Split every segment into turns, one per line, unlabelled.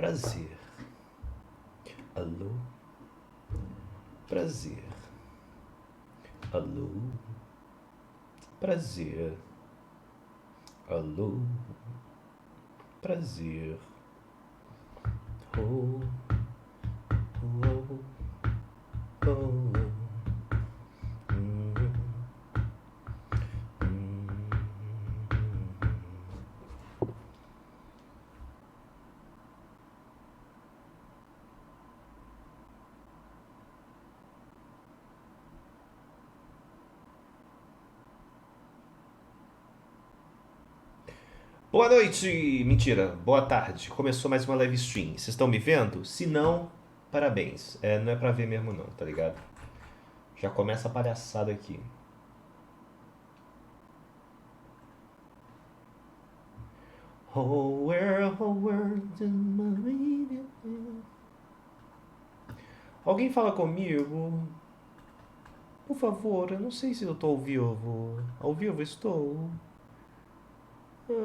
Prazer. Alô? Prazer. Alô? Prazer. Alô? Prazer. Oh, oh, oh, oh. Boa noite! Mentira, boa tarde. Começou mais uma live stream. Vocês estão me vendo? Se não, parabéns. Não é pra ver mesmo não, tá ligado? Já começa a palhaçada aqui. Oh, alguém fala comigo? Por favor, eu não sei se eu tô ao vivo. Ao vivo estou. Oh.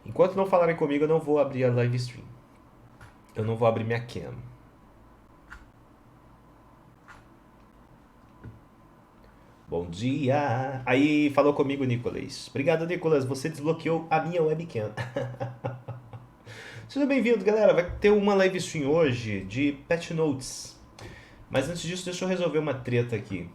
Enquanto não falarem comigo, eu não vou abrir a live stream. Eu não vou abrir minha cam. Bom dia! Aí, falou comigo, Nicolas. Obrigado, Nicolas. Você desbloqueou a minha webcam. Seja bem-vindo, galera. Vai ter uma live stream hoje de patch notes. Mas antes disso, deixa eu resolver uma treta aqui.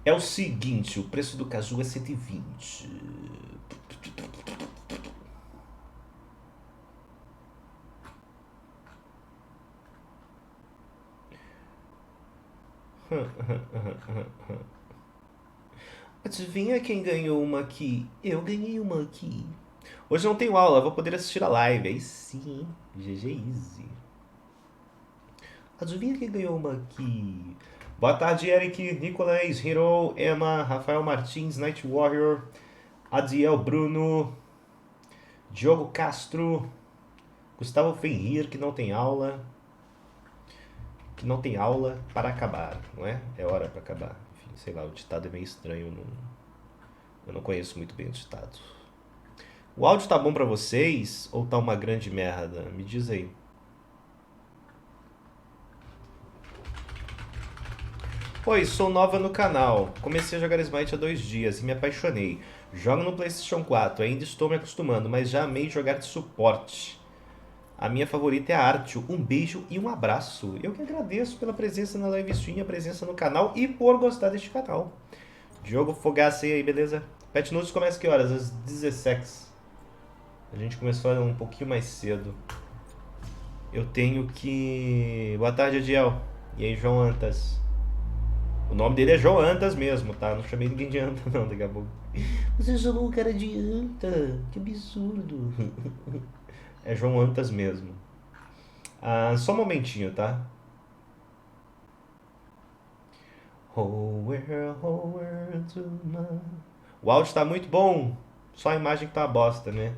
É o seguinte, o preço do caju é 120. Adivinha quem ganhou uma aqui? Eu ganhei uma aqui. Hoje não tenho aula, vou poder assistir a live. Aí sim, GG Easy. Adivinha quem ganhou uma aqui? Boa tarde, Eric, Nicolas, Hero, Emma, Rafael Martins, Night Warrior, Adiel Bruno, Diogo Castro, Gustavo Fenrir, que não tem aula. Que não tem aula para acabar, não é? É hora para acabar. Enfim, sei lá, o ditado é meio estranho. Eu não conheço muito bem o ditado. O áudio tá bom pra vocês ou tá uma grande merda? Me diz aí. Oi, sou nova no canal. Comecei a jogar SMITE há 2 dias e me apaixonei. Jogo no PlayStation 4, ainda estou me acostumando, mas já amei jogar de suporte. A minha favorita é a Artio. Um beijo e um abraço. Eu que agradeço pela presença na live stream, a presença no canal e por gostar deste canal. Diogo Fogaça aí, beleza? Pet News começa que horas? Às 16. A gente começou um pouquinho mais cedo. Eu tenho que... Boa tarde, Adiel. E aí, João Antas. O nome dele é João Antas mesmo, tá? Não chamei ninguém de Anta, não, daqui a pouco. Você chamou o cara de Anta. Que absurdo. É João Antas mesmo. Só um momentinho, tá? O áudio tá muito bom. Só a imagem que tá uma bosta, né?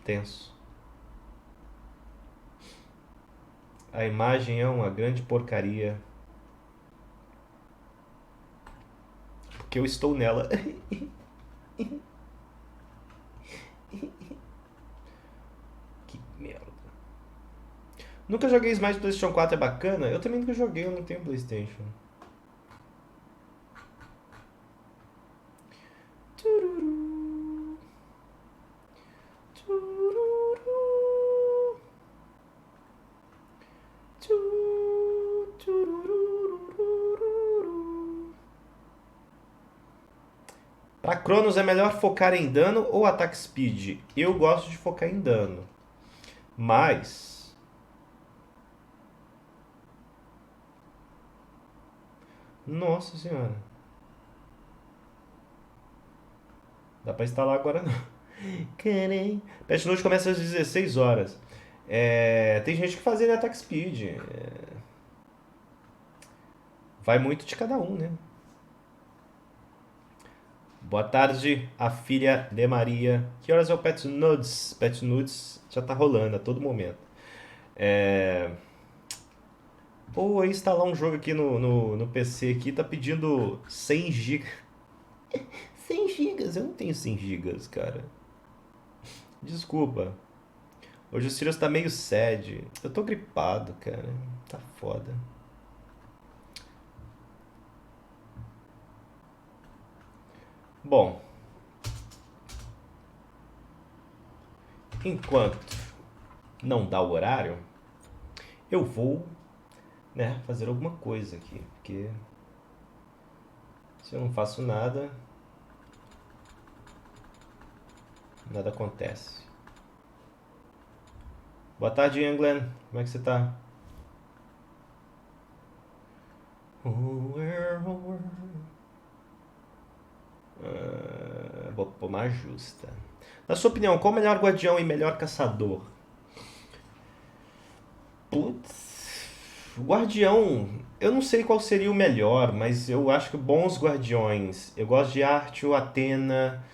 Tenso. A imagem é uma grande porcaria. Porque eu estou nela. Que merda. Nunca joguei Smite PlayStation 4, é bacana? Eu também nunca joguei, eu não tenho PlayStation. Pra Cronos, é melhor focar em dano ou ataque speed? Eu gosto de focar em dano. Mas... Nossa senhora. Dá pra instalar agora não. Caramba. Patch Note começa às 16 horas. Tem gente que faz ele ataque speed. Vai muito de cada um, né? Boa tarde, a filha de Maria. Que horas é o Pet Nudes? Pet Nudes já tá rolando a todo momento. Pô, eu instalar um jogo aqui no PC aqui, tá pedindo 100 GB. 100 gigas? Eu não tenho 100 gigas, cara. Desculpa. Hoje o Sirius tá meio sad. Eu tô gripado, cara. Tá foda. Bom. Enquanto não dá o horário, eu vou, né, fazer alguma coisa aqui. Porque se eu não faço nada, nada acontece. Boa tarde, England. Como é que você tá? Vou pôr uma justa. Na sua opinião, qual o melhor guardião e melhor caçador? Putz, guardião, eu não sei qual seria o melhor, mas eu acho que bons guardiões. Eu gosto de Artio, Athena,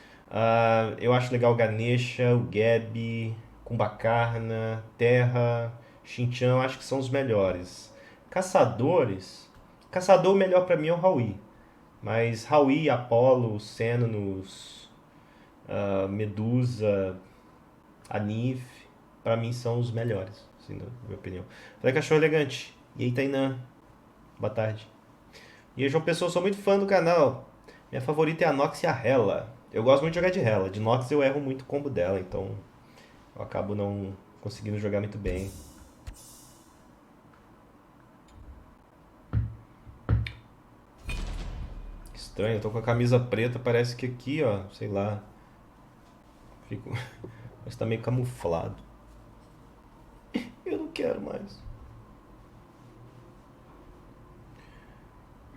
eu acho legal o Ganesha, o Gabi, Kumbhakarna, Terra, Shinchan, eu acho que são os melhores. Caçadores, caçador o melhor pra mim é o Haui. Mas Haui, Apollo, Xenos, Medusa, Anif, pra mim são os melhores, assim, na minha opinião. Falei, cachorro elegante. E aí, Tainã? Boa tarde. E aí, João Pessoa, sou muito fã do canal. Minha favorita é a Nox e a Hela. Eu gosto muito de jogar de Hela. De Nox eu erro muito o combo dela, então eu acabo não conseguindo jogar muito bem. Estranho, eu tô com a camisa preta, parece que aqui, ó, sei lá. Fico... Mas tá meio camuflado. Eu não quero mais.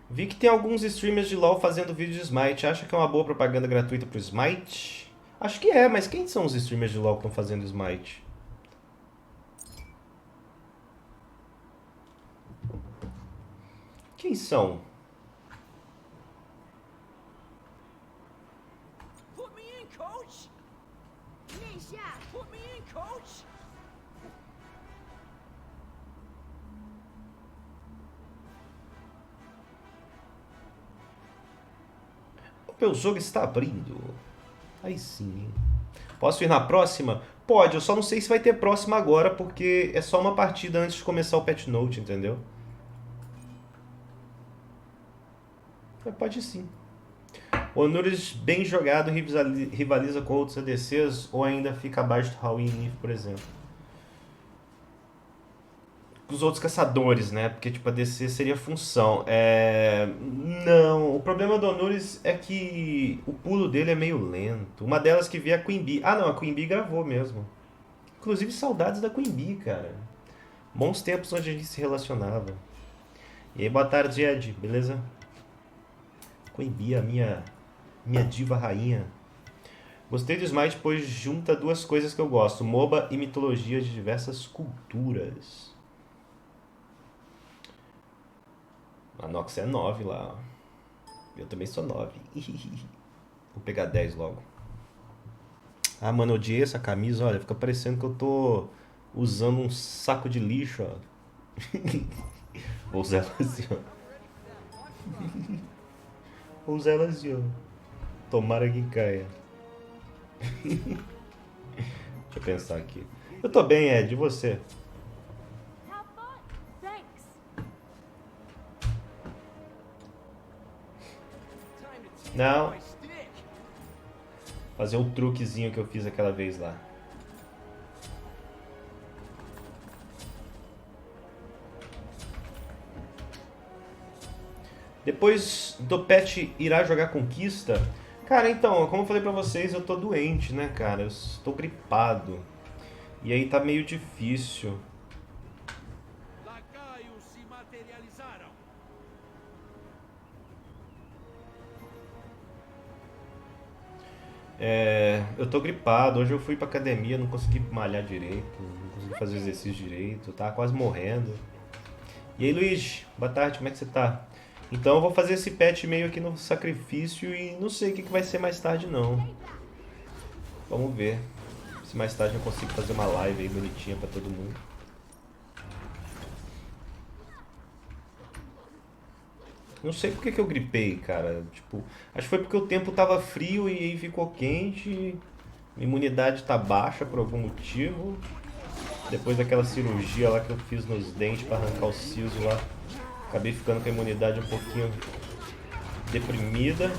Vi que tem alguns streamers de LoL fazendo vídeo de Smite. Acha que é uma boa propaganda gratuita pro Smite? Acho que é, mas quem são os streamers de LoL que estão fazendo Smite? Quem são? O meu jogo está abrindo. Aí sim. Posso ir na próxima? Pode, eu só não sei se vai ter próxima agora, porque é só uma partida antes de começar o Patch Note, entendeu? Mas pode sim. Honores bem jogado rivaliza com outros ADCs ou ainda fica abaixo do Haui e Nif, por exemplo? Os outros caçadores, né? Porque tipo, a DC seria função. Não, o problema do Honores é que o pulo dele é meio lento. Uma delas que vi é a Queen Bee. Ah não, a Queen Bee gravou mesmo. Inclusive saudades da Queen Bee, cara. Bons tempos onde a gente se relacionava. E aí, boa tarde, Ed, beleza? Queen Bee, a minha diva rainha. Gostei do Smite, pois junta duas coisas que eu gosto: MOBA e mitologia de diversas culturas. A Nox é 9 lá. Eu também sou 9. Vou pegar 10 logo. Ah, mano, eu odiei essa camisa. Olha, fica parecendo que eu tô usando um saco de lixo, ó. Vou usar ela assim, ó. Vou usar ela assim, ó. Tomara que caia. Deixa eu pensar aqui. Eu tô bem, Ed. E você? Não. Fazer o truquezinho que eu fiz aquela vez lá. Depois do patch irá jogar Conquista. Cara, então, como eu falei pra vocês, eu tô doente, né, cara? Eu estou gripado. E aí tá meio difícil.
Lacaios se materializaram.
Eu tô gripado. Hoje eu fui pra academia, não consegui malhar direito, não consegui fazer exercício direito, tava quase morrendo. E aí, Luiz, boa tarde, como é que você tá? Então eu vou fazer esse patch meio aqui no sacrifício e não sei o que vai ser mais tarde não. Vamos ver se mais tarde eu consigo fazer uma live aí bonitinha pra todo mundo. Não sei por que que eu gripei, cara. Tipo, acho que foi porque o tempo tava frio e aí ficou quente. Minha imunidade tá baixa por algum motivo. Depois daquela cirurgia lá que eu fiz nos dentes pra arrancar o siso lá, acabei ficando com a imunidade um pouquinho deprimida.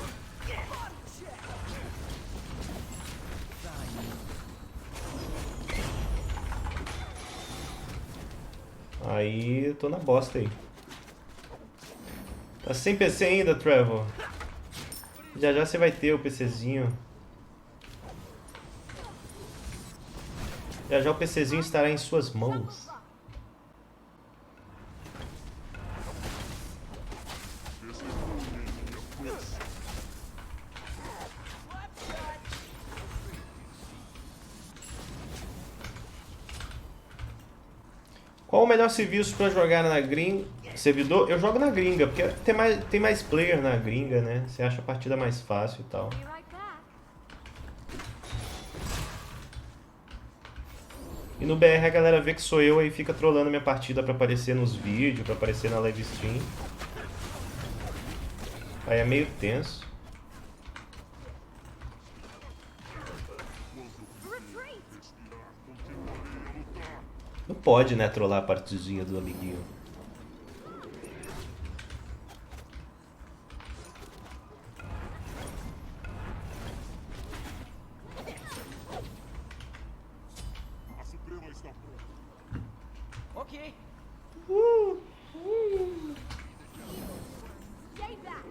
Aí eu tô na bosta aí. Tá sem PC ainda, Trevor? Já já você vai ter o PCzinho. Já já o PCzinho estará em suas mãos. Qual o melhor serviço pra jogar na gringa? Servidor? Eu jogo na gringa, porque tem mais player na gringa, né? Você acha a partida mais fácil e tal.
Be right back.
E no BR a galera vê que sou eu e fica trolando minha partida pra aparecer nos vídeos, pra aparecer na live stream. Aí é meio tenso.
Retreat!
Não pode, né, trollar a partidinha do amiguinho.
Ok.
Stay back!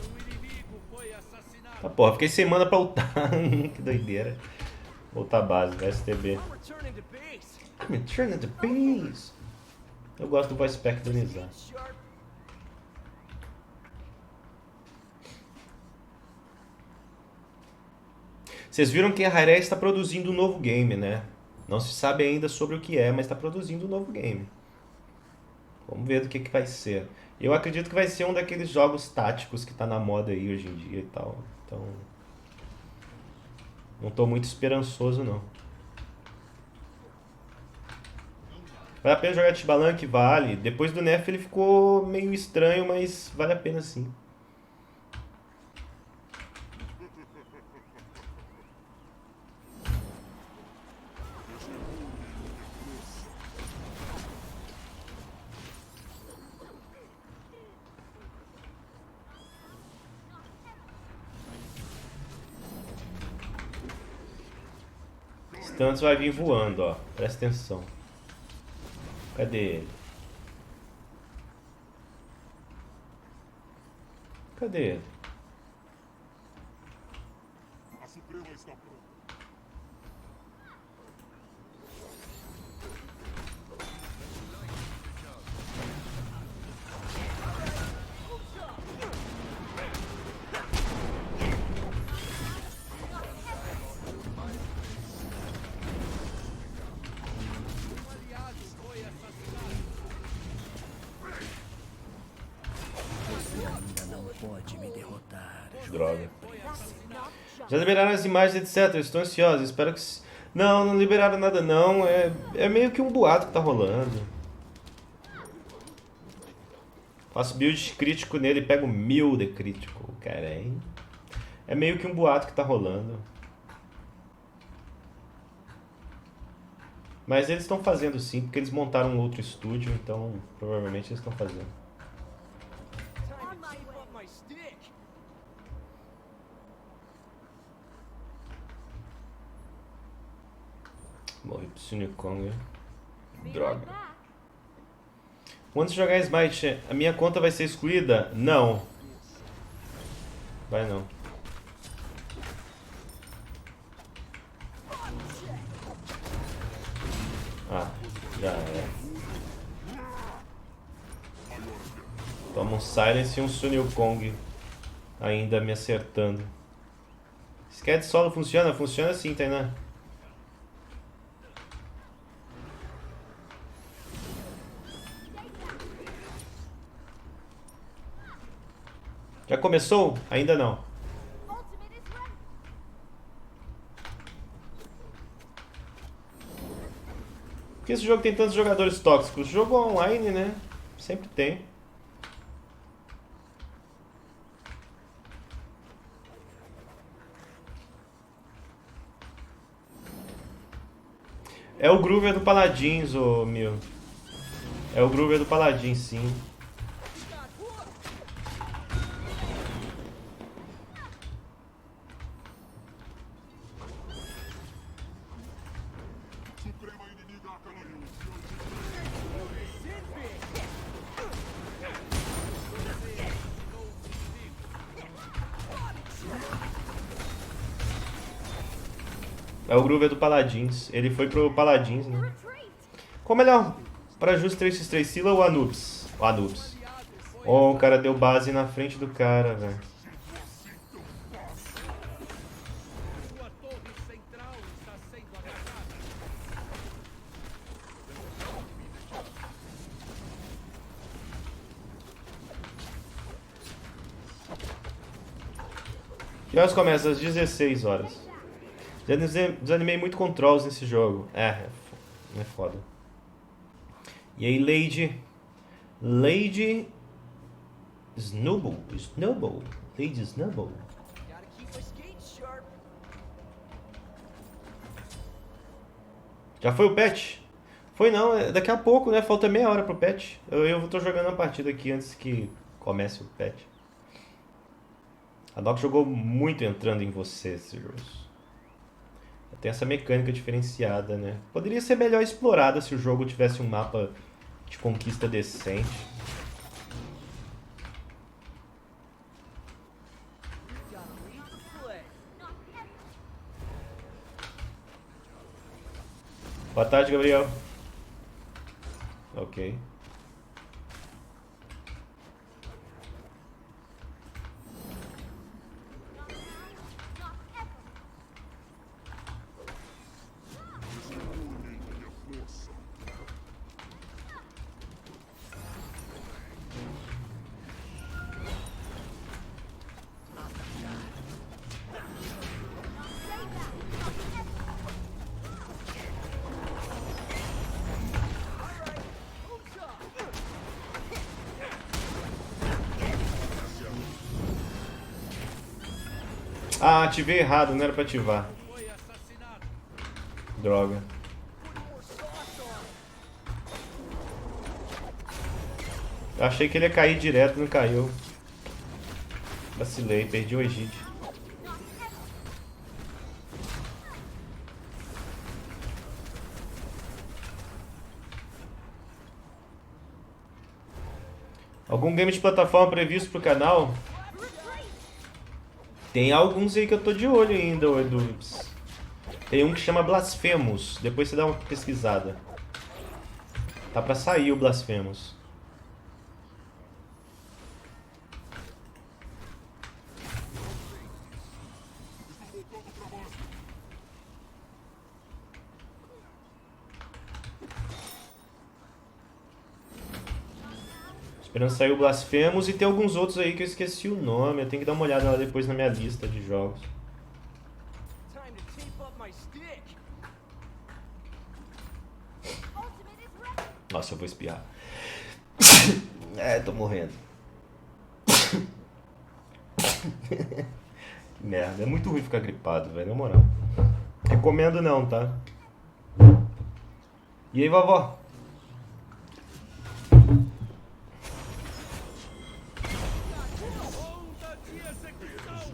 O inimigo foi assassinado.
Tá porra, fiquei sem mana pra ultar. Que doideira. Voltar básico, STB.
Returning to base.
Return to base. Eu gosto do voice pack do Nizar.
Sharp.
Vocês viram que a Rare está produzindo um novo game, né? Não se sabe ainda sobre o que é, mas está produzindo um novo game. Vamos ver do que vai ser. Eu acredito que vai ser um daqueles jogos táticos que tá na moda aí hoje em dia e tal. Então, não tô muito esperançoso não. Vale a pena jogar Timbaland? Vale. Depois do nerf ele ficou meio estranho, mas vale a pena sim. Stunts vai vir voando, ó. Presta atenção. Cadê ele? Cadê ele?
A Suprema está pronta.
Pode me derrotar.
Droga.
That's not just
Já liberaram as imagens, etc. Eu estou ansioso. Espero que... Não, não liberaram nada não. É meio que um boato que tá rolando. Faço build crítico nele e pego 1000 de crítico. Cara, hein? É meio que um boato que tá rolando. Mas eles estão fazendo sim, porque eles montaram um outro estúdio, então provavelmente eles estão fazendo.
Time to keep up my stick.
Morri pro Sinecong. Droga. Quando você jogar Smite, a minha conta vai ser excluída? Não. Vai não. Ah, já é. Toma um Silence e um Sunil Kong ainda me acertando. Sked solo funciona? Funciona sim, Tainá. Já começou? Ainda não.
Ultimate is ready.
Por que esse jogo tem tantos jogadores tóxicos? Jogo online, né? Sempre tem. É o Groover do Paladins, ô Mil. É o Groover do Paladins, sim.
Suprema inimiga canalhou.
É o Groover do Paladins. Ele foi pro Paladins, né?
Retreat.
Qual melhor? Pra Just 3x3 Sila ou Anubis? O Anubis. Oh, o cara deu base na frente do cara, velho.
Sua torre central está sendo atacada.
Que horas começa? Às 16 horas. Já desanimei muito controls nesse jogo. É foda. E aí, Lady Snowball. Lady Snowball.
Gotta keep my skates sharp.
Já foi o patch? Foi não, daqui a pouco, né? Falta meia hora pro patch. Eu tô jogando a partida aqui antes que comece o patch. A Doc jogou muito entrando em você esse jogo. Tem essa mecânica diferenciada, né? Poderia ser melhor explorada se o jogo tivesse um mapa de conquista decente.
Gotta leave the play.
Boa tarde, Gabriel. Ok. Ah, ativei errado, não era pra ativar.
Foi assassinado.
Droga. Eu achei que ele ia cair direto, não caiu. Vacilei, perdi o Egide. Algum game de plataforma previsto pro canal? Tem alguns aí que eu tô de olho ainda, ô Edu. Tem um que chama Blasphemous. Depois você dá uma pesquisada. Tá pra sair o Blasphemous. Esperando sair o Blasphemous e tem alguns outros aí que eu esqueci o nome. Eu tenho que dar uma olhada lá depois na minha lista de jogos.
Time to tape up my stick.
Ultimate is ready.
Nossa, eu vou espirrar. É, tô morrendo. Que merda, é muito ruim ficar gripado, velho, na moral. Recomendo não, tá? E aí, vovó?
Onda de execução.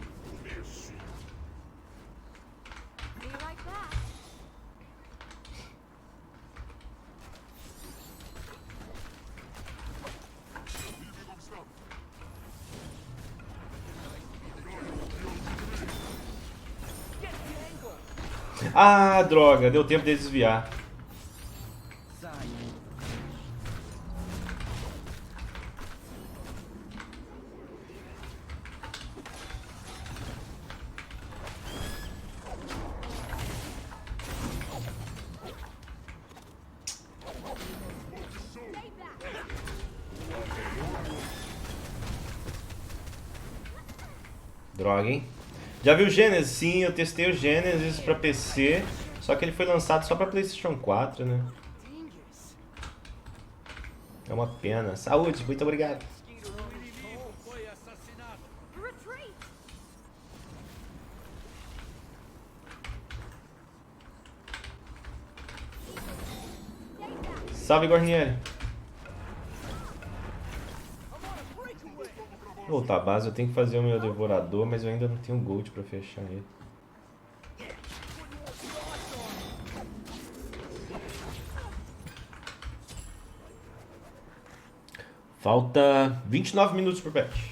Be like that.
Ah, droga, deu tempo de desviar. Droga, hein? Já viu o Genesis? Sim, eu testei o Genesis pra PC, só que ele foi lançado só pra PlayStation 4, né? É uma pena. Saúde, muito obrigado.
Retreat!
Salve, Gornieri. Voltar à base, eu tenho que fazer o meu devorador, mas eu ainda não tenho gold pra fechar ele. Falta 29 minutos pro patch.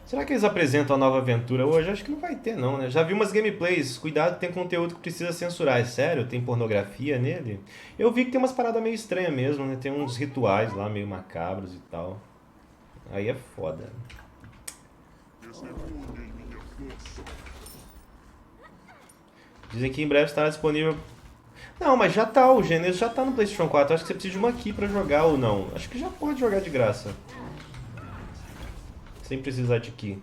Será que eles apresentam a nova aventura hoje? Acho que não vai ter não, né? Já vi umas gameplays. Cuidado, tem conteúdo que precisa censurar. É sério? Tem pornografia nele? Eu vi que tem umas paradas meio estranhas mesmo, né? Tem uns rituais lá meio macabros e tal. Aí é foda. Dizem que em breve estará disponível... Não, mas já tá, o Genesis já tá no PlayStation 4. Acho que você precisa de uma key pra jogar ou não. Acho que já pode jogar de graça. Sem precisar de key.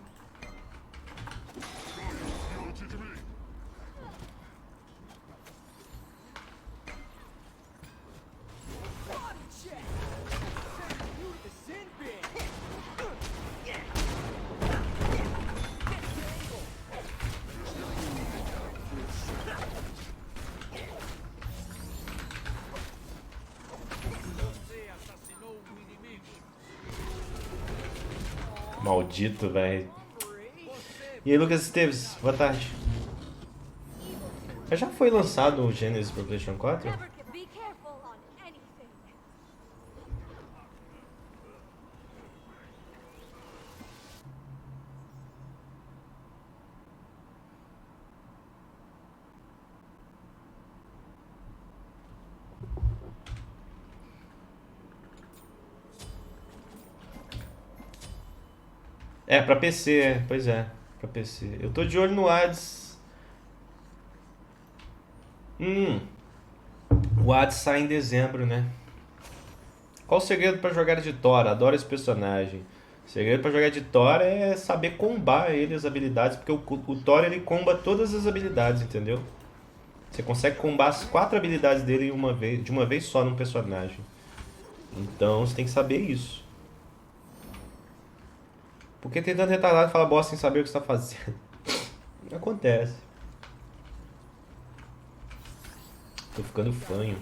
Maldito, velho. E aí, Lucas Esteves, boa tarde. Já foi lançado o Genesis pro PlayStation 4?
Never can be careful on anything.
É, pra PC, pois é, pra PC. Eu tô de olho no Odyssey. O Odyssey sai em dezembro, né? Qual o segredo pra jogar de Thor? Adoro esse personagem. O segredo pra jogar de Thor é saber combar ele, as habilidades, porque o Thor ele comba todas as habilidades, entendeu? Você consegue combar as 4 habilidades dele de uma vez só num personagem. Então você tem que saber isso. Porque tem tanto retardado que fala bosta sem saber o que está fazendo. Acontece. Tô ficando fanho.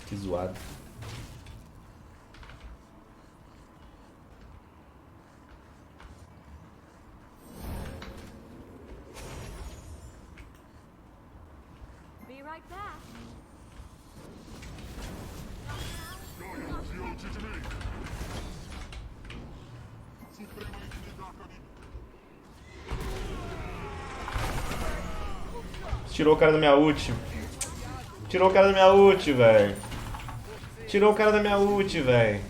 Que zoado.
Be right back.
Diante de mim! Suprema infinidade caminho!
Tirou o cara da minha ult. Tirou o cara da minha ult, velho. Tirou o cara da minha ult, velho.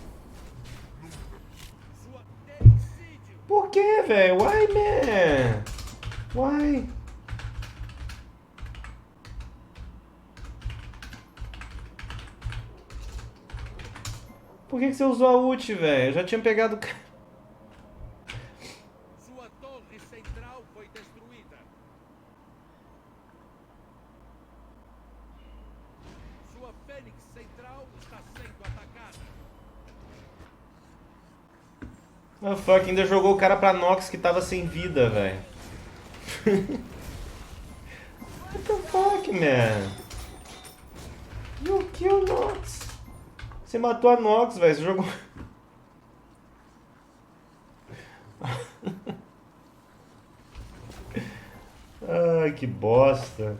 Por que, velho? Why, man? Why? Por que você usou a ult, velho? Eu já tinha pegado o cara.
Sua torre central foi destruída. Sua fênix central está sendo atacada.
Oh, fuck, ainda jogou o cara pra Nox que tava sem vida, velho. What the fuck, man? You kill Nox. Você matou a Nox, velho. Você jogou... Ai, que bosta.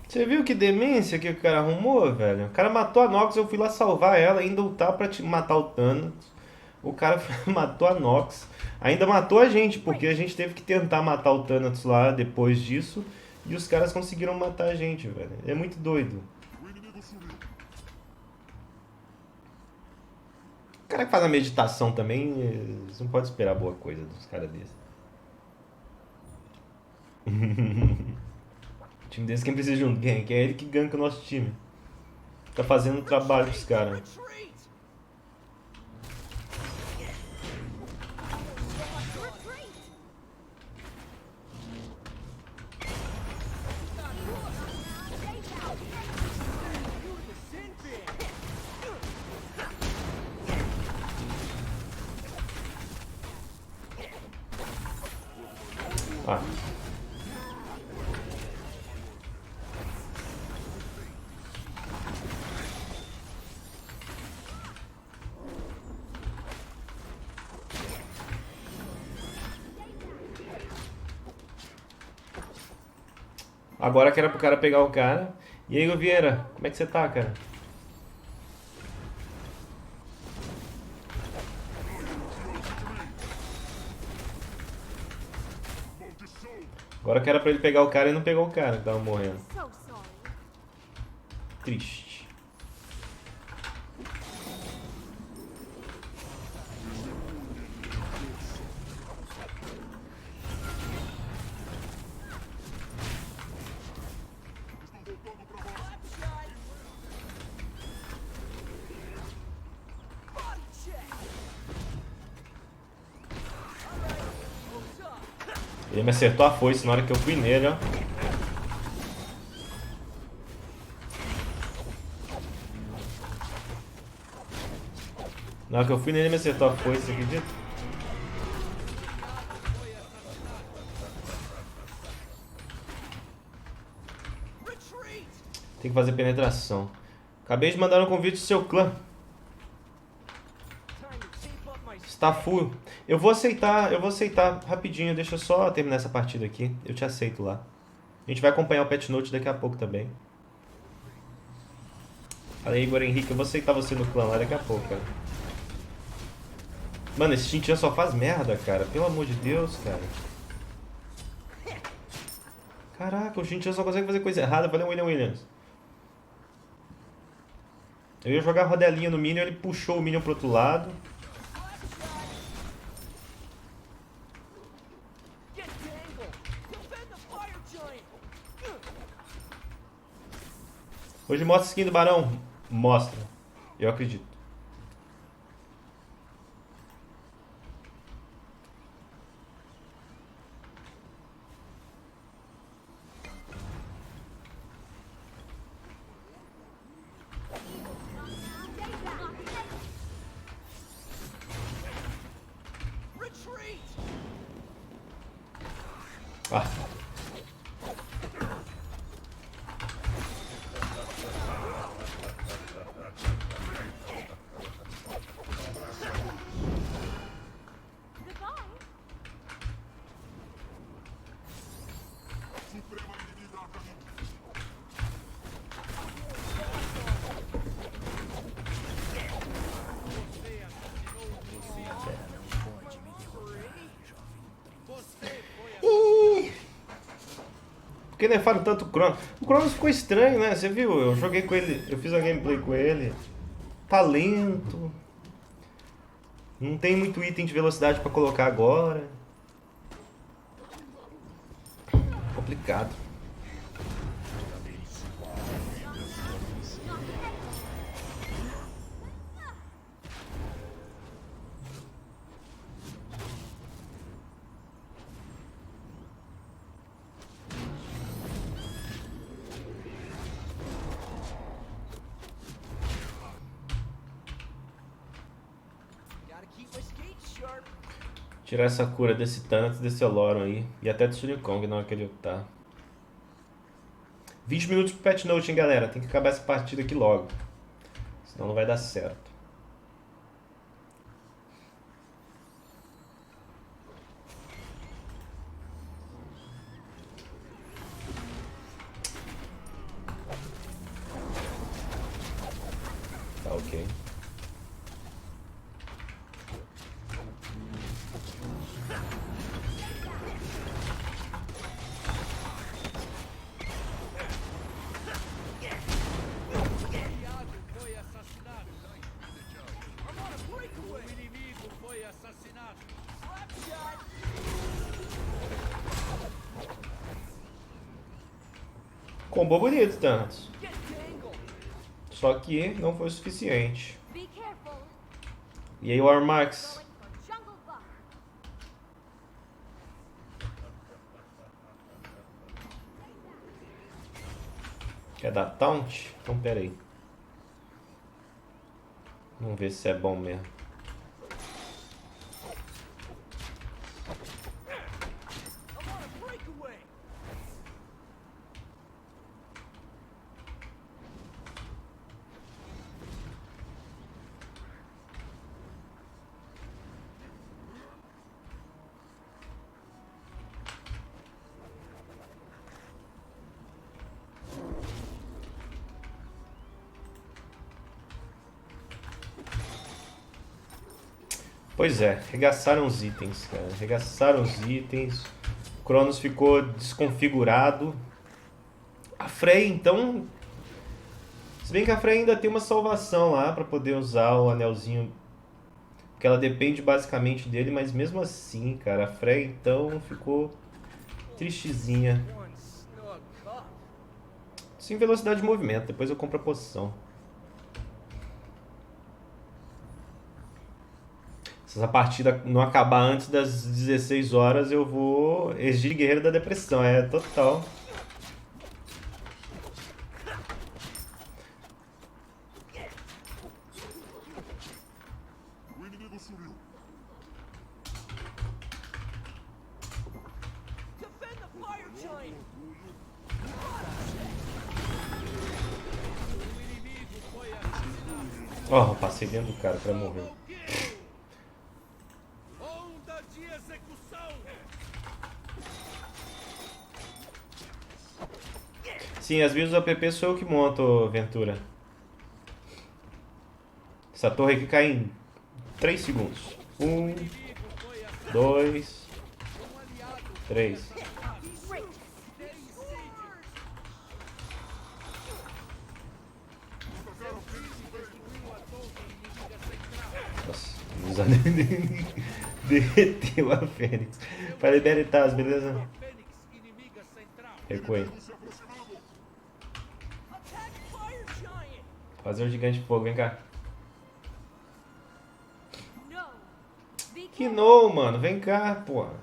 Você viu que demência que o cara arrumou, velho? O cara matou a Nox, eu fui lá salvar ela, ainda lutar pra matar o Thanos. O cara matou a Nox. Ainda matou a gente, porque a gente teve que tentar matar o Thanos lá depois disso. E os caras conseguiram matar a gente, velho. É muito doido.
O inimigo sumiu.
O cara que faz a meditação também, você não pode esperar boa coisa dos caras desses. Time desse, quem precisa de um gank? É ele que ganka o nosso time. Tá fazendo o trabalho dos caras.
Retreat!
Retreat!
You're the sin bin!
Ah. Agora que era pro cara pegar o cara. E aí, Vieira, como é que você tá, cara? Agora que era pra ele pegar o cara e não pegou o cara que tava morrendo.
So sorry.
Triste.
Body check! What's up?
Ele me acertou a foice na hora que eu fui nele, ó. Na hora que eu fui nele, ele me acertou a foice, você acredita?
Retreat!
Tem que fazer penetração. Acabei de mandar um convite do seu clã.
Time to tape up my
Está full. Eu vou aceitar rapidinho. Deixa eu só terminar essa partida aqui. Eu te aceito lá. A gente vai acompanhar o Pet Note daqui a pouco também. Falei, Igor Henrique, eu vou aceitar você no clã lá daqui a pouco, cara. Mano, esse Shintian só faz merda, cara. Pelo amor de Deus, cara. Caraca, o Shintian só consegue fazer coisa errada. Valeu, William Williams. Eu ia jogar a rodelinha no Minion, ele puxou o Minion pro outro lado.
get tangled! Defend the fire giant!
Hoje mostra a skin do Barão. Mostra. Eu acredito.
Retreat!
Ah.
Goodbye.
Suprema inimiga a caminho.
Por que nerfaram tanto o Cronos? O Cronos ficou estranho, né? Você viu? Eu joguei com ele, eu fiz uma gameplay com ele. Tá lento. Não tem muito item de velocidade pra colocar agora. Complicado.
Gotta keep my skates sharp.
Tirar essa cura desse Thanatos, desse Oloron aí. E até do Sunicong na hora que ele lutar. 20 minutos pro Pet Note, hein, galera. Tem que acabar essa partida aqui logo. Senão não vai dar certo. Ok.
Foi assassinado. I'm on a breakaway. O inimigo foi assassinado. Slapshot.
Combo bonito, Thanos.
Get tangled.
Só que não foi o suficiente.
Be careful.
E aí o Armax?
Going for jungle buff.
Quer dar taunt? Então pera aí. Vamos ver se é bom mesmo.
I'm on a breakaway.
Pois é, arregaçaram os itens, cara. Arregaçaram os itens. O Cronos ficou desconfigurado. A Frey, então... Se bem que a Frey ainda tem uma salvação lá pra poder usar o anelzinho. Porque ela depende basicamente dele, mas mesmo assim, cara, a Frey então ficou tristezinha.
One snug buff.
Sem velocidade de movimento, depois eu compro a poção. Se essa partida não acabar antes das 16 horas, eu vou exigir Guerreiro da Depressão, é total.
O inimigo sumiu.
Defend the fire giant. O inimigo foi assassinado.
Ó, passei dentro do cara, o cara morreu.
Onda de execução.
Sim, as builds do app sou eu que monto, Ventura. Essa torre aqui cai em 3 segundos. 1, 2, 3. Nossa, usa derreteu a Fênix. Para libertar, beleza?
Fênix inimiga central.
Recuei.
Se aproximando.
Attack fire giant.
Fazer um gigante de fogo, vem cá.
No. Be
Que
careful.
no, mano, vem cá, pô.
Stay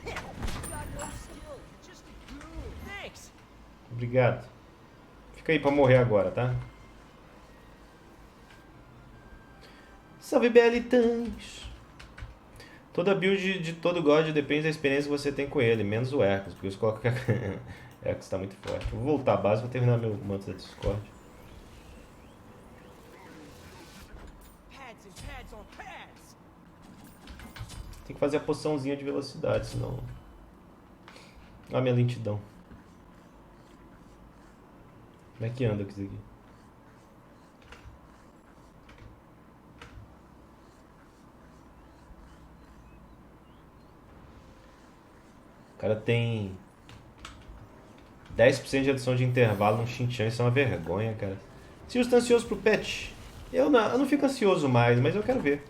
back.
Got no skill. Just a goon. Thanks.
Obrigado. Fica aí pra morrer agora, tá? Salve, Belitães! Toda build de todo God depende da experiência que você tem com ele, menos o Hercules, porque os coloca Hercules tá muito forte. Vou voltar à base, vou terminar meu manto da Discord.
Pads and pads on pads.
Tem que fazer a poçãozinha de velocidade, senão... Olha a minha lentidão. Como é que anda com isso aqui? O cara tem 10% de redução de intervalo no Shinchan, isso é uma vergonha, cara. Se você tá ansioso pro patch, eu não fico ansioso mais, mas eu quero ver.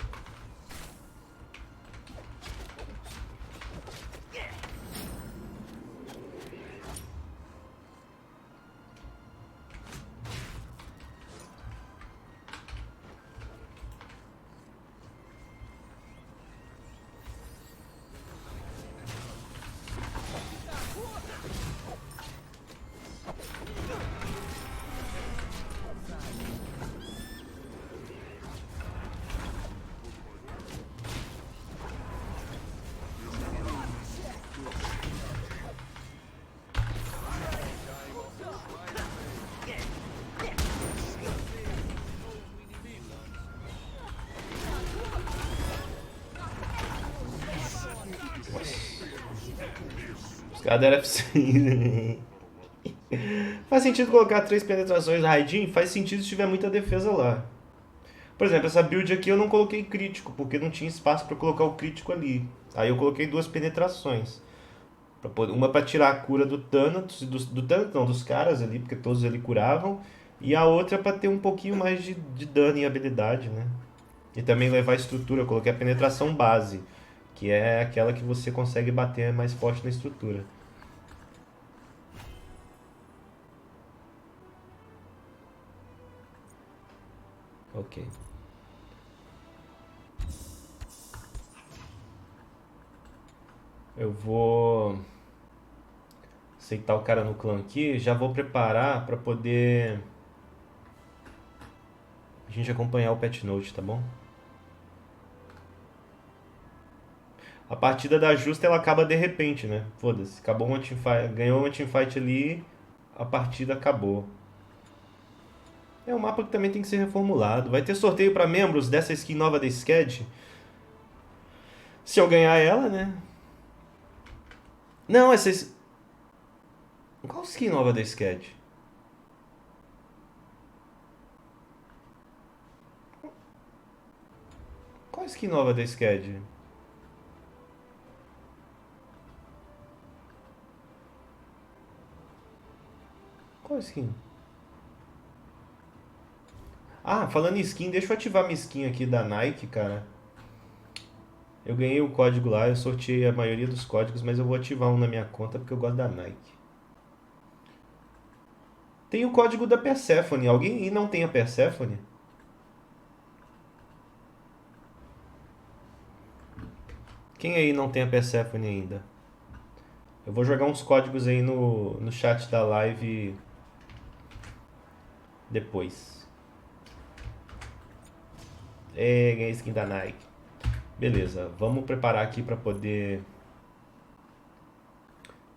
caras deram F6. Faz sentido colocar 3 penetrações raidinho? Faz sentido se tiver muita defesa lá. Por exemplo, essa build aqui eu não coloquei crítico, porque não tinha espaço para colocar o crítico ali. Aí eu coloquei 2 penetrações. Uma para tirar a cura do Thanatos, do Thanatos não, dos caras ali, porque todos ali curavam. E a outra para ter um pouquinho mais de dano e habilidade, né? E também levar a estrutura. Eu coloquei a penetração base, que é aquela que você consegue bater mais forte na estrutura. Ok. Eu vou aceitar o cara no clã aqui. Já vou preparar para poder a gente acompanhar o Pet Note, tá bom? A partida da justa ela acaba de repente, né? Foda-se. Acabou uma teamfight, ganhou uma teamfight ali, a partida acabou. É um mapa que também tem que ser reformulado. Vai ter sorteio para membros dessa skin nova da Sked. Se eu ganhar ela, né? Não, essa. Qual skin nova da Sked? Qual skin nova da Sked? Qual skin? Ah, falando em skin, deixa eu ativar minha skin aqui da Nike, cara. Eu ganhei o código lá, eu sorteei a maioria dos códigos, mas eu vou ativar um na minha conta porque eu gosto da Nike. Tem o código da Persephone. Alguém aí não tem a Persephone? Quem aí não tem a Persephone ainda? Eu vou jogar uns códigos aí no chat da live depois. Ganhei skin da Nike. Beleza, vamos preparar aqui para poder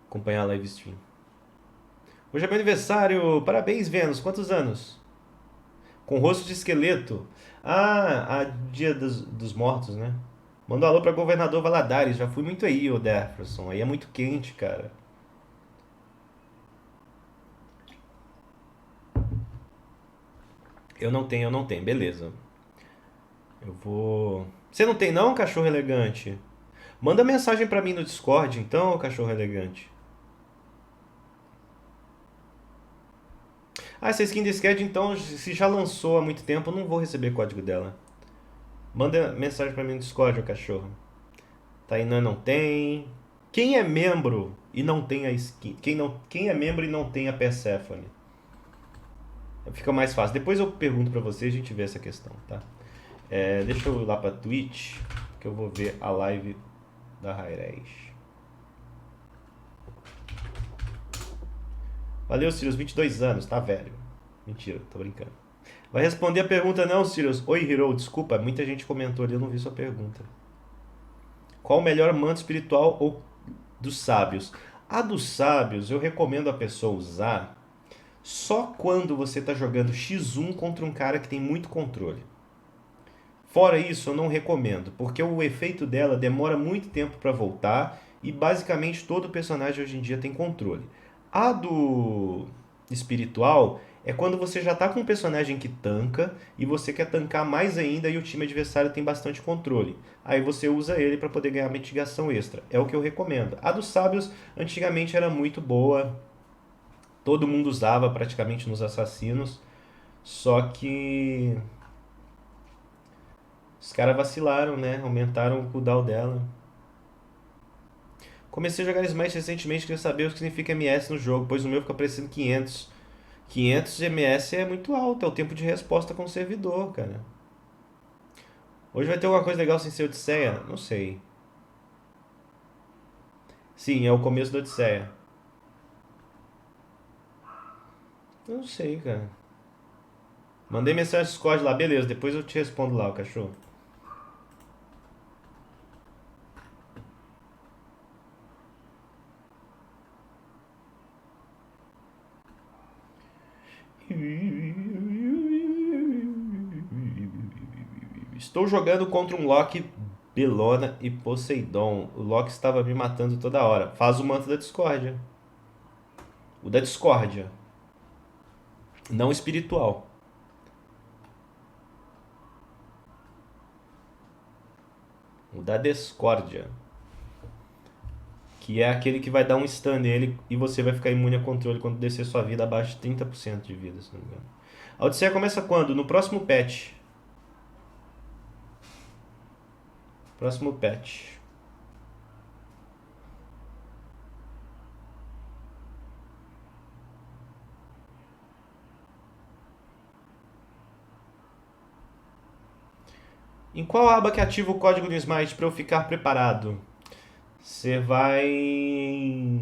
acompanhar a live stream. Hoje é meu aniversário. Parabéns, Vênus. Quantos anos? Com rosto de esqueleto. Ah, dia dos mortos, né? Manda um alô pra governador Valadares. Já fui muito aí, ô Jefferson. Aí é muito quente, cara. Eu não tenho. Beleza. Eu vou... Você não tem não, cachorro elegante? Manda mensagem pra mim no Discord, então, cachorro elegante. Ah, essa skin de Sked, então, se já lançou há muito tempo, eu não vou receber código dela. Manda mensagem pra mim no Discord, ô cachorro. Tainan não tem. Quem é membro e não tem a skin? Quem é membro e não tem a Persephone? Fica mais fácil. Depois eu pergunto pra você e a gente vê essa questão, tá? Deixa eu ir lá pra Twitch, que eu vou ver a live da Rairez. Valeu, Sirius, 22 anos, tá velho. Mentira, tô brincando. Vai responder a pergunta não, Sirius. Oi, Hero, desculpa, muita gente comentou ali, eu não vi sua pergunta. Qual o melhor manto espiritual ou dos sábios? A dos sábios eu recomendo a pessoa usar só quando você está jogando X1 contra um cara que tem muito controle. Fora isso, eu não recomendo, porque o efeito dela demora muito tempo para voltar e basicamente todo personagem hoje em dia tem controle. A do espiritual é quando você já está com um personagem que tanca e você quer tancar mais ainda e o time adversário tem bastante controle. Aí você usa ele para poder ganhar mitigação extra. É o que eu recomendo. A dos sábios antigamente era muito boa, todo mundo usava praticamente nos assassinos, só que os caras vacilaram, né? Aumentaram o cooldown dela. Comecei a jogar Smite recentemente, queria saber o que significa MS no jogo, pois o meu fica aparecendo 500. 500 de MS é muito alto, é o tempo de resposta com o servidor, cara. Hoje vai ter alguma coisa legal sem ser Odisseia? Não sei. Sim, é o começo da Odisseia. Eu não sei, cara. Mandei mensagem no Discord lá, beleza, depois eu te respondo lá, o cachorro. Estou jogando contra um Loki Belona e Poseidon. O Loki estava me matando toda hora. Faz o manto da discórdia. O da discórdia. Não espiritual. O da discórdia. Que é aquele que vai dar um stun nele e você vai ficar imune a controle quando descer sua vida abaixo de 30% de vida, se não me engano. A Odisseia começa quando? No próximo patch. Próximo patch. Em qual aba que ativa o código do SMITE para eu ficar preparado? Você vai em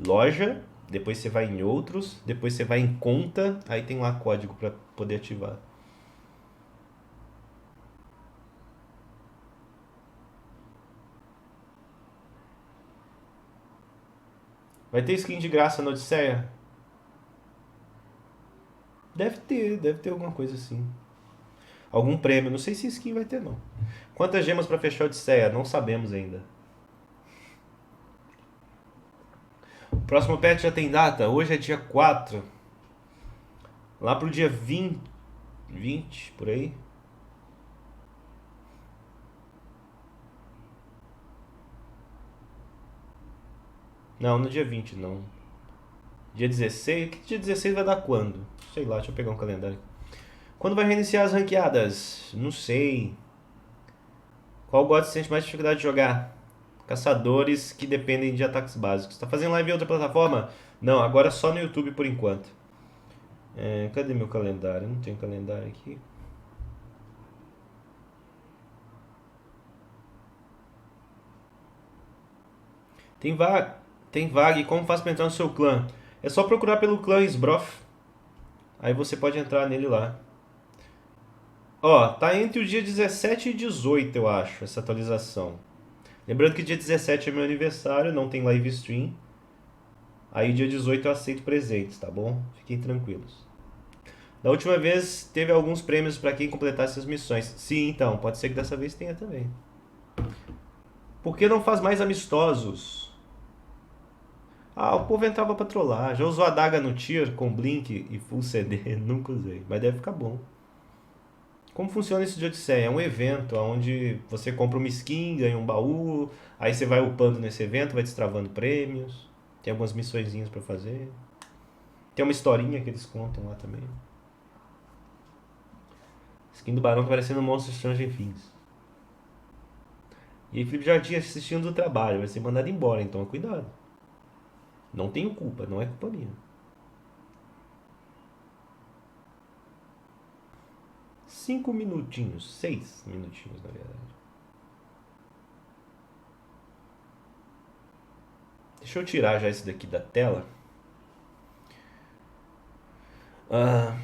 loja, depois você vai em outros, depois você vai em conta, aí tem lá código para poder ativar. Vai ter skin de graça na Odisseia? Deve ter alguma coisa assim. Algum prêmio, não sei se skin vai ter não. Quantas gemas para fechar a Odisseia? Não sabemos ainda. O próximo patch já tem data? Hoje é dia 4. Lá pro dia 20 por aí. Não, no dia 20 não. Dia 16? Que dia 16 vai dar quando? Sei lá, deixa eu pegar um calendário. Quando vai reiniciar as ranqueadas? Não sei. Qual god você sente mais dificuldade de jogar? Caçadores que dependem de ataques básicos. Tá fazendo live em outra plataforma? Não, agora só no YouTube por enquanto. Cadê meu calendário? Não tem calendário aqui. Tem vaga. E como faz pra entrar no seu clã? É só procurar pelo clã Sbroth. Aí você pode entrar nele lá. Ó, tá entre o dia 17 e 18, eu acho, essa atualização. Lembrando que dia 17 é meu aniversário, não tem live stream. Aí dia 18 eu aceito presentes, tá bom? Fiquem tranquilos. Da última vez teve alguns prêmios pra quem completasse as missões. Sim, então, pode ser que dessa vez tenha também. Por que não faz mais amistosos? Ah, o povo entrava pra trollar. Já usou a daga no tier com blink e full CD? Nunca usei, mas deve ficar bom. Como funciona isso de Odisseia? É um evento onde você compra uma skin, ganha um baú, aí você vai upando nesse evento, vai destravando prêmios, tem algumas missõezinhas pra fazer. Tem uma historinha que eles contam lá também. Skin do Barão tá parecendo um monstro Stranger Things. E aí Felipe Jardim assistindo do trabalho, vai ser mandado embora, então cuidado. Não tenho culpa, não é culpa minha. 5 minutinhos, 6 minutinhos na verdade. Deixa eu tirar já esse daqui da tela. Tá.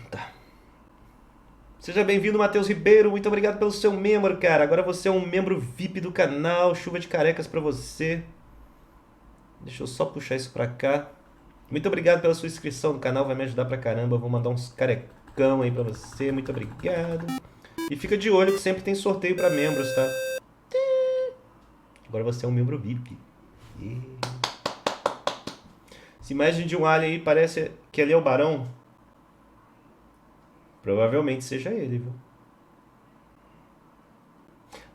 Seja bem-vindo, Matheus Ribeiro. Muito obrigado pelo seu membro, cara. Agora você é um membro VIP do canal. Chuva de carecas pra você. Deixa eu só puxar isso pra cá. Muito obrigado pela sua inscrição no canal. Vai me ajudar pra caramba. Eu vou mandar uns carecão aí pra você. Muito obrigado. E fica de olho que sempre tem sorteio pra membros, tá? Agora você é um membro VIP. Essa imagem de um alien aí parece que ali é o Barão. Provavelmente seja ele, viu?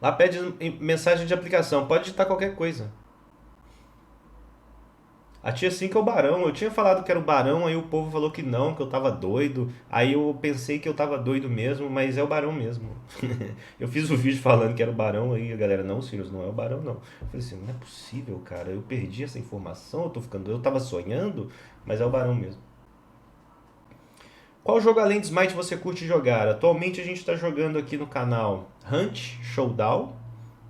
Lá pede mensagem de aplicação. Pode digitar qualquer coisa. A tia 5 é o Barão. Eu tinha falado que era o Barão, aí o povo falou que não, que eu tava doido. Aí eu pensei que eu tava doido mesmo, mas é o Barão mesmo. Eu fiz o vídeo falando que era o Barão, aí a galera, não, Sirius, não é o Barão, não. Eu falei assim, não é possível, cara. Eu perdi essa informação, eu tava sonhando, mas é o Barão mesmo. Qual jogo além de SMITE você curte jogar? Atualmente a gente está jogando aqui no canal Hunt Showdown.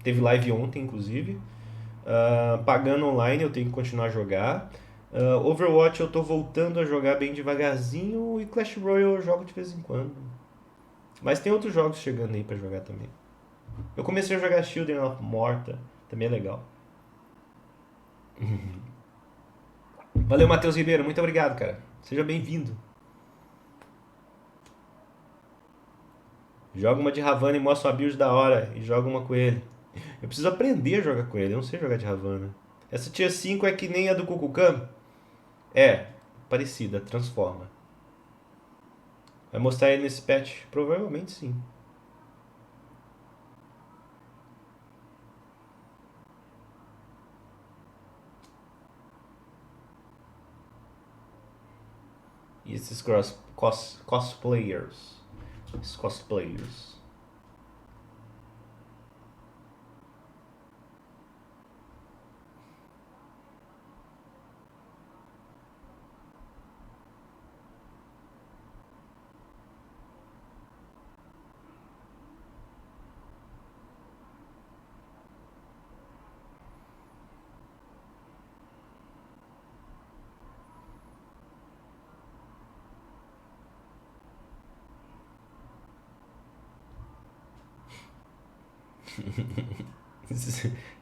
Teve live ontem, inclusive. Pagando online, eu tenho que continuar a jogar. Overwatch eu tô voltando a jogar bem devagarzinho. E Clash Royale eu jogo de vez em quando. Mas tem outros jogos chegando aí pra jogar também. Eu comecei a jogar Children of Morta. Também é legal. Valeu, Matheus Ribeiro. Muito obrigado, cara. Seja bem-vindo. Joga uma de Havana e mostra uma build da hora. E joga uma com ele. Eu preciso aprender a jogar com ele. Eu não sei jogar de Havana. Essa tier 5 é que nem a do Kukulkan? É, parecida. Transforma. Vai mostrar ele nesse patch? Provavelmente sim. E esses cosplayers. Esses cosplayers.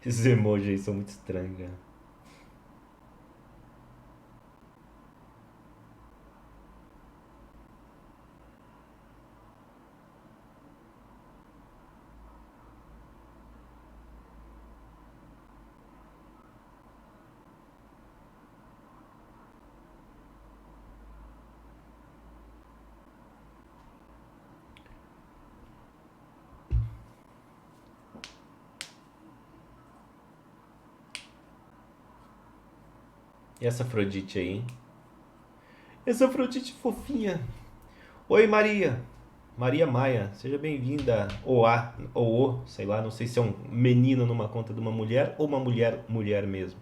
Esses emojis aí são muito estranhos, cara. E essa Afrodite aí, hein? Essa Afrodite fofinha. Oi, Maria. Maria Maia, seja bem-vinda. Ou sei lá, não sei se é um menino numa conta de uma mulher ou uma mulher mesmo.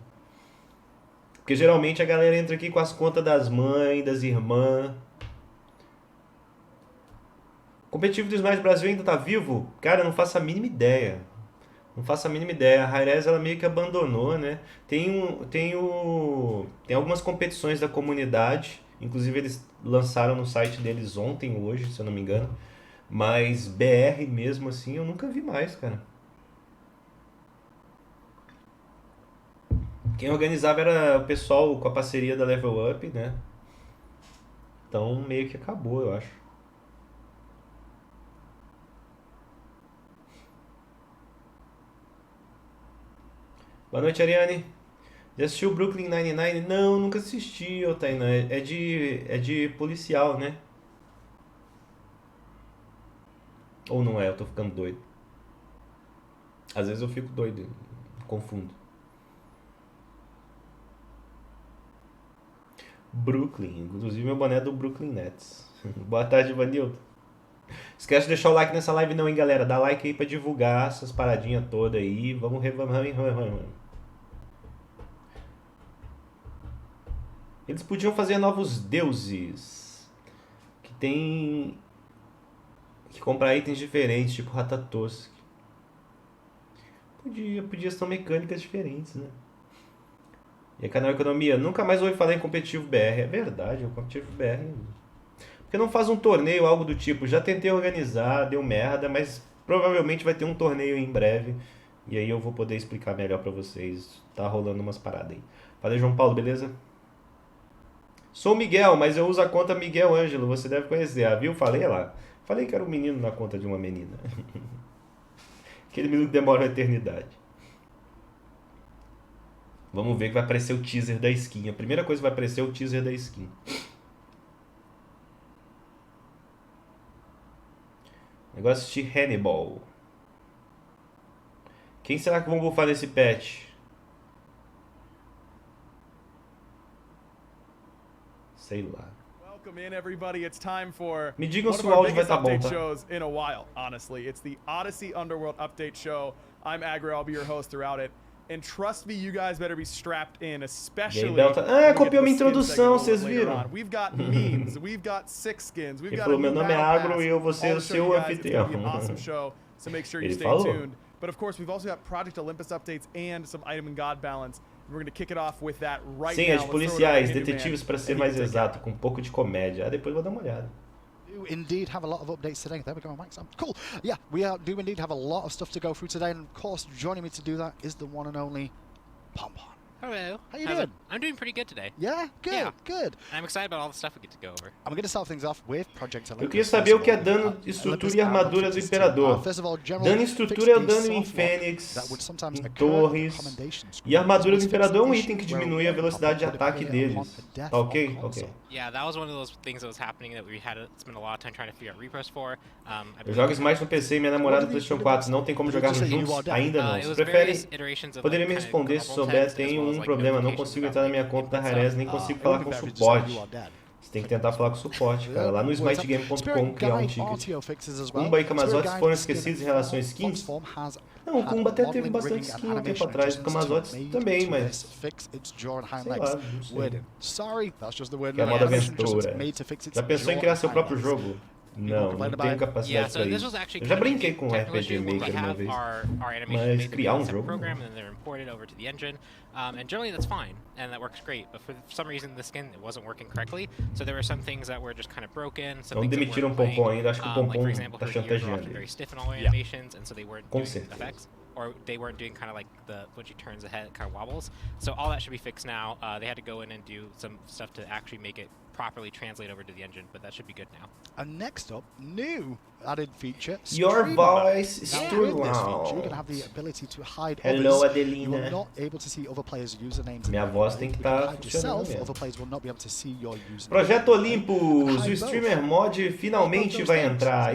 Porque geralmente a galera entra aqui com as contas das mães, das irmãs. O competitivo do SMITE Brasil ainda tá vivo? Cara, eu não faço a mínima ideia. Não faço a mínima ideia. A Hi-Rez, ela meio que abandonou, né? Tem algumas competições da comunidade. Inclusive eles lançaram no site deles ontem, hoje, se eu não me engano. Mas BR mesmo assim, eu nunca vi mais, cara. Quem organizava era o pessoal com a parceria da Level Up, né? Então meio que acabou, eu acho. Boa noite, Ariane. Já assistiu Brooklyn Nine-Nine? Não, nunca assisti, ô Tainá. É de policial, né? Ou não é? Eu tô ficando doido. Às vezes eu fico doido, confundo. Brooklyn, inclusive meu boné é do Brooklyn Nets. Boa tarde, Vanildo. Esquece de deixar o like nessa live não, hein, galera. Dá like aí pra divulgar essas paradinhas todas aí. Vamos. Eles podiam fazer novos deuses. Que comprar itens diferentes, tipo Ratatosk. Podia ser mecânicas diferentes, né? E a Canal Economia, nunca mais ouvi falar em competitivo BR. É verdade, o competitivo BR. Porque não faz um torneio, algo do tipo. Já tentei organizar, deu merda, mas provavelmente vai ter um torneio em breve. E aí eu vou poder explicar melhor pra vocês. Tá rolando umas paradas aí. Falei, João Paulo, beleza? Sou o Miguel, mas eu uso a conta Miguel Ângelo. Você deve conhecer, ah, viu? Falei lá. Falei que era um menino na conta de uma menina. Aquele minuto demora uma eternidade. Vamos ver que vai aparecer o teaser da skin. A primeira coisa que vai aparecer é o teaser da skin. Negócio de Hannibal. Quem será que vão buffar nesse patch? Sei lá.
Welcome in, everybody. It's time for
Me digam
one
se
of
o
our
áudio vai
biggest
tá bom,
update
tá?
shows in a while, honestly. It's the Odyssey Underworld Update Show. I'm Agro. I'll be your host throughout it. And trust me, you guys better be strapped in, especially.
Delta.
when we get to
Copiou
the
minha
skin
introdução,
segment
vocês
later
viram?
on. We've got memes, we've got six skins, we've
Ele
got
falou,
a
meu
new
nome é
battle
Agro
pass.
e eu vou ser
All
o
to show
seu
you guys. It's gonna
anfitrião.
be an awesome show, so make sure you
Ele
stay
falou.
tuned. But of course, we've also got Project Olympus updates and some item and god balance. We're going to kick it off with that right
Sim,
now.
é de
Let's throw it over
policiais,
to Hindu Man,
detetives para ser
and he
mais
can take care.
exato, com um pouco de comédia. Ah, depois eu vou dar uma olhada.
Do indeed have a lot of updates today. There we go, Mike. Cool. Yeah, do indeed have a lot of stuff to go through today, and of course, joining me to do that is the one and only Pompon.
Hello.
How you
How's
doing?
it? I'm doing pretty good today.
Yeah, good,
Yeah.
good.
I'm excited about all the stuff we get to go over.
I'm going to start things off with Project Olympus.
Eu queria saber o que é dano, estrutura e armadura do Imperador. Dano e estrutura é o dano em Fênix, em torres. E a armadura do Imperador é um item que diminui a velocidade de ataque deles. Tá ok? Ok.
Yeah, that was one of those things that was happening that we had to spend a lot of time trying to figure out repros for.
Eu jogo SMITE no PC e minha namorada no PlayStation 4. Não tem como jogarmos juntos? Ainda não. Se preferem, poderia me responder se souber. Tenho um problema, não consigo entrar na minha conta da Rarez, nem consigo falar com o suporte. Você tem que tentar falar com o suporte, cara. Lá no smitegame.com criar um ticket. Kumba e Camazotes foram esquecidos em relação a skins? Não, o Kumba até teve bastante skin um tempo atrás. O Camazotes também, mas... sei lá, não sei. Que é a moda aventura. Já pensou em criar seu próprio jogo? Não, não tenho capacidade para isso. Eu já brinquei com RPG Maker uma vez, mas criar um jogo...
And generally that's fine, and that works great. But for some reason the skin it wasn't working correctly, so there were some things that were just kind of broken. Some
Não demitiram o Pompom ainda, acho que o Pompom tá chantageando.
Very stiff in all animations, and so they weren't doing effects, or they weren't doing kind of like the when she turns the head, it kind of wobbles. So all that should be fixed now. They had to go in and do some stuff to actually make it properly translate over to the engine, but that should be good now.
And next up, new added feature.
Your voice is too
loud.
loud.
You're going to have the ability to hide
Hello,
others.
Adelina.
You are not able to see other players' usernames.
Minha voz tem que estar funcionando mesmo.
Other players will not be able to see your username.
Projeto Olympus, o Streamer Mod finalmente vai entrar.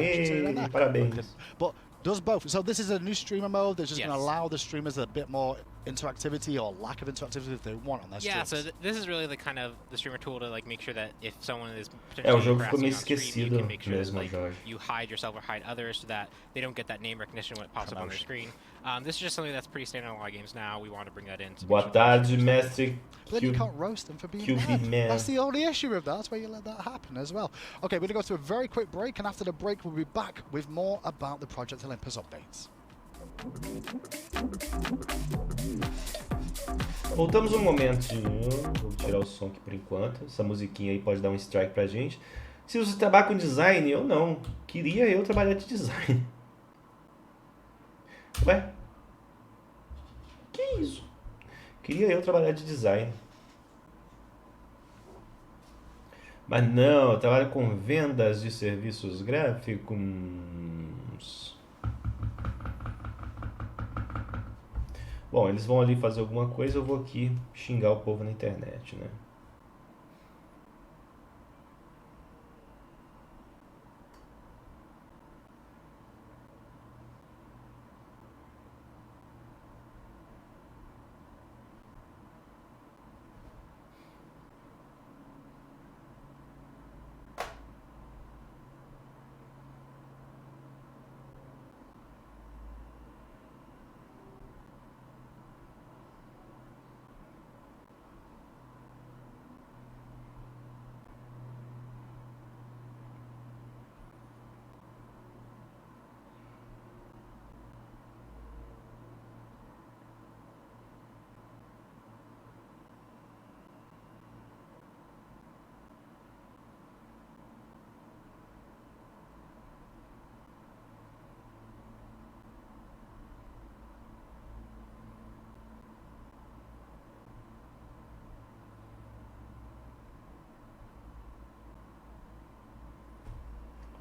Parabéns.
But does both. So this is a new streamer mode that's just going to allow the streamers a bit more interactivity or lack of interactivity if they want on their streams.
Yeah, so this is really the kind of the streamer tool to like make sure that if someone is
O
potentially
jogo ficou meio
harassing on stream, you
esquecido
can make sure that
mesmo,
like
Jorge.
you hide yourself or hide others so that they don't get that name recognition when it pops up on their screen. This is just something that's pretty standard in a lot of games now. We want to bring that in.
Boa tarde, mestre.
But then you can't roast them for being
QB
bad.
man.
That's the only issue with that. That's why you let that happen as well. Okay, we're going to go to a very quick break, and after the break, we'll be back with more about the Project Olympus updates.
Voltamos um momentinho. Vou tirar o som aqui por enquanto. Essa musiquinha aí pode dar um strike pra gente. Se você trabalha com design, eu não. Queria eu trabalhar de design. Ué? Que isso? Queria eu trabalhar de design. Mas não, eu trabalho com vendas de serviços gráficos. Bom, eles vão ali fazer alguma coisa, eu vou aqui xingar o povo na internet, né?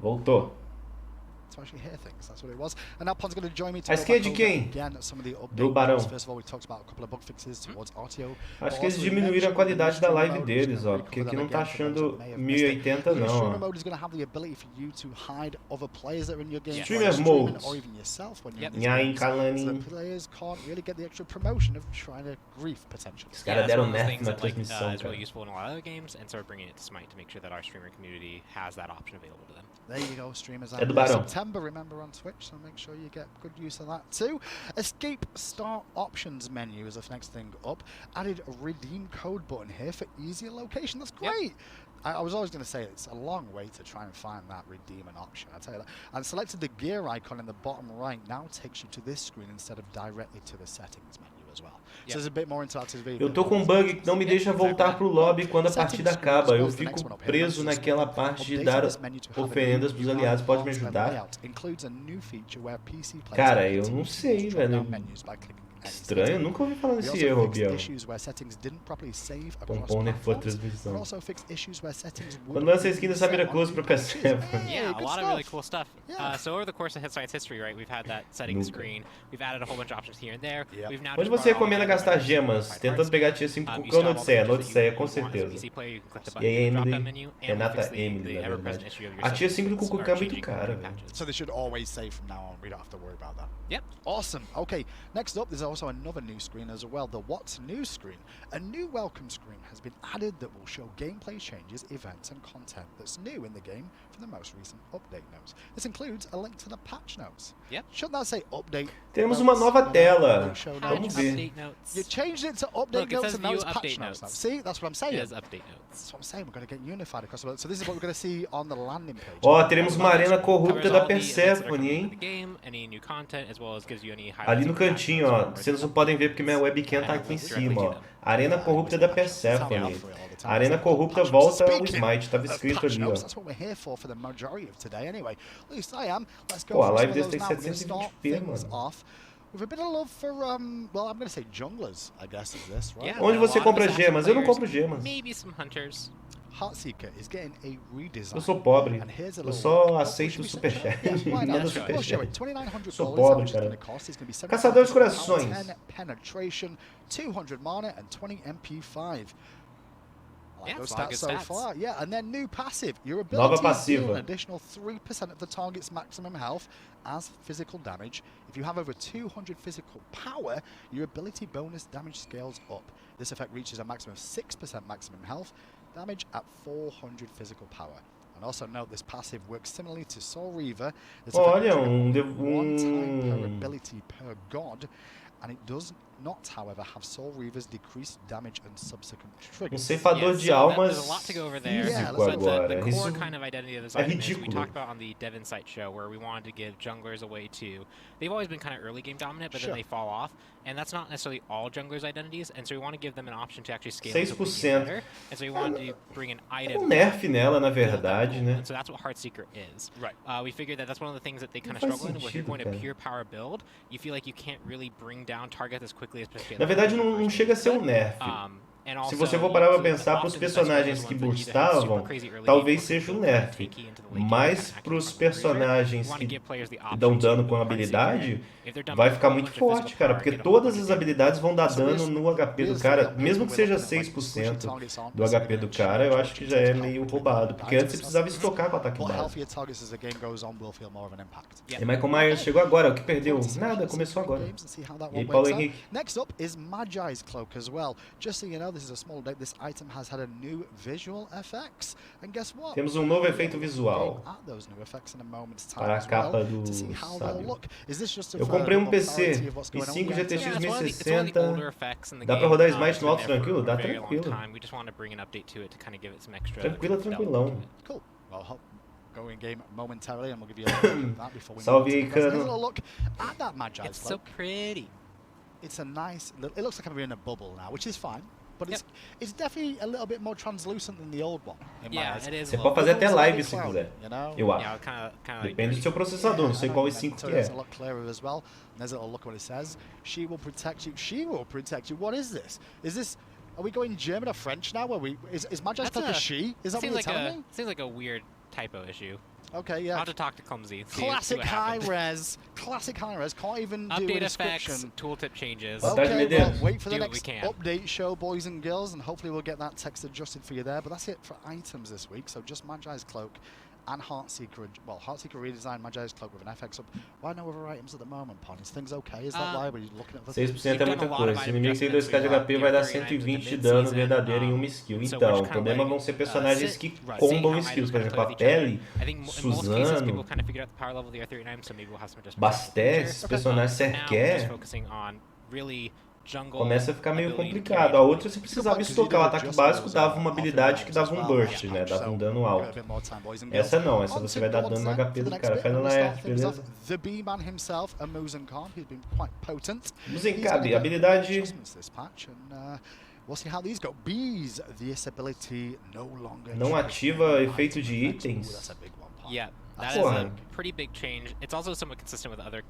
Voltou.
To actually hear things, that's what it was. And now Pon's going to join me to
A skill de quem?
again some of the
Do Barão.
updates. First of all, we talked about a couple of bug fixes towards RTO.
Acho que eles diminuíram a qualidade da live deles, ó. Porque aqui não tá achando 1080 não,
Streamer
ó.
mode is going to have the ability for you to hide other players that are in your game.
Streamer
streaming,
mode.
or even yourself when you're in
Nhaim
these games.
Kalani.
So players can't really get the extra promotion of trying to grief potentially.
Os caras
that's
deram
one of those
nerf
things
na
that like,
transmissão,
is really
cara.
useful in a lot of other games, and so we're bringing it to SMITE to make sure that our streamer community has that option available to them.
There you go, streamers.
É do Barão.
September, remember, on Twitch, so make sure you get good use of that too. Escape Start Options menu is the next thing up. Added a redeem code button here for easier location. That's great. I was always going to say it's a long way to try and find that redeeming option, I'll tell you that. And selected the gear icon in the bottom right now takes you to this screen instead of directly to the settings menu as well. So there's a bit more interactive.
Eu tô com um bug que não me deixa voltar pro lobby quando a partida acaba. Eu fico preso naquela parte de dar oferendas pros aliados. Pode me ajudar? Cara, eu não sei, velho. Estranho, nunca ouvi falar desse erro, Biel. Pompom nerfou a transmissão. Quando lança a skin da Samira Close pro PC.
Yeah, a lot of really cool stuff. So over the course of SMITE's history, right, we've had that settings screen. We've added a whole bunch of options here and there. We've now
Onde você recomenda gastar gemas? Tentando pegar tier 5 com o Odisseia. No Odisseia, com certeza. E aí, Emily, Renata Emily, na verdade. A tier 5 do Cucucã é muito cara, velho.
So they should always save from now on. We don't have to worry about that.
Yep.
Awesome. Okay, next up, there's also another new screen as well, the What's New screen. A new welcome screen has been added that will show gameplay changes, events, and content that's new in the game from the most recent update notes. This includes a link to the patch notes.
Yep.
Shouldn't that say update?
Temos uma nova tela.
Vamos
ver.
Update notes.
You changed it to update
Look, it
notes
says
and now
view
it's patch
update
notes.
notes.
See, that's what I'm saying.
It is update notes.
That's what I'm saying. We're going to get unified across the world. So this is what we're going to see on the landing page.
Ó, teremos uma arena corrupta
Covers
da
all the events that are
Persephone,
coming in
hein?
the game, any new content, as well as gives you any
Ali
highlights
no
of the patch
cantinho, ó.
notes.
Vocês não podem ver porque minha webcam tá aqui em cima, ó. Arena corrupta da Persephone. Arena corrupta volta ao Smite, tava escrito ali, ó.
That's what we're here for the majority of today anyway. At least I am. Let's go
Pô, a
for
live
some of
desse tem
those now. We're going to start
720p,
things
mano.
off with a bit of love for, well, I'm going to say junglers, I guess, is this, right?
Yeah,
Onde
a
você
lot of
compra
assassin
gemas? Eu não
players,
compro gemas.
Maybe some hunters.
Heartseeker is getting a redesign.
Eu sou pobre.
And here's a
Eu
little
só
look.
aceito o
Should we
superchat.
set it up? Yeah, why not?
Manda
We'll show
superchat.
it. $2,900
Sou
is
pobre,
how much it's
cara.
going to cost. It's going to be
Caçador de
75
corações.
10 penetration, 200 mana, and 20 MP5. I like
Yeah,
those
it's a lot of
stats
good
so
stats.
far. Yeah, and then new passive. Your
Nova
ability to deal
passiva.
an additional 3% of the target's maximum health as physical damage. If you have over 200 physical power, your ability bonus damage scales up. This effect reaches a maximum of 6% maximum health damage at 400 physical power. And also note this passive works similarly to Soul Reaver. This effect
Olha,
triggers one time per ability per god, and it does not, however, have Soul Reaver's decreased damage and subsequent triggers.
Ceifador de
so
almas
there's a lot to go over there.
Yeah,
físico
let's-
agora.
The core
Isso
kind of identity of this
é
item is we
ridículo.
talked about on the Dev Insight show where we wanted to give junglers a way to. They've always been kind of early game dominant, but
Sure.
then they fall off, and that's not necessarily all junglers' identities. And so we want to give them an option to actually scale into late game
6%.
better. And so we wanted to bring an item.
nerf nela, na
to build that
verdade,
pool.
né?
And so that's what Heartseeker is.
Right.
We figured that that's one of the things that they kind of
faz
struggle in. When you're
sentido,
going to
cara.
pure power build, you feel like you can't really bring down targets as quickly as potentially.
Na verdade, não chega a ser um nerf. Se você for parar pra pensar, pros personagens que burstavam, talvez seja um nerf. Mas pros personagens que dão dano com habilidade, vai ficar muito forte, cara. Porque todas as habilidades vão dar dano no HP do cara. Mesmo que seja 6% do HP do cara, eu acho que já é meio roubado. Porque antes você precisava estocar com o ataque básico. E Michael Myers chegou agora, o que perdeu? Nada, começou agora. E aí, Paulo Henrique?
Next up is Maja's Cloak as well. Just so you know, this is a small update. This item has had a new visual effects. And guess what?
Temos um novo efeito visual
At those new effects in a moment's time
para a
as well,
capa do
to see how they'll
sábio.
look. Is this just
Eu
for
comprei um
the
PC
clarity of what's going on?
i5
Yeah,
GTX
Yeah, it's one of the
1060.
older effects in the
Dá pra
game.
rodar Smite
It's
no
been
alto
there for
tranquilo?
a
Dá
very long
tranquilo.
time. We just wanted to bring an update to it to kind of give it some extra.
Tranquilo, tranquilão.
Cool. Well, go in game momentarily, and we'll give you a look at that before we
Salve
move
aí,
on to the rest. Here's a
Cano.
little look at that Maja's
It's so
Cloak.
pretty.
It's a nice. It looks like I'm in a bubble now, which is fine. But
Yep.
it's definitely a little bit more translucent than the old one. In my
Yeah,
eyes.
it is.
Você
a
pode
little
fazer
bit.
até live se quiser,
You know?
eu
Yeah,
acho.
kind of like.
Depende do seu processador, não sei qual i5
So
que
it's
é.
a lot clearer as well. And there's a little look at what it says. She will protect you. She will protect you. What is this? Is this? Are we going German or French now? Where we is Maja's
That's
Cloak a she? Is that what
seems
you're
like
telling me?
seems like a weird typo issue.
Okay,
I'll
yeah.
have to talk to Clumsy. See
Classic
what
high
happened.
res. Classic high res. Can't even do a
Update
description.
effects, tooltip changes.
Boa tarde,
Okay, well,
Medeiros.
wait for the
Do what we
next
can.
update show, boys and girls, and hopefully we'll get that text adjusted for you there. But that's it for items this week. So just Maja's Cloak and Heartseeker. Well, Heartseeker redesigned Maja's Cloak with an FX up. Why no other items at the moment, Pon? Is things okay? Is that why we're looking at the
6% é muita coisa. Se o inimigo tem 2k de HP, vai dar 120 de dano verdadeiro em uma skill. Então, o problema vão ser personagens que combam skills. Por exemplo, a Pele, Suzano, Basté, esses personagens Serquer, começa a ficar meio complicado. A outra, se precisava estocar o ataque básico, dava uma habilidade que dava um burst, né? Dava um dano alto. Essa não, essa você vai dar dano no HP do cara. Faz no Laerte, beleza?
The B-Man himself, a Muzenkhan, he's been quite potent.
Muzenkhan, habilidade...
We'll see how these go. Bees, this ability no longer
Não ativa efeito de itens.
Yeah,
That's
that is
Porra.
like pretty big change. It's also somewhat consistent with other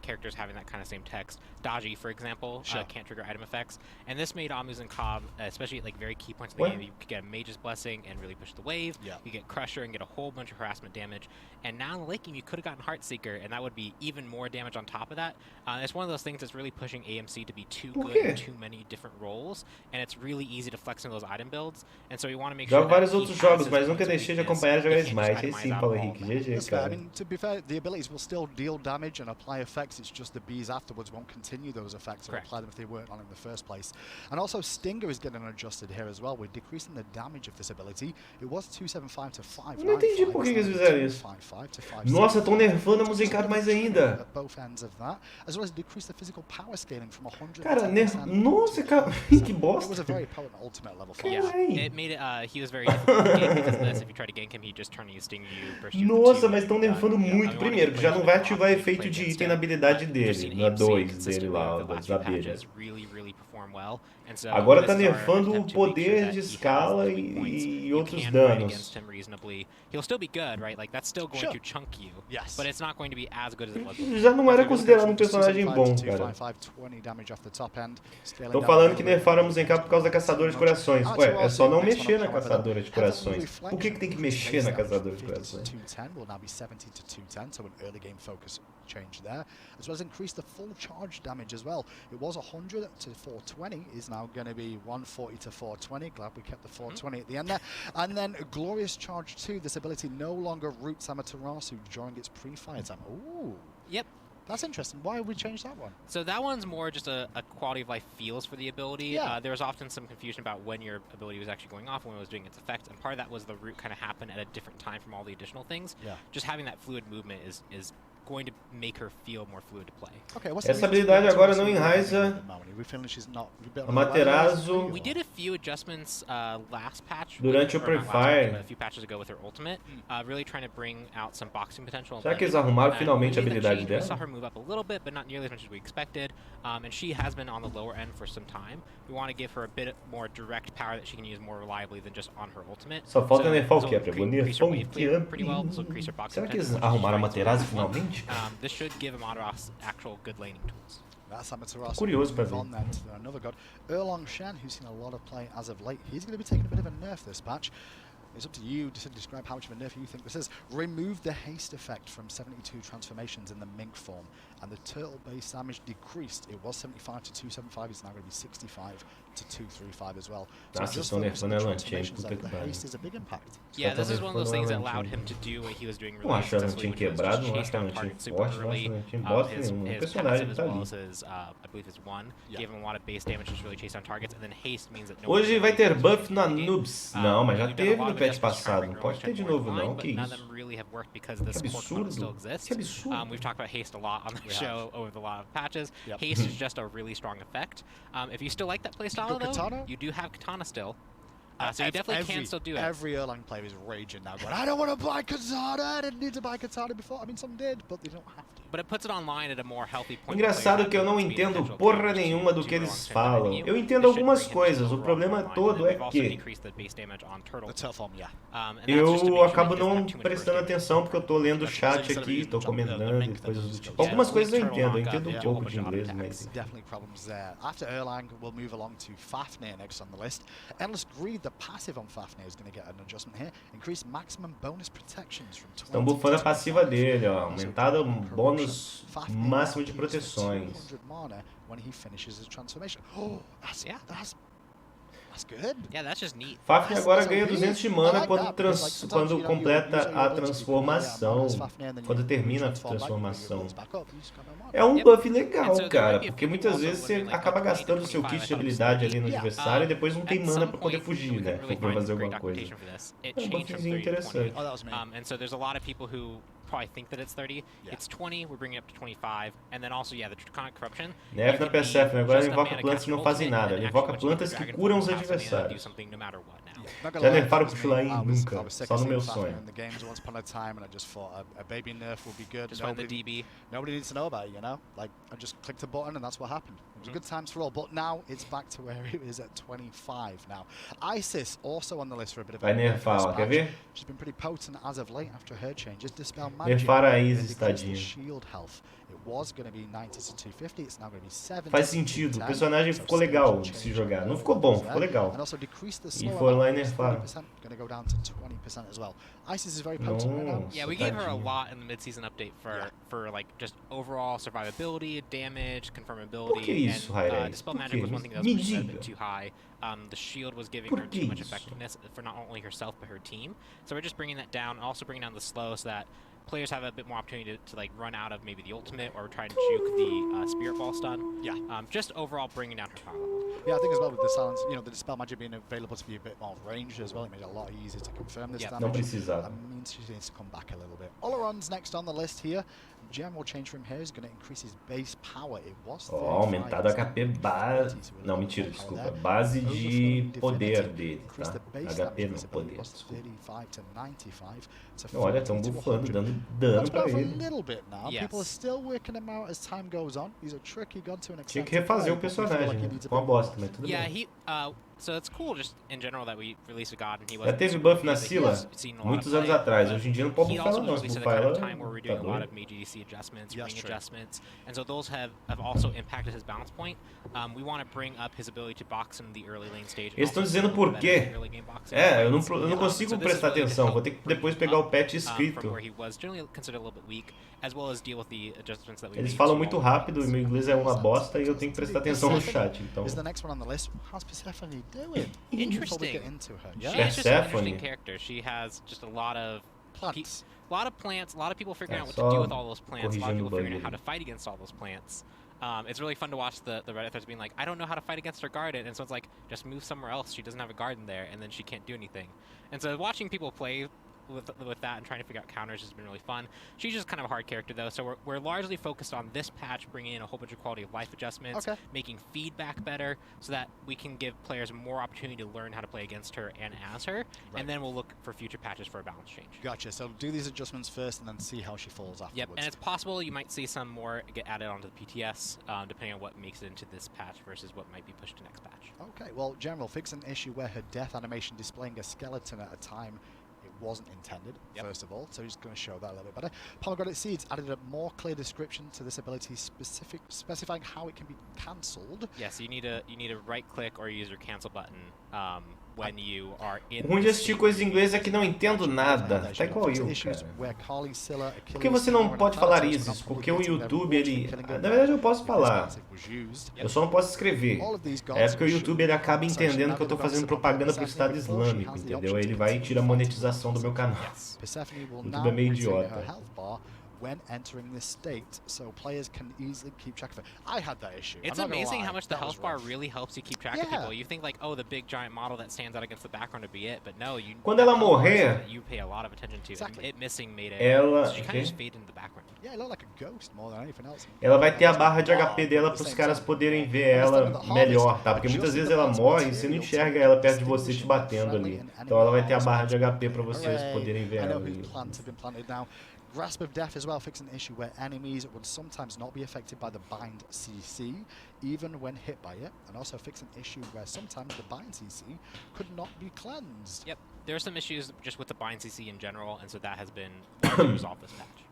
characters having that kind of same text. Daji, for example, can't trigger item effects, and this made Amu's and Cobb, especially at like very key points in the game, you could get a Mage's Blessing and really push the wave. You get Crusher and get a whole bunch of harassment damage. And now in the late game, you could have gotten Heartseeker, and that would be even more damage on top of that. It's one of those things that's really pushing AMC to be too good in too many different roles, and it's really easy to flex in those item builds. And so we want to make sure
Jogo vários outros jogos, mas nunca deixei de acompanhar jogar Smite. Aí sim, Paulo Henrique, GG, cara.
I mean, to be fair, the abilities will still deal damage and apply effects. It's just the bees afterwards won't continue those effects or apply them if they weren't on in the first place. And also, Stinger is getting adjusted here as well. We're decreasing the damage of this ability. It was 275 to 595.
Não entendi por que eles fizeram isso. Nossa, estão nerfando a Musencado mais ainda. Cara, nossa, cara, que bosta.
It made it, he was very difficult to gank because of this. If you try to gank him, he just turn you, sting you, burst you.
Nossa, mas estão nerfando muito. Primeiro, que já não vai ativar efeito de item na habilidade dele, na 2 dele lá, das abelhas. Agora tá nerfando o poder de escala e outros danos. Já não era considerado um personagem bom, cara. Tô falando que nerfaram a Musencado por causa da Caçadora de Corações. Ué, é só não mexer na Caçadora de Corações. Por que tem que mexer na Caçadora de Corações?
Change there, as well as increase the full charge damage as well. It was 100 to 420, is now going to be 140 to 420. Glad we kept the 420 at the end there. And then Glorious Charge 2, this ability no longer roots Amaterasu during its pre-fire time. Ooh.
Yep.
That's interesting. Why would we change that one?
So that one's more just a quality of life feels for the ability. There was often some confusion about when your ability was actually going off, when it was doing its effect, and part of that was the root kind of happened at a different time from all the additional things. Just having that fluid movement is going to make her feel more fluid to play.
Essa habilidade agora não enraiza Amaterasu
We did a few adjustments last patch
durante o pre-fire.
a few patches ago with her ultimate, really trying to bring out some boxing potential.
Será que eles arrumaram finalmente a habilidade dela?
We saw her move up a little bit, but not nearly as much as we expected. And she has been on the lower end for some time. We want to give her a bit more direct power that she can use more reliably than just on her ultimate.
Só falta nerfar o Kepler.
Nerfar o pretty well. This will increase her boxing.
Será que eles arrumaram a Amaterasu finalmente?
This should give Amaterasu actual good laning tools.
That's Amaterasu.
Curioso pra ver.
On then to another god, Erlong Shen, who's seen a lot of play as of late. He's going to be taking a bit of a nerf this patch. It's up to you to describe how much of a nerf you think this is. Remove the haste effect from 72 transformations in the mink form, and the turtle base damage decreased. It was 75 to 275. It's now going to be 65 to 235 as well. So just the transformations there, the haste is a big impact.
Yeah, this is one of those things that allowed him to do what he was doing really successfully, which was just chase down targets super early. His passive as well as his, I believe his one, gave him a lot of base damage, just really chase down targets, and then haste means that no
Hoje vai ter buff na noobs. Não, mas já teve no patch passado. Não pode ter de novo não, que isso? Que absurdo. Que absurdo.
We've talked about haste a lot on the show over the lot of patches. Haste is just a really strong effect. If you still like that playstyle though, you do have Katana still. So you definitely can still do it.
Every Erlang player is raging now, going, I don't want to buy Katana. I didn't need to buy Katana before. I mean, some did, but they don't have to.
But it puts it online at a more healthy point.
Engraçado que eu não entendo porra nenhuma do que eles falam. Eu entendo algumas coisas. O problema todo é que eu acabo não prestando atenção porque eu tô lendo o chat aqui, tô comentando e coisas do tipo. Algumas coisas eu entendo um pouco de inglês, mas
definitely problems there. After Erlang, we'll move along to Fafnir next on the list. Endless Greed, the passive on Fafnir, is going to get an adjustment here. Increase maximum bonus protections from 20.
Estão bufando a passiva dele, ó. Aumentada bônus máximo de proteções.
When he finishes his transformation. Oh, that's good.
Yeah, that's just neat.
Fafnir agora ganha 200 de mana quando completa a transformação, quando termina a transformação. É um buff legal, cara, porque muitas vezes você acaba gastando o seu kit de habilidade ali no adversário e depois não tem mana pra poder fugir, né? Pra fazer alguma coisa. É um buffzinho interessante.
And so there's a lot of people who probably think that it's 30. It's 20, we're bringing it up to 25. And then also, the Draconic Corruption.
Nerf na Persephone, agora invoca plantas que não fazem nada. Ele invoca plantas que curam os adversários.
Not gonna
Já
lie,
nerfaram
that
com
was me.
Chulain?
I was
Nunca.
sick
Só
of
no
seeing
meu
Fafnir
sonho.
in the games once upon a time, and I just thought a baby nerf would be good.
Just find the DB.
Nobody needs to know about it, you know? Like, I just clicked a button and that's what happened. It was good times for all, but now it's back to where it is at 25 now. Isis also on the list for a bit of
Vai
a nerf
nerfar,
this
ó. Quer
patch.
ver?
She's been pretty potent as of late after her changes. Dispel Magic.
Nerfaram a
and
Isis,
decrease the
tadinha.
shield health. It was going to be 90 to 250, it's now going to be 70
Faz
to
sentido. O
210.
personagem
So
ficou
stage
legal de
change
se jogar.
on
Não
all
ficou bom,
levels
ficou
there.
legal.
And also decrease the
E
slow
foram lá e
amount,
nerfaram.
30%, going to go down to 20% as well. Isis is very potent right now.
Nossa,
Yeah, we gave her a
tadinha.
lot in the mid-season update for like just overall survivability, damage, confirmability,
Por que isso,
and
Rairei?
Dispel
Por
Magic
quê?
was one thing that
Me
was pushed a
diga.
bit too high. The shield was giving
Por
her
que
too much
isso?
effectiveness for not only herself but her team. So we're just bringing that down, and also bringing down the slow so that players have a bit more opportunity to like run out of maybe the ultimate or try to juke the Spirit Ball stun.
Yeah.
Just overall bringing down her power level.
Yeah, I think as well with the silence, you know, the Dispel Magic being available to be a bit more ranged as well, it made it a lot easier to confirm this
Yeah.
damage.
Não precisava.
That means she needs to come back a little bit. Oleron's next on the list here. General change from here is going to increase his base power. It was
Ó, aumentado o HP base. Não, mentira, desculpa. Base de poder dele, tá? HP não, poder, desculpa. Olha, estão bufando, dando dano pra ele.
Yes.
People are still working him out as time goes on. He's a tricky god to an extent.
Tinha que refazer o personagem, né? Uma bosta, mas tudo
Yeah,
bem.
so it's cool just in general that we released a god and he
Já
wasn't
teve buff na
like,
Scylla
he's seen a lot of
muitos anos
play,
atrás.
but
Hoje em dia não pode
he
bufar
also
ela não.
was
Se
released at a
bufar
kind of
ela,
time where we're
tá
doing a lot
doido.
of Mage EDC adjustments,
Yes,
ring
true.
adjustments, and so those have also impacted his balance point. We want to bring up his ability to box in the early lane stage. and
Eles estão
also
dizendo
be
por
better
quê.
in early game boxing.
É, eu não
So
consigo
this is
prestar
really to
atenção.
help
Vou ter que
bring
depois
him
pegar o
up,
patch
from
escrito.
where he was generally considered a little bit weak, as well as deal with the adjustments that we
Eles
made
falam
to
muito
all
rápido e
lanes.
meu inglês é uma bosta e eu tenho que prestar atenção no chat, então...
Is the next one on the list? How's Persephone doing? Before we
Interesting.
get into her.
She
Yeah.
is just an
Persephone.
interesting character. She has just a lot of
Plants.
a lot of plants, a lot of people figuring
É,
out what to
só
do with all those plants, a lot of
corrigindo
people
o
figuring
bug
out how to
ali.
fight against all those plants. It's really fun to watch the Reddit threads being like, I don't know how to fight against her garden, and so it's like, just move somewhere else. She doesn't have a garden there, and then she can't do anything. And so watching people play with that and trying to figure out counters has been really fun. She's just kind of a hard character though, so we're largely focused on this patch, bringing in a whole bunch of quality of life adjustments,
Okay.
making feedback better, so that we can give players more opportunity to learn how to play against her and as her,
Right.
and then we'll look for future patches for a balance change.
Gotcha. So do these adjustments first and then see how she falls afterwards.
Yep, and it's possible you might see some more get added onto the PTS, depending on what makes it into this patch versus what might be pushed to next patch.
Okay, well, General, fix an issue where her death animation displaying a skeleton at a time it wasn't intended,
Yep.
first of all, so he's going to show that a little bit better. Pomegranate Seeds added a more clear description to this ability specifying how it can be cancelled.
Yes, you need to right click or use your cancel button when you are in.
O ruim de assistir coisas em inglês é que não entendo nada. Tá igual eu, cara. Por que você não pode falar Isis? Porque o YouTube, ele... Na verdade eu posso falar. Eu só não posso escrever. É porque o YouTube ele acaba entendendo que eu tô fazendo propaganda pro Estado Islâmico, entendeu? Aí ele vai e tira a monetização do meu canal. O YouTube é meio idiota.
When entering this state, so players can easily keep track of it. I had that issue.
It's
I'm not gonna
amazing
lie,
how much the
that was
health bar
rough.
really helps you keep track of people. You think like, oh, the big giant model that stands out against the background would be it, but no, you.
Quando ela
that health bar is
morrer,
something that you pay a lot of attention to.
Exactly.
It missing made it.
Ela-
So she kind
okay.
of just faded into the background.
Yeah, it looked like a ghost more than anything else.
Ela vai ter a barra de HP dela para os caras poderem ver ela melhor, tá? Porque muitas vezes ela morre e você não enxerga ela perto de você te batendo ali. Então ela vai ter a barra de HP para vocês poderem ver
I know
ela
whose
ali.
plants have been planted now. Grasp of Death as well, fixing an issue where enemies would sometimes not be affected by the bind CC, even when hit by it, and also fix an issue where sometimes the bind CC could not be cleansed.
Yep, there are some issues just with the bind CC in general, and so that has been largely resolved this patch.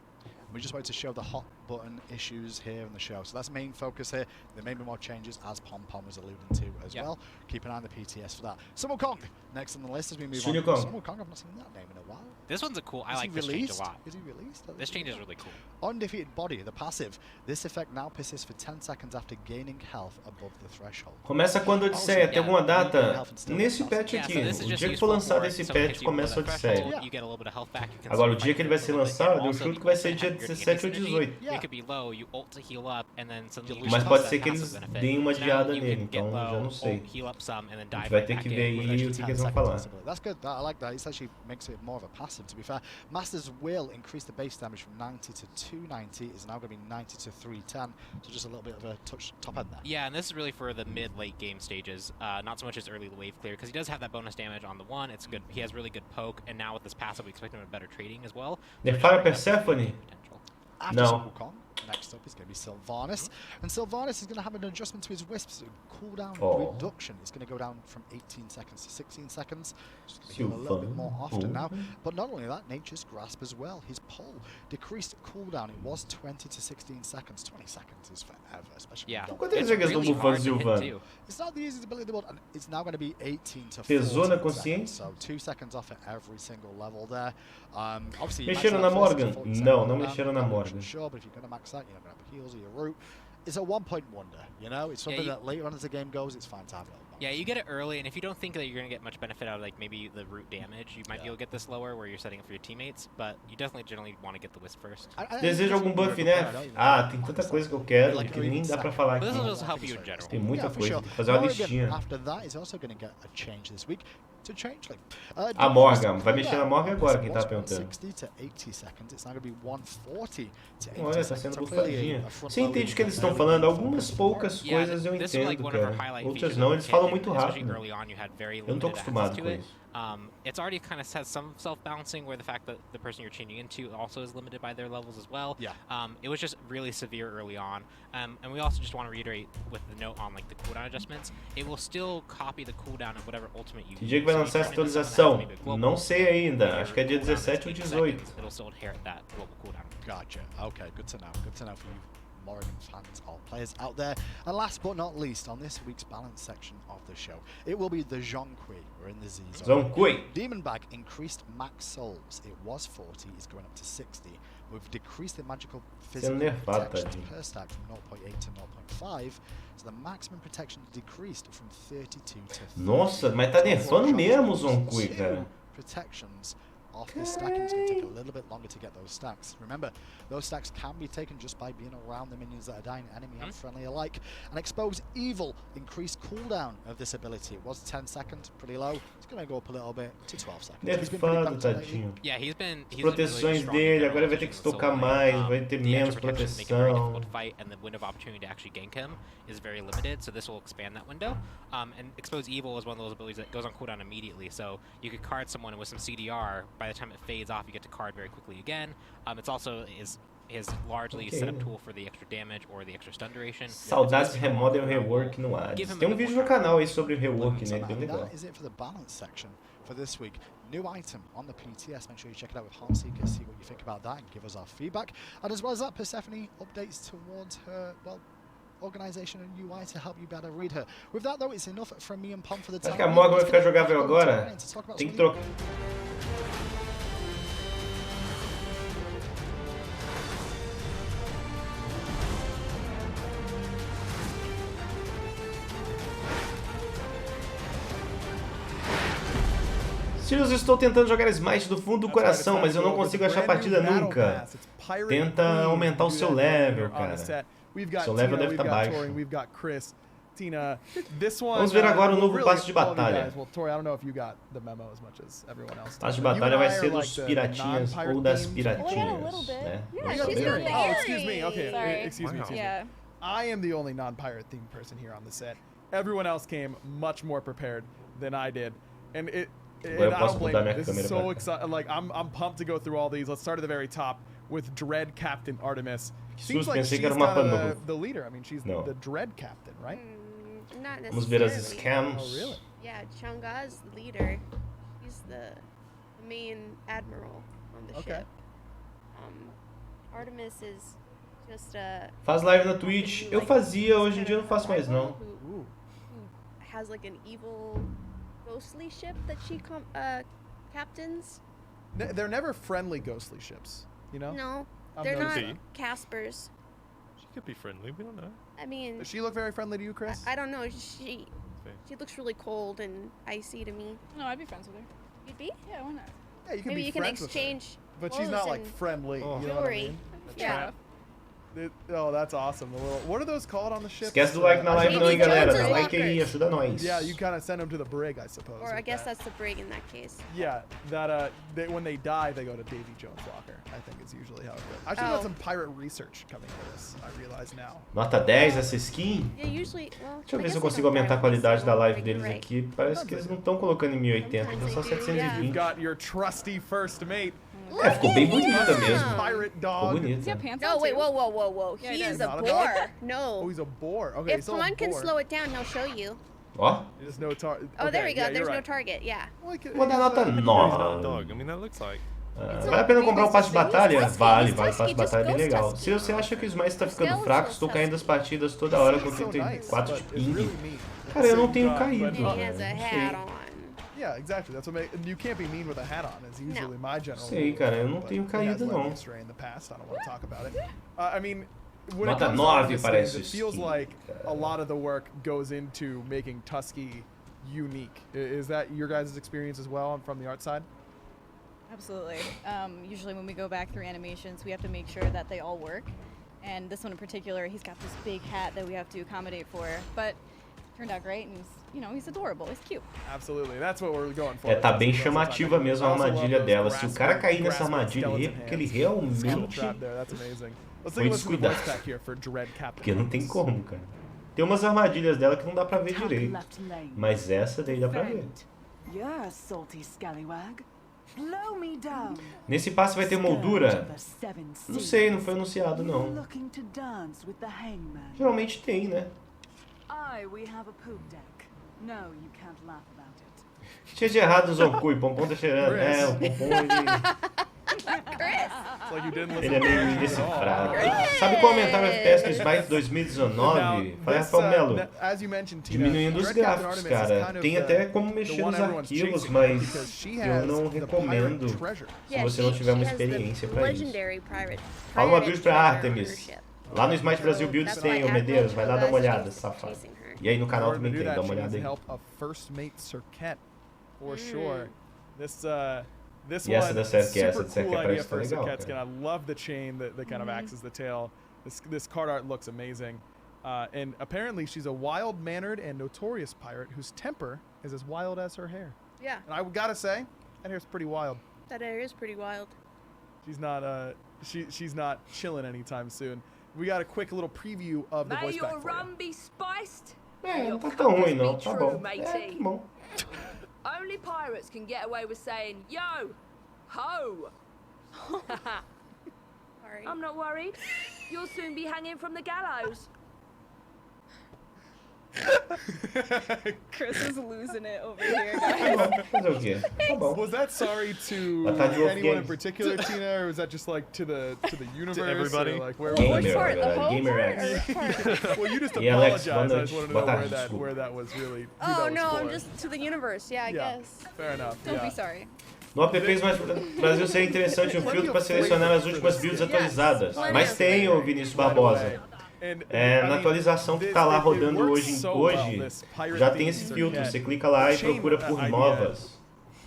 We just wanted to show the hot button issues here in the show. So that's the main focus here. There may be more changes, as Pom Pom was alluding to as well. Keep an eye on the PTS for that. Summon Kong, next on the list as we move
Summon
on.
Kong.
Summon Kong, I've not seen that name in a while.
This one's a cool. I
Is
like
he
this change
released?
a lot.
Is he released?
This change is really cool.
Undefeated Body, the passive. This effect now persists for 10 seconds after gaining health above the threshold.
Começa quando a Odisseia, tem alguma data nesse patch
Yeah,
aqui.
so this is
O
just
dia que for
useful
lançado
for
esse
some
patch,
case you
começa a
go to that
Odisseia.
threshold, you get a little bit of health back, you can
Agora, o
still
dia
fight
que ele vai
for
ser
a little bit,
lançado,
and
eu
also
chuto
the
que vai ser
equipment
dia
at your you're in
17 ou
synergy,
18.
you could be low, you ult to heal up, and then suddenly you
Mas
lose
pode
that
ser que
passive
eles
benefit.
deem uma
So now
adiada
you
nele,
can get
então já
low,
não sei.
ult, heal up some, and then
A
dive
gente vai
right
ter
back
que
in.
ver aí o que eles vão falar.
That's good. I like that. It actually makes it more of a passive, to be fair. Masters will increase the base damage from 90 to 290. It's now going to be 90 to 310. So just a little bit of a touch top end there.
Yeah, and this is really for the mid-late game stages, not so much as early wave clear, because he does have that bonus damage on the one. It's good. He has really good poke, and now with this passive, we expect him to better trading as well.
Nefara Persephone?
After
No.
Wukong, next up is going to be Sylvanas. And Sylvanas is going to have an adjustment to his Wisps cooldown reduction. It's going to go down from 18 seconds to 16 seconds. Just going to heal a little bit more often now. But not only that, Nature's Grasp as well. His pull decreased cooldown. It was 20 to 16 seconds. 20 seconds is forever, especially
Yeah.
when you don't-
Quantas vezes
really
estão
hard
bufando
to hit
Sylvana?
too.
It's not the easiest ability in the world, and it's now going to be 18 to
Pesou na
14
consciência?
seconds. So 2 seconds off at every single level there. Obviously,
Mexeram na Morgan? Não, não mexeram na Morgan.
Sure, but if you're going to max out, you're not going to have heals or your root. It's a 1-point wonder, you know? It's something that later on as the game goes, it's fine to have it.
Yeah, you get it early, and if you don't think that you're going to get much benefit out of like maybe the root damage, you might be able to get this lower where you're setting up for your teammates, but you definitely generally want to get the Wisp first.
Deseja algum buff, né? Ah, tem tanta coisa que eu quero que nem dá pra falar
But
aqui.
this will just help you in general.
Tem muita
for
coisa,
sure.
tem que fazer uma
Morgan,
listinha.
after that, is also going to get a change this week to Changeling.
A Morgan, vai mexer na Morgan agora, quem tá perguntando.
60 to 80 seconds. It's now going to be 140 to 80
Olha, tá
seconds.
sendo
So clearly
bufadinha.
a front
Você entende
loading
o que eles estão
there.
falando? Algumas poucas
Yeah,
coisas eu
this is like
entendo,
one of our
cara.
highlight
Outras
features
não,
of
eles falam
the
muito
campaign, especially
rápido.
early on, you had very
Eu não tô
limited
acostumado
access
com
to it.
isso.
It's already kind of has some self-balancing where the fact that the person you're changing into also is limited by their levels as well.
Yeah.
It was just really severe early on. And we also just want to reiterate with the note on like the cooldown adjustments, it will still copy the cooldown of whatever ultimate you
Que dia que vai
use.
lançar
So
essa
you turn into someone
atualização?
that has maybe a global
Não sei ainda.
your
Acho que é dia
cooldown is
17 ou
80
18.
seconds, it'll still inherit that global cooldown.
Gotcha. Okay, good to know. Good to know for you Morgan fans or players out there. And last but not least, on this week's balance section of the show, it will be the Zhongkui. We're in the Z zone.
Zhongkui.
Demon Bag increased max souls. It was 40, it's going up to 60. We've decreased the magical physical
nerfado,
protection
tadinho.
per stack from 0.8 to 0.5. So the maximum protection decreased from 32 to 30.
Nossa, mas tá nerfando mesmo o Zhongkui, cara.
Protections off the stacking. It's going to take a little bit longer to get those stacks. Remember, those stacks can be taken just by being around the minions that are dying, enemy and friendly alike. And Expose Evil increased cooldown of this ability. It was 10 seconds, pretty low. It's going to go up a little bit to 12 seconds. He's been pretty
Nerfado,
bounced lately.
tadinho.
Yeah, he's been
Proteções
really strong in
dele,
general
agora vai ter que
positions, so,
estocar
like,
mais, vai ter
the
menos
extra protections make it very difficult
proteção.
to fight, and the window of opportunity to actually gank him is very limited, so this will expand that window. And Expose Evil is one of those abilities that goes on cooldown immediately, so you could card someone with some CDR, by the time it fades off, you get to card very quickly again. It's also his largely
Okay.
setup tool for the extra damage or the extra stun duration.
Saudades
It's
de
basically
remoda e o
one more
rework no
Give
Hades.
him
Tem
a
um
bit
vídeo
more
no canal aí sobre o rework,
So
né? Bem legal.
that is it for the balance section for this week. New item on the PTS. Make sure you check it out with Heartseeker, see what you think about that, and give us our feedback. And as well as that, Persephone updates towards her, well, organization and UI to help you better read her. With that, though, it's enough from me and Pom for the time.
Acho que a Morgan vai
Let's
ficar
get back
jogável
on the
agora.
timeline to talk about
Tem que
some
trocar. Sirius, estou tentando jogar Smite do fundo do coração, mas eu não consigo achar a partida nunca. Tenta aumentar o seu level, cara. Seu level deve estar baixo. Vamos ver agora o novo passe de batalha. Passe de batalha vai ser dos piratinhas ou das piratinhas, né?
Yeah,
Vamos
she's
saber.
not
Oh, excuse me. Okay,
Sorry.
excuse me. Excuse
Yeah.
me. I am the only non-pirate themed person here on the set. Everyone else came much more prepared than I did, and
Agora eu
I
posso
don't blame
mudar
you.
minha
This
câmera
is so
pra cá.
exciting. Like I'm pumped to go through all these. Let's start at the very top with Dread Captain Artemis.
Susto, pensei que era uma
kinda
Pandora.
the leader. I mean, she's
No.
the Dread Captain, right?
Not
Vamos ver as
necessarily.
scams.
Oh, really?
Yeah, Chunga is the leader. He's the main admiral on the
Okay.
ship. Artemis is just a
Faz live na Twitch. Eu fazia, hoje em dia eu não faço mais não.
who has like an evil ghostly ship that she captains.
They're never friendly ghostly ships, you know?
No,
I'm
they're not
noticing.
Caspers.
She could be friendly. We don't know.
I mean,
Does she look very friendly to you, Chris?
I don't know. She looks really cold and icy to me.
No, I'd be friends with her.
You'd be?
Yeah, why not?
Yeah, you can
Maybe
be
you can
friends with her.
exchange.
But she's not like
clothes and
friendly.
Oh.
You know what I
jewelry.
mean?
Yeah.
Oh, that's awesome. The little, what are those called on the ship?
Esquece do like na live não, hein, galera.
Jones
Dá like aí,
lockers.
ajuda nós.
Yeah, you kind of send them to the brig, I suppose.
Or I
with
guess
that.
that's the brig in that case.
Yeah, that when they die, they go to Davy Jones' locker. I think is usually how it goes. I should have
Oh.
some pirate research coming into this. I realize now.
Nota 10 essa skin?
Yeah, usually. Well,
Deixa eu
I
ver se
guess
eu
they
consigo
don't
aumentar a
fire with
qualidade da
steel,
live
like,
deles
you're right.
aqui. Parece que eles não estão colocando em 1080, estão só
Sometimes they do,
720.
You've got your trusty first mate.
É, ficou bem bonita
Look at
mesmo.
him.
Pirate
Ficou
dog.
Does he
bonita.
have pants
No,
on
wait,
too?
whoa.
Yeah,
He
he
is
does.
a
Not a dog?
boar.
Oh,
No.
he's a boar. Okay,
If
so a
someone can
boar.
slow it down, he'll show you.
Ó,
There's no target.
Oh, there we go.
Yeah,
There's
you're
no
right.
target. Yeah.
vou dar nota
He's not a
9.
dog. I mean, that looks like.
Vale a pena comprar o passe de batalha?
Husky,
Vale,
he's
vale, o passe de
husky, just
batalha é bem
ghost
legal.
husky.
Se você acha que o Smite tá ficando
Skeletal
fraco, estou
husky.
caindo as partidas toda hora com
It's so
34
nice,
de
but it's really
ping.
neat.
Cara, eu não
Same
tenho
job,
caído,
but-
And he
né?
has a
Não
hat
sei.
on.
Yeah, exactly. That's what you can't be mean with a hat on. Is usually my general.
Sei,
rule,
cara, eu não
but
tenho
it
caído,
has led me
não.
astray in the past. I don't want to talk about it. I mean, when
Nota
it comes to
9
these
para
things,
esse
it feels
skin,
like
cara.
a lot of the work goes into making Tusky unique. Is that your guys' experience as well from the art side?
Absolutely. Usually when we go back through animations, we have to make sure that they all work. And this one in particular, he's got this big hat that we have to accommodate for. But turned out great, and he's adorable. He's cute.
Absolutely. That's what we're going for.
É, tá
That's
bem
what we're going for.
chamativa mesmo a
I also love
armadilha
those
dela. Se o cara cair nessa
grasping
armadilha aí, é
skeleton
porque ele
hands.
realmente...
Skull trap there, that's amazing. Let's
Foi
take a listen to the voice
descuidado.
back here for Dread Captain.
Porque não tem como, cara. Tem umas armadilhas dela que não dá pra ver direito.
Left lane.
Mas essa daí dá pra ver.
Friend, you're a salty scallywag. Blow me down.
Nesse passe vai ter
Scourge
moldura?
of the seven
Não
seas.
sei, não foi anunciado
You
não.
looking to dance with the hangman.
Geralmente tem, né?
Aye, we have a poop deck. No, you can't laugh about it.
Tinha de errado o Zonku, o Pompom tá cheirando.
Chris.
É, o Pompom ele,
It's like you didn't
ele é
listen to
meio
the
indecifrado. Sabe como aumentar o FPS do Smite 2019? Fala, Rafael Melo.
as you mentioned, Tina,
Diminuindo os
Dread Captain
gráficos,
Artemis is
cara.
kind of
Tem
the-
até como
the
mexer
one
nos
everyone's
arquivos,
chasing
mas
because she
eu
has
não
the
recomendo
pirate treasure.
se você não tiver uma experiência pra isso.
Legendary pirate.
Fala uma
pirate
build pra
treasure on
Artemis.
her ship.
Lá no Smite Brasil Builds
That's
tem,
why
o Medeiros, vai lá dar uma olhada,
chasing
safado.
her.
E aí no
In
canal
order to
também
do
tem,
that,
dá uma
she needs
olhada aí.
help of First Mate Circuit, for sure. This
E essa
one,
da Cirque, essa
super
de Cirque
cool
parece
idea
tá
for a
legal,
Circuit skin.
cara.
I love the chain that kind of acts as the tail. This card art looks amazing. And apparently she's a wild-mannered and notorious pirate whose temper is as wild as her hair.
Yeah,
And I gotta say, that hair's pretty wild.
that area is pretty wild.
She's not she's not chilling anytime soon. We got a quick little preview of the
May
voice back
your
for you.
rum be spiced.
É, não tá
Your
tão ruim
compass
não,
be
tá
true,
bom. É,
matey.
tá bom.
Only pirates can get away with saying, yo, ho.
Sorry.
I'm not worried. You'll soon be hanging from the gallows.
Chris is losing it over here,
Tá
guys.
bom, fazer o quê? Tá bom.
Was that sorry to
Batalha de Wolf
anyone in
Games.
particular, Tina, or was that just like to the universe? or,
everybody?
like where
Gamer,
Which part? The
galera,
whole
Gamer
part?
X.
Or which part?
Well, you just
E Alex,
apologized.
boa
I
noite.
just wanted to
Boa
know
tarde, desculpa.
where that was really. who
Oh
that
no,
was
I'm
for.
just to the universe. Yeah, I
Yeah.
guess.
Fair enough.
Don't
yeah.
be sorry.
No app Smite Brasil seria interessante um filtro para selecionar as últimas builds atualizadas.
Yes.
Mas tem, ô Vinícius Barbosa.
And,
É,
I
na
mean,
atualização que
this-
tá lá
it
rodando
works
hoje,
so well, this pirate
já tem
theme
esse filtro.
circuit.
Você clica lá e
Chain
procura por
idea,
novas.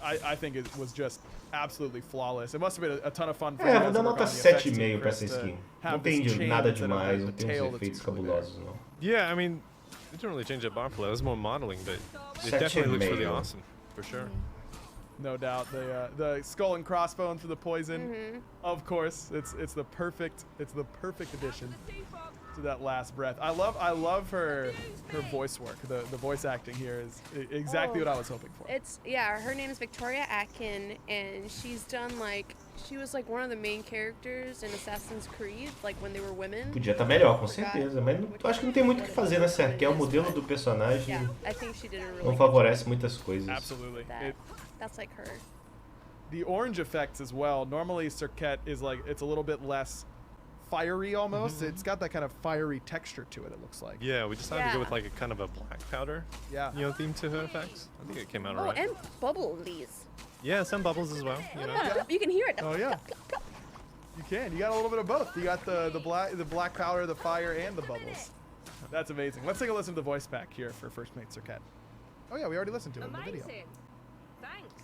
I think it was just absolutely flawless. It must have been a ton of fun for
É,
you
vou
guys
dar
to work
nota
on the effects team,
7,5 pra
Chris,
essa
to
skin.
have
Não tem
this chain
nada
instead of
demais,
the
não tem
tail
uns
that's
efeitos
usually there.
cabulosos, não.
Yeah, I mean, it didn't really change the bar play. It was more modeling, but it
Sete
definitely looks
e
really
meio.
awesome, for sure.
No doubt. The skull and crossbones for the poison. Of course, it's the perfect addition to that last breath. I love her voice work. The voice acting here is exactly
Oh.
what I was hoping for.
It's her name is Victoria Atkin, and she was like one of the main characters in Assassin's Creed, like when they were women.
Podia estar melhor, com certeza, mas não, acho que não tem muito o que fazer nessa arque. É o modelo do personagem,
Yeah, I think she did a really
não
good
favorece muitas coisas.
Absolutely.
job. That's like her.
The orange effects as well. Normally Circuit is like, it's a little bit less fiery almost. It's got that kind of fiery texture to it, it looks like.
Yeah, we decided to go with
Yeah.
like a kind of a black powder,
Yeah.
theme to her effects. I think it came out
Oh,
alright.
and bubblies.
Yeah, some bubbles as well. You know.
You can hear it.
Oh yeah. You can. You got a little bit of both. You got the black powder, the fire, and the bubbles. That's amazing. Let's take a listen to the voice back here for First Mate Circuit. Oh yeah, we already listened to it in the video.
Amazing. Thanks.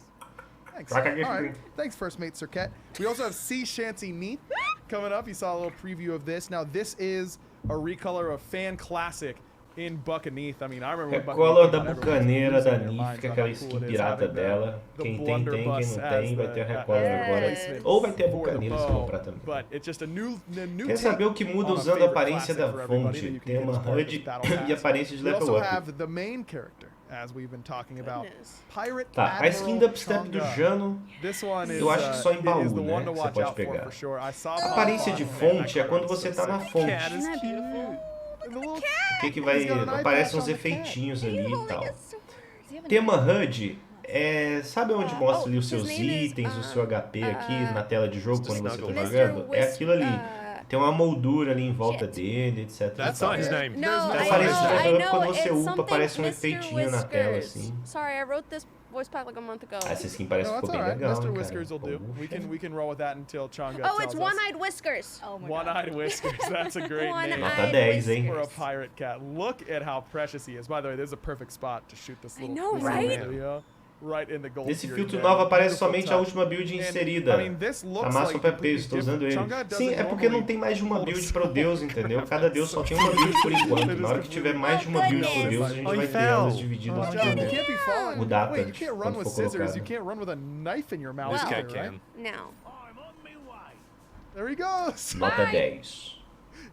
Thanks. All right. Thanks, First Mate Circuit. We also have Sea Shanty Neath. coming up. You saw a little preview of this. Now, this is a recolor of fan classic in Buccaneath. I mean, I remember when
Recolor
Buccaneath
da
came out, everyone was
Bucaneira
losing
da
their
Nif,
minds
que é
about
aquela
how
skin
cool it is
pirata
having
dela.
the
Quem tem, quem
blunderbuss
não
as
tem, vai ter a
the-
Recolor
as the
agora.
replacement
Ou vai ter a
for the
Bucaneira se
bow.
comprar também.
But it's just a new
Quer saber o que muda
on a
usando a
favorite
aparência
classic
da
for everybody that
fonte?
you can
Tem
get
uma
as part of this
HUD
battle
e
pass.
aparência de
We
level
also
up.
have the main character, as we've been talking about.
Goodness.
Pirate
Tá, a skin dubstep do
Chunga.
Jano,
This one is,
eu acho que só em baú,
is the one
né,
to
que você
watch
pode
out for
pegar.
sure. I saw
A aparência de fonte é quando você tá na fonte.
Cat is cute. And the little
O que vai...
He's got an eye
Aparecem
patch
uns
on the cat.
efeitinhos ali e tal.
Does he have an
Tema HUD é... Sabe onde mostra ali os
his
seus
name is,
itens, o seu HP aqui na tela de jogo quando você tá
Snuggle
jogando? É aquilo ali. Tem uma moldura ali em volta
Shit.
dele, etc.
That's
e tal.
not his name.
No,
There's no
I
Aparece
know,
no
I
level up
know.
quando você
It's
upa,
something
aparece um
Mr.
efeitinho na tela,
Whiskers.
assim.
Sorry, I wrote this voice pack like a month ago.
Ah, essa skin parece
No,
que
that's
ficou
all
bem
right.
legal,
Mr.
hein,
Whiskers will
cara.
do. We can roll with that until Chunga
Oh,
tells
it's
us.
One-Eyed Whiskers.
Oh my god.
One-eyed Whiskers. That's a great name.
Nota 10, hein?
For a pirate cat. Look at how precious he is. By the way, this is a perfect spot to shoot this little
know,
this
right?
little video. Right in the gold
Nesse
tier
filtro
again.
novo aparece
Beautiful
somente a
touch.
última build
And,
inserida.
I mean, this
A
looks
massa
like
PP,
completely
estou usando ele.
different. Chunga
Sim,
doesn't
é porque não
normally
tem mais de uma
hold
build
a
pro
sword.
deus, entendeu? Cada deus só tem uma build por enquanto. Na hora que tiver mais de uma build por deus, a gente vai ter elas divididas
John, you
por
can't be falling.
o data
Wait, you can't run
quando
with
for
scissors.
colocado.
You can't run with a knife in your mouth.
This guy
either, right?
can.
No.
I'm on me way.
There he goes.
Nota 10.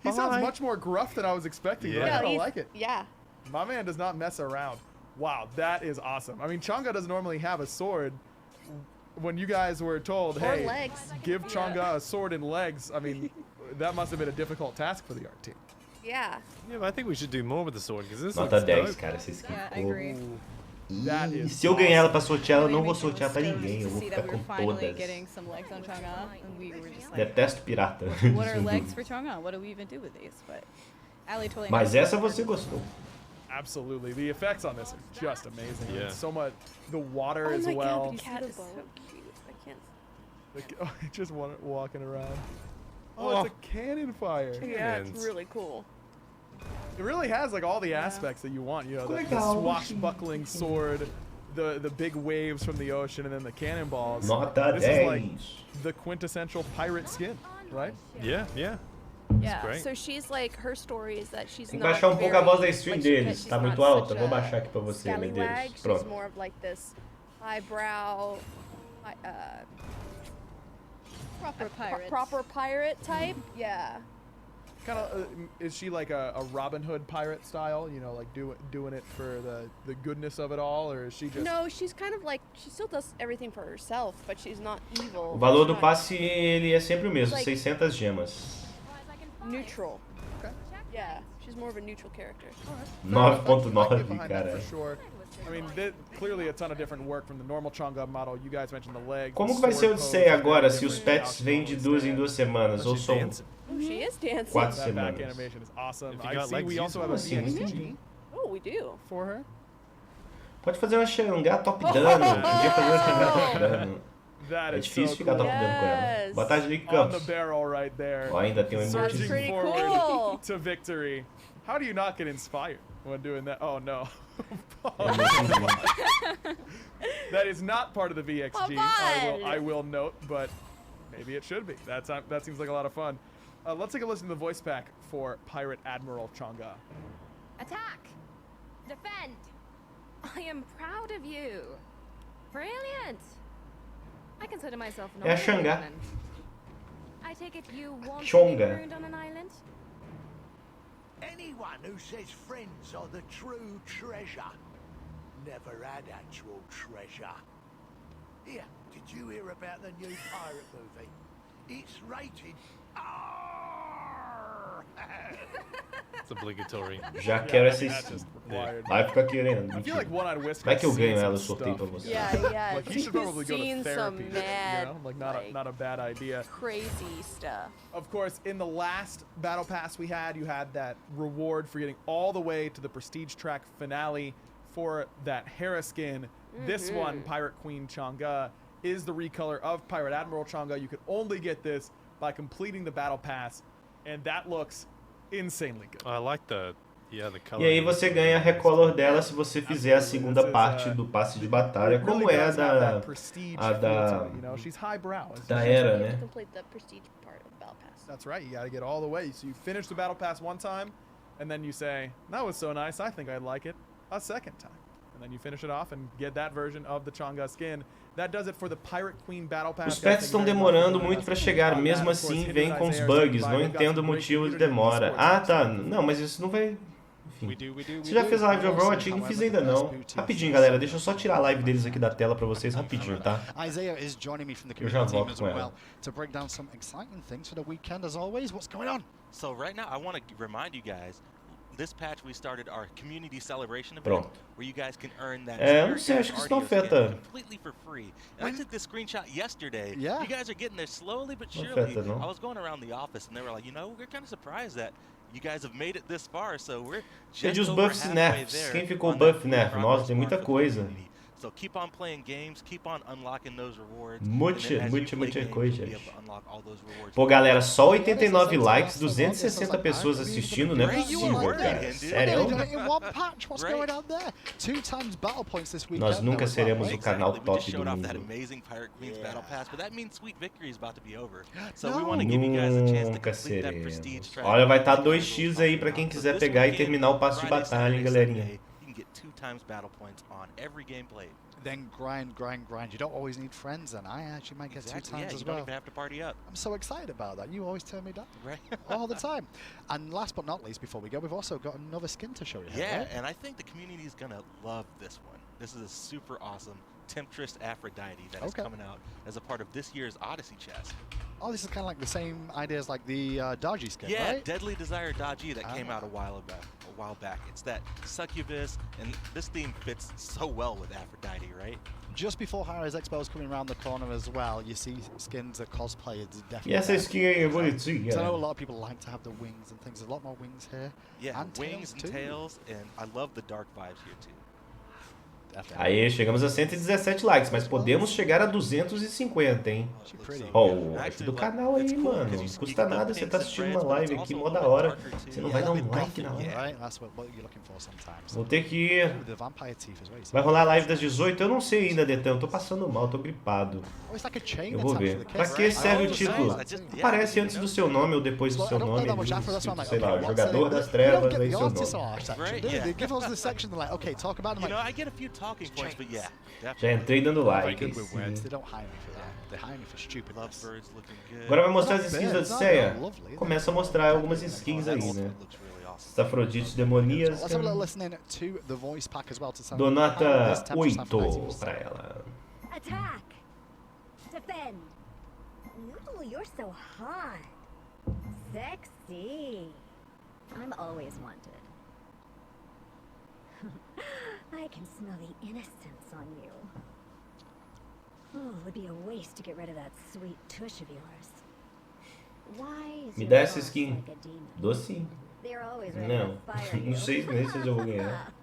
He sounds much more gruff than I was expecting. But I kind of like it.
Yeah.
My man does not mess around. Wow, that is awesome. I mean, Chunga doesn't normally have a sword. When you guys were told,
Or
hey,
legs.
give Chunga a sword and legs, I mean, that must have been a difficult task for the art team.
Yeah.
Yeah, but I think we should do more with the sword because this
Nota
looks
10,
dope.
cara, essa skin
Yeah, I
ficou...
agree.
That
E
is
se eu ganhar ela
awesome.
pra sortear, ela, eu não
Really
vou
makes me
sortear pra
stoked
ninguém. Eu
to
vou
see
ficar
that we
com
were finally
todas.
getting some legs on Chunga, and we were just like,
Detesto pirata.
what are legs for Chunga? What do we even do with these? But Ali totally
Mas
knows
essa
what
você gostou.
Absolutely. The effects on this are just amazing.
Yeah.
And so much, the water
Oh
as
my
well.
god, the cat is so cute. I can't.
Just walking around. Oh, it's a cannon fire.
Yeah, it's
Cannons.
really cool.
It really has like all the aspects that you want. You know, the
Legal.
swashbuckling sword, the big waves from the ocean, and then the cannonballs.
Nota
This is like
10.
the quintessential pirate skin, right?
Yeah, yeah.
Yeah.
great.
So she's like, her story is that she's
Tem que
not
baixar um pouco a voz da
very,
stream
like,
deles.
she's
Tá
not
muito alta.
such
Vou
a
baixar aqui pra você,
scallywag.
Medeiros.
She's
Pronto.
more of like this highbrow,
proper pirate.
proper pirate type. Yeah.
Kind of, is she like a Robin Hood pirate style? You know, like doing it for the goodness of it all, or is she just?
No, she's kind of like, she still does everything for herself, but she's not evil.
O valor do
She's not
passe ele é sempre o mesmo,
Like-
600 gemas.
neutral.
Okay.
Yeah, she's more of a neutral character.
9.9, cara.
For sure. I mean, clearly a ton of different work from the normal Chunga model. You guys mentioned the legs.
Como
the
que vai ser o
sword
Odisseia
pose,
agora
very
se os
different
pets
how
vêm de
she
2 em
stands.
2 semanas? Ou
She's
são
dancing.
Oh, she is dancing.
4
That back
semanas?
animation is awesome.
If you
I
got
see
legs,
we
use
also have
them.
a
Sim,
VXG
entendi.
Oh, we do.
for her.
Pode fazer uma Chunga top dano. Podia fazer uma Chunga top dano.
That
É
is
difícil
so
ficar
cool.
top dano com ela.
Yes.
Boa tarde, Nick
On the
Campos.
barrel right there.
Ó, ainda tem um
Surging
That's pretty
emojizinho.
forward
cool.
to victory. How do you not get inspired when doing that? Oh no. That is not part of the VXG.
Come
I
on.
will note, but maybe it should be. That seems like a lot of fun. Let's take a listen to the voice pack for Pirate Admiral Chunga.
Attack! Defend! I am proud of you. Brilliant! I consider myself an
É a Chunga.
woman. I take it you want to be
Chunga.
marooned on an island?
Anyone who says friends are the true treasure never had actual treasure. Here, did you hear about the new pirate movie? It's rated R.
It's obligatory.
Já quero essa
That's
skin.
just required.
Vai ficar querendo.
I feel
Mentira.
like One-Eyed Whiskers.
Vai que eu ganho
seen
ela, eu
some
sorteio pra
stuff.
você.
Yeah, yeah.
Like, he should probably go to
Seen some
therapy.
mad,
You know, like not a bad idea.
crazy stuff.
Of course, in the last battle pass we had, you had that reward for getting all the way to the prestige track finale for that Hera skin. This one, Pirate Queen Chunga, is the recolor of Pirate Admiral Chunga. You can only get this by completing the battle pass, and that looks insanely good.
I like the
E aí você ganha a recolor dela se você fizer a segunda parte do passe de batalha, como é a da era, né?
That's right. You got to get all the way. So you finish the battle pass one time, and then you say, "That was so nice. I think I'd like it a second time." And then you finish it off and get that version of the Chunga skin. That does it for the Pirate Queen Battle Pass.
Os patches estão demorando muito para chegar, mesmo assim vem com os bugs, não entendo o motivo de demora. Ah, tá. Não, mas isso não vai... Enfim. Você já fez a live de Overwatch? Não fiz ainda não. Rapidinho, galera, deixa eu só tirar a live deles aqui da tela para vocês rapidinho, tá? Eu já volto com ela.
To break down some exciting things for the weekend as always. What's going on?
So right now I want to remind you guys, this patch we started our community celebration event where you guys can earn that
não sei, acho que isso não afeta.
Completely for free. And I took this screenshot yesterday. You guys are getting there slowly but surely. I was going around the office and they were like, you know, we're kind of surprised that you guys have made it this far, so we're just
os buffs e nerfs. Quem ficou buff nerf? Nossa, tem muita coisa.
So keep on playing games, keep on unlocking those rewards.
Muita coisa. Pô, galera, só 89 likes, 260 pessoas assistindo, não é possível, cara. Sério? Nós nunca seremos o canal top do mundo. Nunca seremos. Olha, vai estar 2x aí pra quem quiser pegar e terminar o passo de batalha, hein, galerinha.
Get 2 times battle points on every game played.
Then grind. You don't always need friends, and I actually might get 2 times as well.
You don't even have to party up.
I'm so excited about that. You always turn me down, all the time. And last but not least, before we go, we've also got another skin to show you.
Yeah, and I think the community is gonna love this one. This is a super awesome Temptress Aphrodite that is coming out as a part of this year's Odyssey chest.
Oh, this is kind of like the same idea as like the Dodgy skin, right?
Yeah, Deadly Desire Dodgy that came out a while back. It's that succubus, and this theme fits so well with Aphrodite, right?
Just before Harry's Expo is coming around the corner as well, you see skins that cosplayers definitely.
Essa skin aí é bonitinha.
I know a lot of people like to have the wings and things. There's a lot more wings here.
Yeah, and wings and tails, and I love the dark vibes here too.
Aí, chegamos a 117 likes, mas podemos chegar a 250, hein? Ó, o like do canal aí, mano. Não custa nada você tá assistindo uma live aqui, mó da hora. Você não vai dar um like na live. Vou ter que ir. Vai rolar a live das 18? Eu não sei ainda, Detan. Eu tô passando mal, tô gripado. Eu vou ver. Pra que serve o título? Aparece antes do seu nome ou depois do seu nome. Sei lá, o jogador das trevas, aí seu nome. Já entrei dando like. Agora vai mostrar as skins da Odisseia. Começa a mostrar algumas skins aí, né? Afrodite demoníaca. Dou nota 8 pra ela.
Attack! Defend! Ooh, you're so hot. Sexy. I'm always wanted. I can smell the innocence on you. Oh, it would be a waste to get rid of that sweet tush of yours. Why is
Me dá essa skin. Dou sim. Não. Não sei nem se eu já vou ganhar.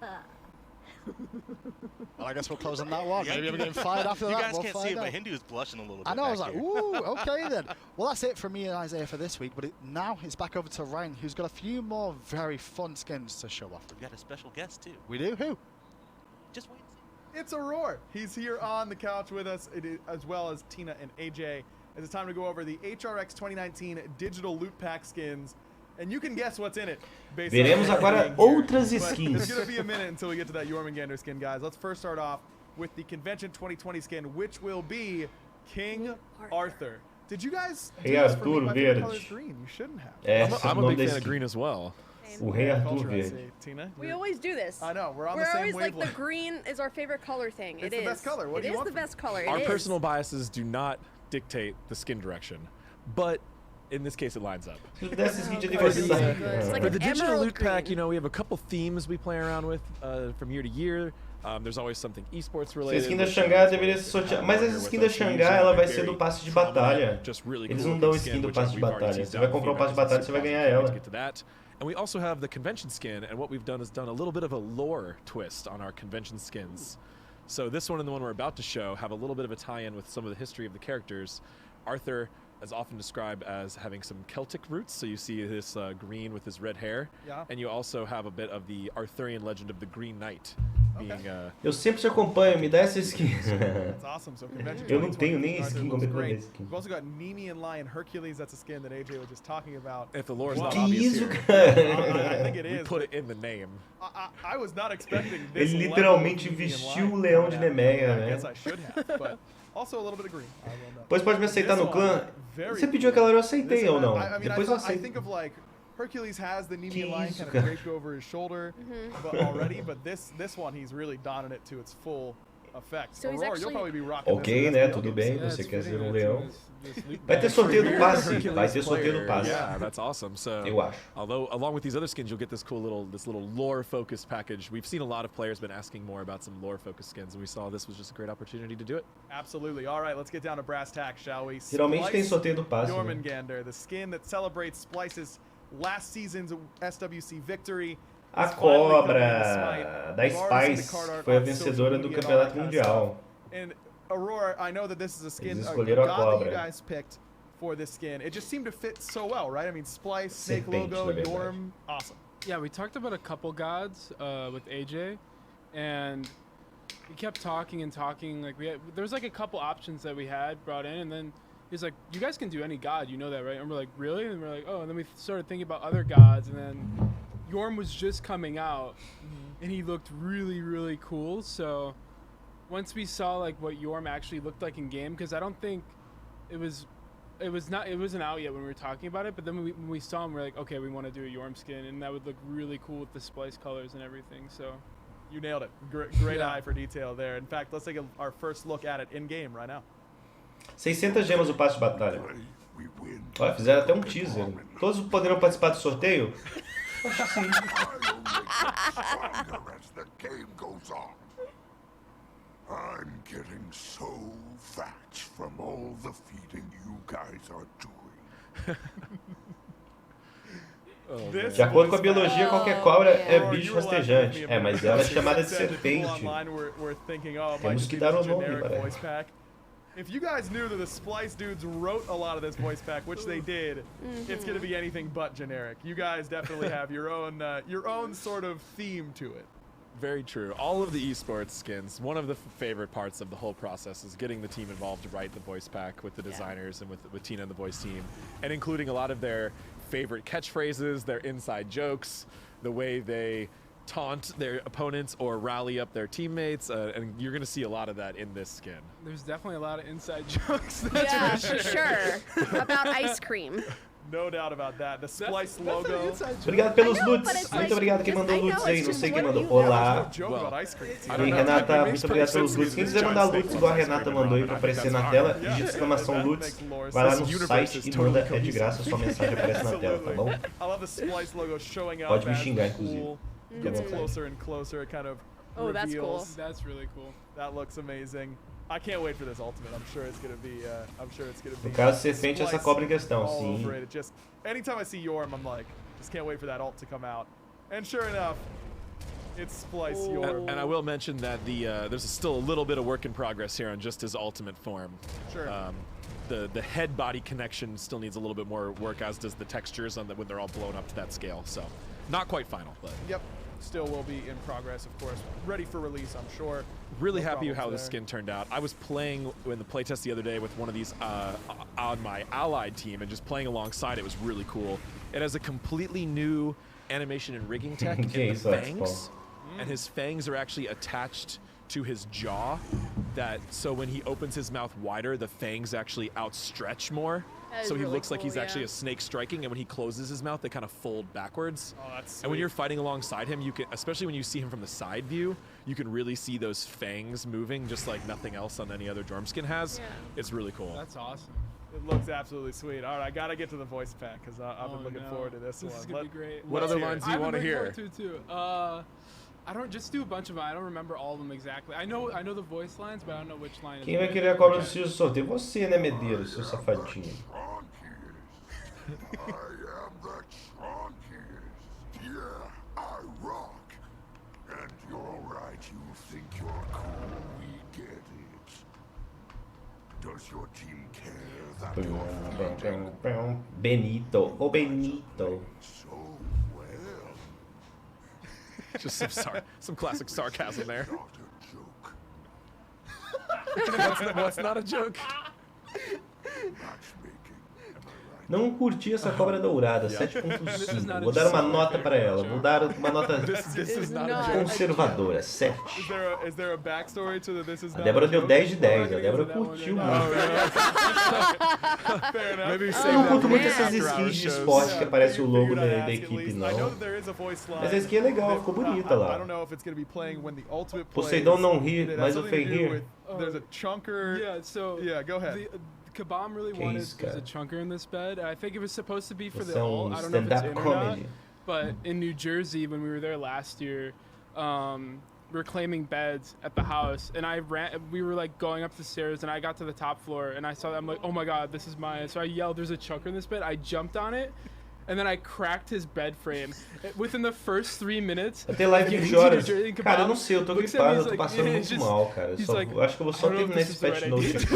Well, I guess we'll close on that one. Maybe I'm getting fired after that.
You guys can't see it, but Hindu is blushing a little bit.
I know, I was like, ooh, okay then. Well, that's it from me and Isaiah for this week, but now it's back over to Ryan, who's got a few more very fun skins to show off.
We've got a special guest, too.
We do? Who?
Just wait and see.
It's Aurora. He's here on the couch with us, as well as Tina and AJ. It's time to go over the HRX 2019 digital loot pack skins. And you can guess what's in it.
Veremos agora outras skins.
It's going to be a minute until we get to that Jormungandr skin, guys. Let's first start off with the Convention 2020 skin, which will be King Arthur. Did you guys do this for me? My favorite color is green. You shouldn't have.
I'm a big fan of green as well.
O Rei Arthur verde.
Tina,
we always do this.
I know. We're on the same
always
wavelength.
Like the green is our favorite color thing.
It's the best color. What do you want?
It is the best color.
Our personal biases do not dictate the skin direction, but in this case, it lines up.
For the
digital loot pack, you know, we have a couple themes we play around with from year to year. There's always something esports related.
A skin da Xangá deveria ser sorteada, mas essa skin da Xangá ela vai ser do passe de batalha. Eles não dão skin do passe de batalha. Você vai comprar o passe de batalha, você vai ganhar ela.
And we also have the convention skin, and what we've done is done a little bit of a lore twist on our convention skins. So this one and the one we're about to show have a little bit of a tie-in with some of the history of the characters. Arthur is often described as having some Celtic roots. So you see this green with his red hair.
Yeah.
And you also have a bit of the Arthurian legend of the Green Knight. Being,
eu sempre te acompanho, me dá essa skin.
That's awesome. So convention
Eu não tenho nem skin como
great. We've also got Nemean Lion Hercules. That's a skin that AJ was just talking about.
If the lore is
Wow.
not obvious here,
I think it is.
we put it in the name.
I was not expecting this.
Ele literalmente vestiu o leão de Nemeia, né?
I guess I should have, but also a little bit of green. I will know.
Depois pode me aceitar no clã. Você pediu aquela hora, eu aceitei ou não? Depois eu aceito.
I think of like Hercules has the Nemean Lion kind of draped over his shoulder, but this one he's really donning it to its full effect.
So he's
Aurora, you'll probably be rocking
Ok, né? Tudo bem. Você quer ser um leão? Vai ter sorteio do passe. Vai ter sorteio do passe.
Yeah, that's awesome. So,
eu acho.
Although along with these other skins, you'll get this cool little lore-focused package. We've seen a lot of players been asking more about some lore-focused skins, and we saw this was just a great opportunity to do it.
Absolutely. All right, let's get down to brass tacks, shall we?
Geralmente tem sorteio do passe.
Jormungandr, the skin that celebrates Splice's last season's SWC victory.
A cobra da Spice foi a vencedora do campeonato mundial.
And Aurora, I know that this is a skin
that
you guys picked for this skin. It just seemed to fit so well, right? I mean, Splice, Snake logo, Yorm, awesome.
Yeah, we talked about a couple gods with AJ, and we kept talking and talking. Like there was like a couple options that we had brought in, and then he's like, "You guys can do any god, you know that, right?" And we're like, "Really?" And we're like, "Oh." And then we started thinking about other gods, and then Yorm was just coming out, and he looked really, really cool. So once we saw like what Yorm actually looked like in game, because I don't think it wasn't out yet when we were talking about it, but then when we saw him, we're like, okay, we want to do a Yorm skin, and that would look really cool with the Splice colors and everything. So
you nailed it. Great eye for detail there. In fact, let's take our first look at it in game right now.
600 gemas o passe de batalha. Olha, fizeram até um teaser. Todos poderão participar do sorteio? Acho que sim.
I'm getting so fat from all the feeding you guys are doing.
De acordo com a biologia, qualquer cobra é bicho rastejante. É, mas ela é chamada de serpente. Temos que dar o nome para ela.
If you guys knew that the Splice dudes wrote a lot of this voice pack, which they did, it's going to be anything but generic. You guys definitely have your own sort of theme to it.
Very true. All of the esports skins, one of the favorite parts of the whole process is getting the team involved to write the voice pack with the designers and with Tina and the voice team, and including a lot of their favorite catchphrases, their inside jokes, the way they taunt their opponents or rally up their teammates, and you're going to see a lot of that in this skin.
There's definitely a lot of inside jokes.
Yeah, for sure. About ice cream.
No doubt about that. The Splice logo.
Obrigado pelos loots. Muito obrigado quem mandou loots aí. Não sei quem mandou. Olá. E Renata, muito obrigado pelos loots. Quem quiser mandar loots igual a Renata mandou aí pra aparecer na tela, digita exclamação loots, vai lá no site e manda, é de graça, sua mensagem aparece na tela, tá bom? Pode me xingar, inclusive.
Gets closer and closer. It kind of
reveals. That's cool.
That's really cool.
That looks amazing. I can't wait for this ultimate. I'm sure it's gonna be.
No caso, serpente, essa cobra em questão, sim.
Just anytime I see Yorm, I'm like, just can't wait for that ult to come out. And sure enough, it's Splice Yorm.
And I will mention that there's still a little bit of work in progress here on just his ultimate form.
Sure.
The head body connection still needs a little bit more work, as does the textures on when they're all blown up to that scale. So, not quite final, but.
Yep. Still will be in progress, of course. Ready for release, I'm sure.
Really happy how this skin turned out. I was playing in the playtest the other day with one of these on my allied team, and just playing alongside it was really cool. It has a completely new animation and rigging tech in the fangs, and his fangs are actually attached to his jaw, so when he opens his mouth wider, the fangs actually outstretch more. So he looks like he's actually a snake striking, and when he closes his mouth, they kind of fold backwards.
Oh, that's sweet.
And when you're fighting alongside him, you can, especially when you see him from the side view, you can really see those fangs moving just like nothing else on any other Jorm skin has. Yeah. It's really cool.
That's awesome.
It looks absolutely sweet. All right, I gotta get to the voice pack because I've been looking forward to this one.
This is gonna be great.
What other lines do you want to hear?
Too. I don't just do a bunch of them. I don't remember all of them exactly. I know the voice lines, but I don't know which line.
Quem vai querer a cobra do sorteio? Você, né, Medeiros, seu safadinho.
I am the Chunkiest. Yeah, I rock. And you're right, you think you're cool, we get it. Does your team care that you're fleeting?
Benito. Oh, Benito.
So well.
Just some classic sarcasm there. What's not a joke?
Não curti essa cobra dourada, 7.5. Vou dar uma nota para ela. Vou dar uma nota conservadora, 7.
Is there a backstory to the This Is
A
Not
Débora
a
deu
Joke?
10 de 10. A Débora curtiu muito.
Fair enough.
Eu não curto muito essas skins de esporte que aparece o logo da equipe, não. Mas a skin é legal, ficou bonita lá. Poseidon não ri, mas o Fei rir.
There's a chunker.
Yeah, so
yeah, go ahead.
Kabam really wanted there's a chunker in this bed. I think it was supposed to be for the ult. I don't know if
stand-up
it's in or not.
comedy.
But in New Jersey, when we were there last year, we were claiming beds at the house, and we were like going up the stairs, and I got to the top floor, and I saw that, I'm like, oh my god, this is mine. So I yelled, there's a chunker in this bed. I jumped on it, and then I cracked his bed frame. Within the first 3 minutes,
Até live 20 horas. Cara, eu não sei, eu tô gripado, eu tô passando muito mal, cara. Eu acho que eu vou só terminar esse patch note aqui.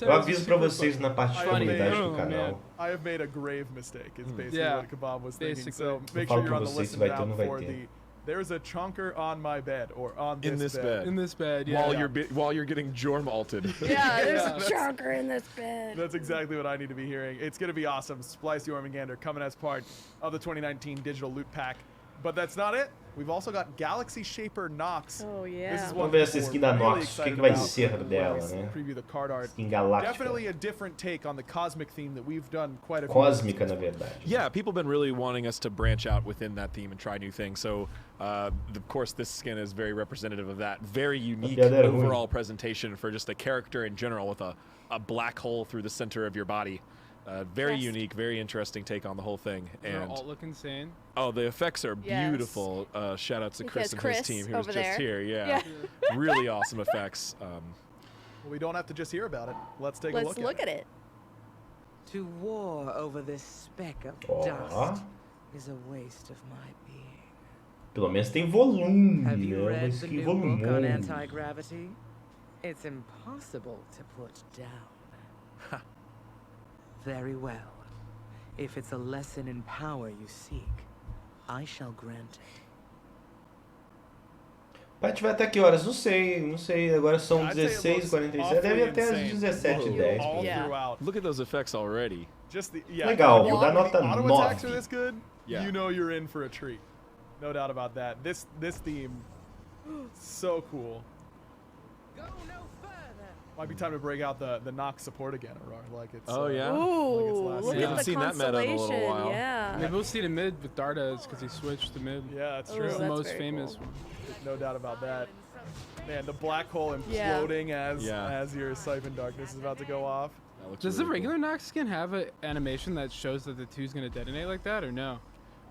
Eu aviso pra vocês na parte de comunidade do canal.
I have made a grave mistake. It's basically what Kabam was thinking. So
Eu
make
falo
sure
pra
you're on the
vocês se
listen
vai ter ou
down
não vai
for
ter.
the there's a chunker on my bed or on
In
this bed.
In this bed, yeah.
While you're getting Jorm alted.
Yeah, there's a chunker in this bed.
That's exactly what I need to be hearing. It's going to be awesome. Splice Jormungandr coming as part of the 2019 digital loot pack. But that's not it. We've also got Galaxy Shaper Nox.
Oh, yeah.
This is
Vamos ver essa skin da Nox, o que vai ser dela, né?
Preview the card art.
Skin galáctica.
Definitely a different take on the cosmic theme that we've done quite a few
Cósmica, na verdade.
Yeah, people have been really wanting us to branch out within that theme and try new things. So, of course, this skin is very representative of that. Very unique overall presentation for just a character in general with a black hole through the center of your body. Very unique, very interesting take on the whole thing.
And all look insane.
Oh, the effects are beautiful. Shout out to Chris and his team who was just here. Yeah, really awesome effects.
Well, we don't have to just hear about it. Let's take a look at it.
Let's look at it.
To war over this speck of dust is a waste of my being.
Pelo menos tem volume,
Have you
né? Uma
read the
skin
new book on
volumosa.
anti-gravity? It's impossible to put down. Very well. If it's a lesson in power you seek, I shall grant it.
O patch vai até que horas? Não sei. Agora são 16h47. Deve até as 17h10.
Yeah.
Look at those effects already.
Legal, vou dar nota 9.
Auto attacks are this good? Yeah. You know you're in for a treat. No doubt about that. This theme, so cool. Might be time to break out the Nox support again, Aurora. Like it's.
Oh yeah.
Ooh, look
we
at
haven't
the
seen that meta in a little
constellation,
while.
yeah.
Maybe we'll see the mid with Dardas because he switched to mid.
Yeah, that's true.
He's the most famous one.
No doubt about that. Man, the black hole imploding as your Siphon Darkness is about to go off.
Does the regular Nox skin have an animation that shows that the 2's going to detonate like that, or no?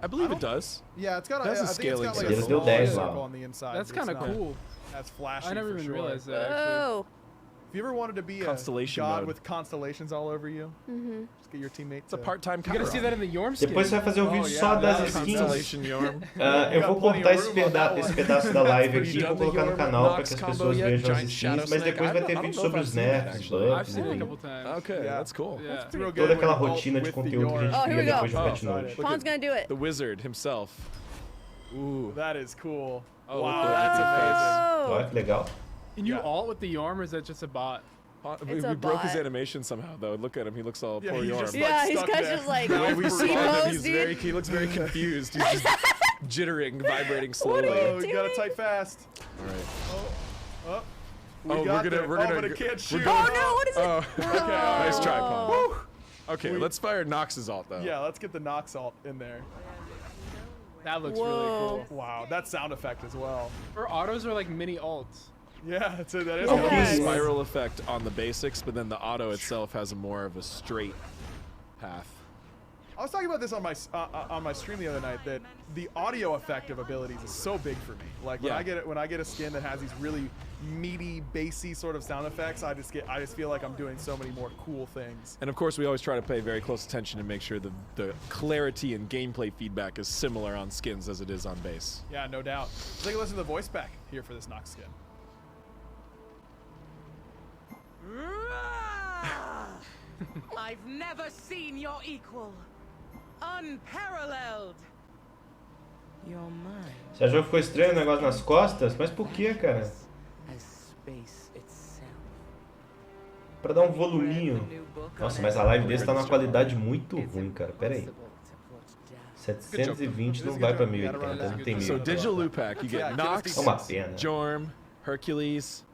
I believe it does.
Yeah, it's got
a
scaling
circle
on the inside.
That's kind of cool.
That's flashy.
I never even realized that.
Oh.
If you ever wanted to be a god with constellations all over you, just get your teammate.
It's a part-time.
You gotta see that in the Yorm skin.
Depois você vai fazer um vídeo só das skins. Eu vou cortar esse pedaço da live aqui e vou colocar no canal para que as pessoas vejam as skins, mas depois vai ter vídeo sobre os nerfs, buffs,
Okay, that's cool.
toda aquela rotina de conteúdo que a gente cria depois do patch note.
Fawn's gonna do it.
The wizard himself.
Ooh, that is cool.
Oh,
wow, that's amazing.
Olha que legal.
Can you ult with the Yorm, or is that just a bot?
We broke his animation somehow, though. Look at him; he looks all poor Yorm.
He's just like.
The way we spawned him, he looks very confused. He's just jittering, vibrating slowly.
You gotta type fast.
All right.
We're gonna. But it can't shoot.
Oh no! What is it?
Okay, nice try, Pawn. Okay, let's fire Nox's ult though.
Yeah, let's get the Nox ult in there.
That looks really cool.
Wow, that sound effect as well.
Her autos are like mini ults.
Yeah, that is
a spiral effect on the basics, but then the auto itself has more of a straight path.
I was talking about this on my stream the other night, that the audio effect of abilities is so big for me. Like when I get a skin that has these really meaty, bassy sort of sound effects, I just feel like I'm doing so many more cool things.
And of course, we always try to pay very close attention to make sure that the clarity and gameplay feedback is similar on skins as it is on base.
Yeah, no doubt. Let's take a listen to the voice pack here for this Nox skin.
I've never seen your equal. Unparalleled. You're mine.
Você achou que ficou estranho o negócio nas costas? Mas por que, cara? Pra dar um voluminho. Nossa, mas a live desse tá numa qualidade muito ruim, cara. Pera aí. 720 não vai pra 1080, não tem 1080.
So Digital Loot Pack, you get Nox,
É uma pena.
Jorm, Hercules,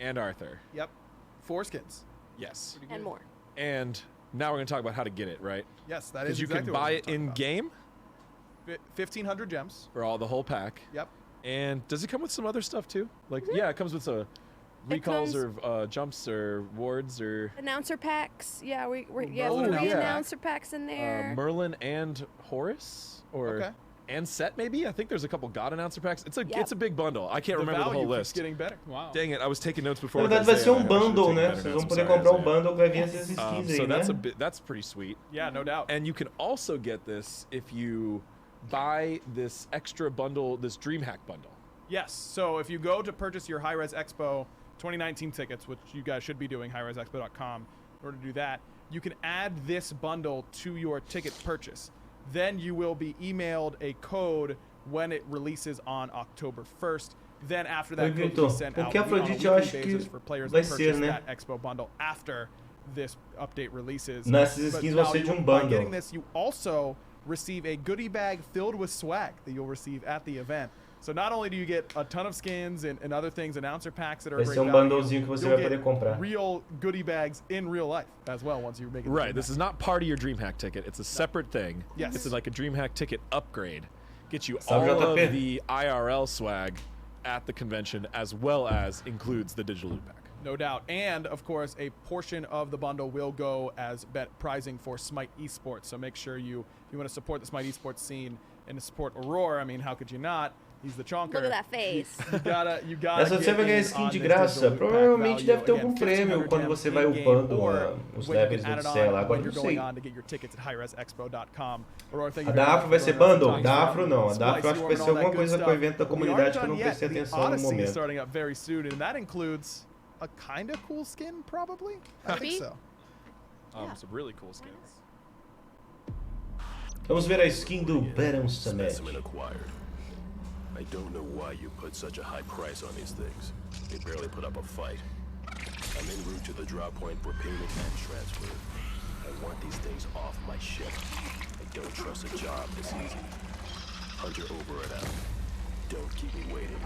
and Arthur.
Yep. 4 skins.
Yes.
And more.
And now we're going to talk about how to get it, right?
Yes, that is
you
exactly
can
what
buy
we're
it
talking
in
about.
game
1,500 gems.
for all the whole pack.
Yep.
And does it come with some other stuff too? Like, yeah, it comes with recalls or jumps or wards or
Announcer packs. Yeah, we're
Oh,
three
yeah.
announcer packs in there.
Merlin and Horus, or and Set maybe. I think there's a couple God announcer packs. It's a big bundle. I can't remember the whole list.
Getting better.
Wow.
Dang it! I was taking notes before.
Na verdade vai ser um bundle, né? Vocês vão poder comprar um bundle que vai vir essas skins
So
aí,
that's
né?
that's pretty sweet.
Yeah, no doubt.
And you can also get this if you buy this extra bundle, this DreamHack bundle.
Yes. So if you go to purchase your Hi-Res Expo 2019 tickets, which you guys should be doing, highresexpo.com, in order to do that, you can add this bundle to your ticket purchase. Then you will be emailed a code when it releases on October 1st. Then after that code will be sent out on a weekly basis for players to purchase that Expo bundle after this update releases.
Nessas skins vão ser de um bundle.
By getting this, you also receive a goodie bag filled with swag that you'll receive at the event. So not only do you get a ton of skins and other things, announcer packs that are
Vai
great
ser um
value,
bundlezinho que você
you'll
vai poder
get
comprar.
real goodie bags in real life as well once you make it.
Right. This is not part of your DreamHack ticket. It's a separate thing.
Yes.
It's like a DreamHack ticket upgrade. Gets you
Salve,
all
JP.
of the IRL swag at the convention, as well as includes the digital loot pack.
No doubt. And, of course, a portion of the bundle will go as prizing for SMITE esports. So make sure if you want to support the SMITE esports scene and to support Aurora, I mean, how could you not? He's the chonker.
Look at that face.
You gotta
Essa você vai ganhar skin de graça. Provavelmente deve ter algum prêmio quando você vai upando os levels do Odisseia lá. Agora não sei. A da Afro vai ser bundle? Da Afro não. A da Afro acho que vai ser alguma coisa com o evento da comunidade que eu não prestei atenção no momento.
Starting up very soon, and that includes a kind of cool skin, probably. I think so.
Some really cool skins.
Vamos ver a skin do Barão Samet.
I don't know why you put such a high price on these things. They barely put up a fight. I'm en route to the drop point for payment and transfer. I want these things off my ship. I don't trust a job this easy. Hunter over and out. Don't keep me waiting.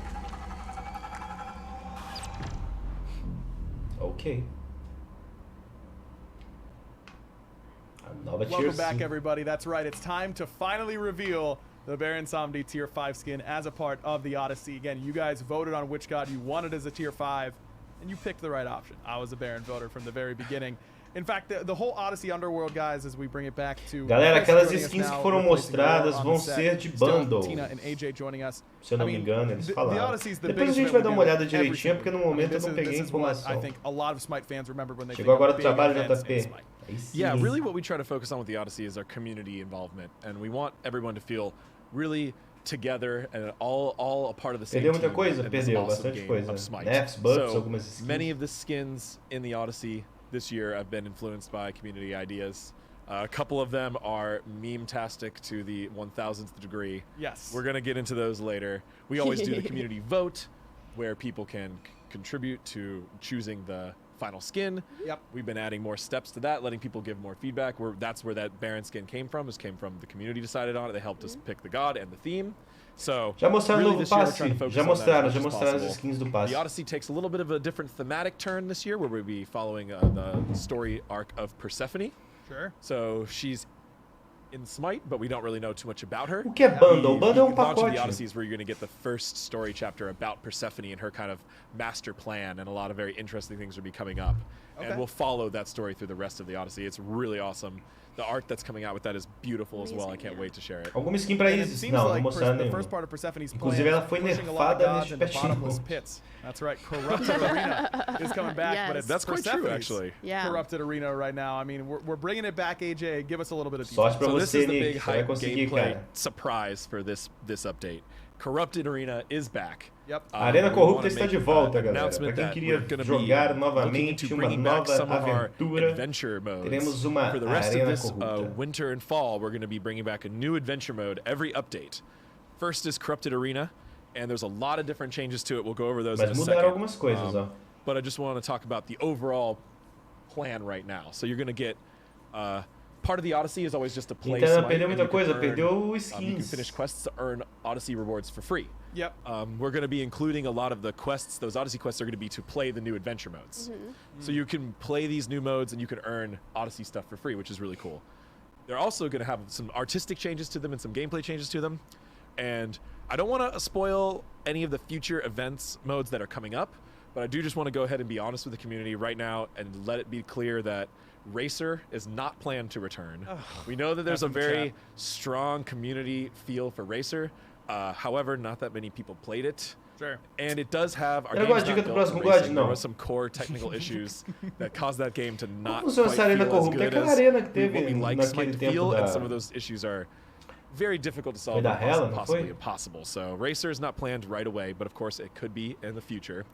Ok.
Welcome back, everybody. That's right. It's time to finally reveal the Baron Samedi Tier 5 skin as a part of the Odyssey. Again, you guys voted on which god you wanted as a Tier 5, and you picked the right option. I was a Baron voter from the very beginning. In fact, the whole Odyssey Underworld, guys, as we bring it back to...
Galera, aquelas skins que foram mostradas vão ser de bundle.
Tina and AJ joining us.
Se eu não me engano, eles falaram. Depois a gente vai dar uma olhada direitinho, porque no momento eu não peguei a informação.
Chegou
agora o trabalho, JP.
Yeah, really what we try to focus on with the Odyssey is our community involvement, and we want everyone to feel really together and all a part of the same
Perdeu muita
team
coisa?
in this
Perdeu
awesome
bastante
game
coisa.
of SMITE.
Nerfs, buffs,
So
algumas skins.
many of the skins in the Odyssey this year have been influenced by community ideas. A couple of them are meme-tastic to the 1000th degree.
Yes.
We're going to get into those later. We always do the community vote, where people can contribute to choosing the final skin.
Yep.
We've been adding more steps to that, letting people give more feedback. That's where that Baron skin came from. The community decided on it. They helped us pick the god and the theme. So
Já mostraram
really
o novo
this year we're
passe?
trying to focus
Já
on that
mostraram
as much as
as
possible.
skins do passe.
The Odyssey takes a little bit of a different thematic turn this year, where we'll be following the story arc of Persephone.
Sure.
So she's in SMITE, but we don't really know too much about her.
O que é bundle? Bundle é um
Launch of the
pacote.
Odyssey is where you're going to get the first story chapter about Persephone and her kind of master plan, and a lot of very interesting things will be coming up.
Okay.
And we'll follow that story through the rest of the Odyssey. It's really awesome. The art that's coming out with that is beautiful as well. I can't wait to share it.
Alguma skin pra Isis? Não, não mostraram
The
nenhuma.
first part of Persephone's
Inclusive ela foi nerfada neste patchinho.
pits. That's right. Corrupted Arena is coming back, but it's
That's quite true,
Persephone's
actually.
Yeah.
Corrupted Arena right now. I mean, we're bringing it back. AJ, give us a little bit of
Sorte pra
So this
você,
is the
Nick.
big
Você vai
hype
conseguir,
gameplay
cara.
surprise for this update. Corrupted Arena is back.
Yep.
A Arena Corrupta está de volta, galera. Para quem queria jogar novamente uma nova aventura, teremos uma
For the rest of
Arena
this
Corrupta.
winter and fall, we're going to be bringing back a new adventure mode every update. First is Corrupted Arena, and there's a lot of different changes to it. We'll go over those in a second.
Algumas coisas, ó.
But I just want to talk about the overall plan right now. So you're going to get part of the Odyssey is always just to play
Então,
Smite,
perdeu
and
muita
you can
coisa,
earn,
perdeu
you can
skins.
finish quests to earn Odyssey rewards for free.
Yep.
We're going to be including a lot of the quests. Those Odyssey quests are going to be to play the new adventure modes. So you can play these new modes and you can earn Odyssey stuff for free, which is really cool. They're also going to have some artistic changes to them and some gameplay changes to them. And I don't want to spoil any of the future events modes that are coming up, but I do just want to go ahead and be honest with the community right now and let it be clear that Racer is not planned to return. We know that there's a very strong community feel for Racer. However, not that many people played it.
Sure.
And it does have our
Eu
game's
gosto de
not
dica do
built
próximo
for
God,
racing.
não.
There was some core technical issues that caused that game to not
funciona
quite
essa Arena
feel as
Corrupta?
good
Aquela
as
arena que
what we
teve
like
naquele
Smite to
tempo
feel,
da-
and some of those issues are very difficult to solve,
Foi da
and
Hela, não
possibly
foi?
impossible. So Racer is not planned right away, but of course it could be in the future.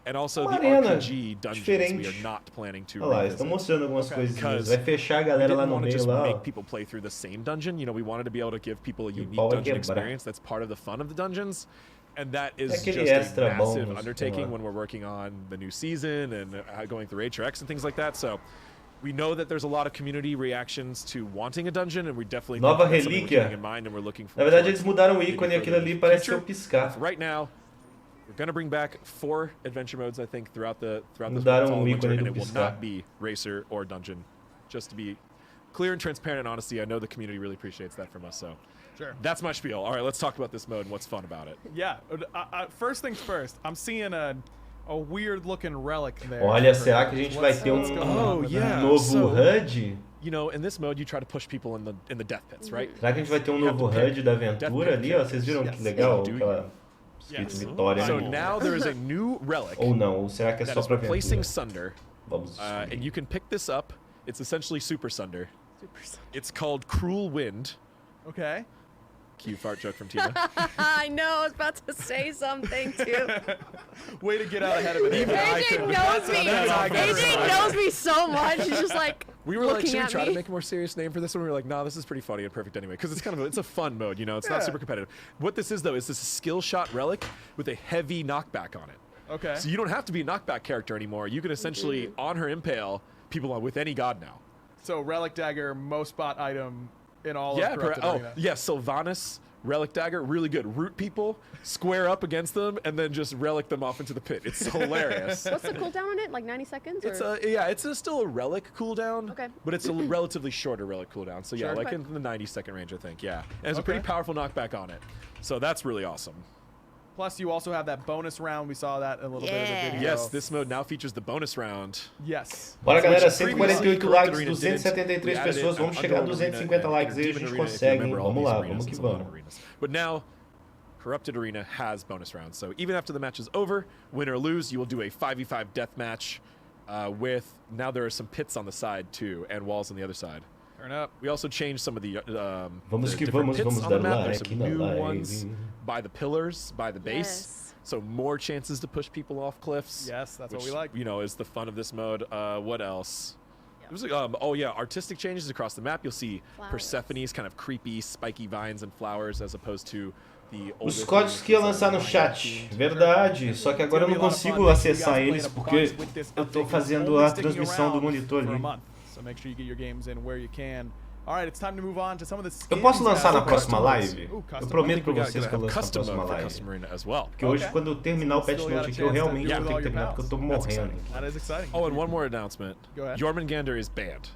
And also
Uma
the
arena
RPG dungeons
diferente.
we are not planning to
Olha lá,
revisit.
estão mostrando algumas coisinhas.
Because
Vai fechar a
we
galera
didn't
lá no
want to
meio
just
lá,
make
ó.
people play through the same dungeon. You know, we wanted to be able to give people a unique
pau vai
dungeon
quebrar.
experience. That's part of the fun of the dungeons. And that is
É aquele
just a
extra
massive
bônus,
undertaking
sei lá.
when we're working on the new season and going through HRX and things like that. So we know that there's a lot of community reactions to wanting a dungeon, and we definitely think
Nova
that's something we're
relíquia.
keeping in mind, and we're looking
Na verdade,
towards
eles mudaram o
maybe
ícone,
further
aquilo
in
ali
the
parece
future.
ser piscar.
But right now, we're going to bring back 4 adventure modes, I think, throughout this
Mudaram
fall
o
and winter,
ícone
and
do
it will
piscar.
not be racer or dungeon. Just to be clear and transparent and honesty, I know the community really appreciates that from us. So
Sure.
that's my spiel. All right, let's talk about this mode and what's fun about it.
Yeah. First things first. I'm seeing a weird-looking relic there.
Olha, será que a gente vai ter
What's going on with that?
novo
So,
HUD?
You know, in this mode, you try to push people in the death pits, right?
Será que a gente vai ter
You have
novo
to pick
HUD da
death
aventura
pit
ali, ó? Vocês viram que legal?
Do you?
Aquela escrito
Yes.
Vitória.
So
ali.
now there is a new relic
Ou não, ou será que é
that
só
is
pra
replacing
aventura?
Sunder,
Vamos
and you can pick this up. It's essentially Super Sunder. It's called Cruel Wind.
Okay.
Cute fart joke from Tina.
I know, I was about to say something too.
Way to get out ahead of it. Even I
AJ
couldn't.
knows me. AJ knows me so much. He's just like
We were like,
looking
should we
at
try
me.
to make a more serious name for this one? We were like, no, this is pretty funny and perfect anyway, because it's kind of it's a fun mode, you know. It's not
Yeah.
super competitive. What this is though is this skill shot relic with a heavy knockback on it.
Okay.
So you don't have to be a knockback character anymore. You can essentially on her impale people with any god now.
So relic dagger, most spot item in all
Yeah,
of Corrupted Arena.
yeah, Sylvanas, Relic Dagger, really good. Root people, square up against them, and then just relic them off into the pit. It's hilarious.
What's the cooldown on it? Like 90 seconds?
It's
or?
still a relic cooldown.
Okay.
But it's a relatively shorter relic cooldown. So yeah,
Sure.
like
Okay.
in the 90-second range, I think. Yeah, and it's a
Okay.
pretty powerful knockback on it. So that's really awesome.
Plus, you also have that bonus round. We saw that in a little bit of the video.
Yes, this mode now features the bonus round.
Yes.
Bora, galera,
Which previously
148
Corrupted
likes,
Arena
273
didn't. We added
pessoas,
it
vamos
on
chegar a
Untitled Arena
250
and
likes aí, a
Demon
gente
Arena, if you
consegue, hein?
remember all
Vamos
these
lá,
arenas,
vamos que
it's a lot of
vamos.
arenas. But now, Corrupted Arena has bonus rounds. So even after the match is over, win or lose, you will do a 5v5 death match with, now there are some pits on the side too, and walls on the other side.
Turn up.
We also changed some of the,
Vamos
the
que
different
vamos,
pits
vamos
on the
dar
map. There's
like
some
na
new
live.
ones by the pillars, by the base.
Yes.
So more chances to push people off cliffs.
Yes, that's what
which,
we like.
You know, is the fun of this mode. What else? There's, oh yeah, artistic changes across the map. You'll see
Flowers.
Persephone's kind of creepy, spiky vines and flowers, as opposed to the
Os
older
códigos que ia lançar no chat, verdade, só que agora eu não consigo acessar eles porque eu tô fazendo a transmissão do monitor ali.
So make sure you get your games in where you can. All right, it's time to move on to some of the skins.
Eu posso lançar na
now.
próxima live?
Ooh,
Eu
custom.
prometo pra
We gotta
vocês que eu lanço na
custom
próxima
mode for
live.
Custom Arena as well.
Porque hoje,
Okay.
quando eu terminar o patch
Still got
note
a
aqui, eu
chance to
realmente
do
vou
with
ter
all
que
your
terminar porque eu tô
pals.
morrendo.
That is exciting.
Oh, and one more announcement.
Go ahead.
Jormungandr is banned.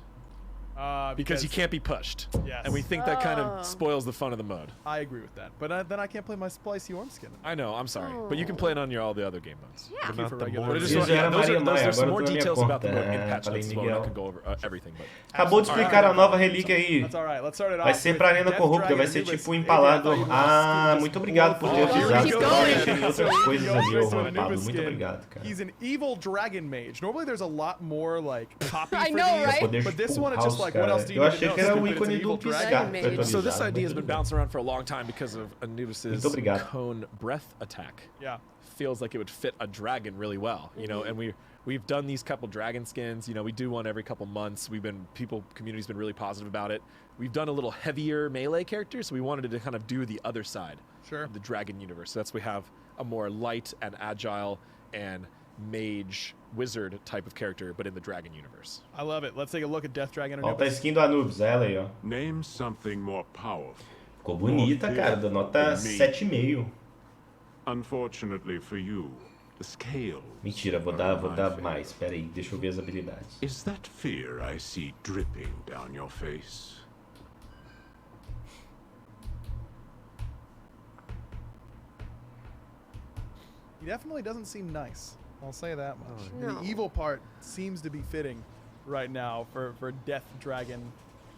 Because you can't be pushed.
Yes.
And we think that kind
Oh.
of spoils the fun of the mode.
I agree with that. But then I can't play my Spicy Orm skin.
I know, I'm sorry. But you can play it on all the other game modes.
Yeah.
But not the
But I just
Isso
want,
já
yeah,
era
those
Maria
are,
Maia,
there's some
agora
more
eu tô na minha
details about the
conta.
mode in patch
Falei
notes as well, and I
Miguel.
could go over everything. But
Acabou de explicar a nova relíquia aí.
That's all right. Let's start it
Vai
off
ser
with
pra Arena
Death
Corrupta, vai
Dragon
ser
Anubis.
tipo
AJ, I
empalado.
thought you were
Ah,
just
muito obrigado por ter
Oh,
avisado.
keep
Eu
going.
achei outras coisas ali, ô
Anubis
Pablo. Muito
skin.
obrigado, cara.
He's an evil dragon mage. Normally there's a lot more like copy
I
for
know,
these,
right?
Poder
but this one is
empurrar
just
os
like what
caras Eu achei que era o ícone do piscar.
So this idea has been bouncing around for a long time because of Anubis's cone breath attack.
Yeah.
Feels like it would fit a dragon really well, you know, and we've done these couple dragon skins, you know, we do one every couple months. Community's been really positive about it. We've done a little heavier melee character, so we wanted to kind of do the other side of the dragon universe. So that's we have a more light and agile and mage wizard type of character, but in the dragon universe.
I love it. Let's take a look at Death Dragon
Ó, tá a skin do Anubis, ela aí, ó.
Name something more powerful.
Ficou bonita, cara, da nota 7,5.
Unfortunately for you, the scale.
Mentira, vou dar mais. Espera aí, deixa eu ver as habilidades.
Is that fear I see dripping down your face?
He definitely doesn't seem nice. I'll say that much.
No.
The evil part seems to be fitting right now for Death Dragon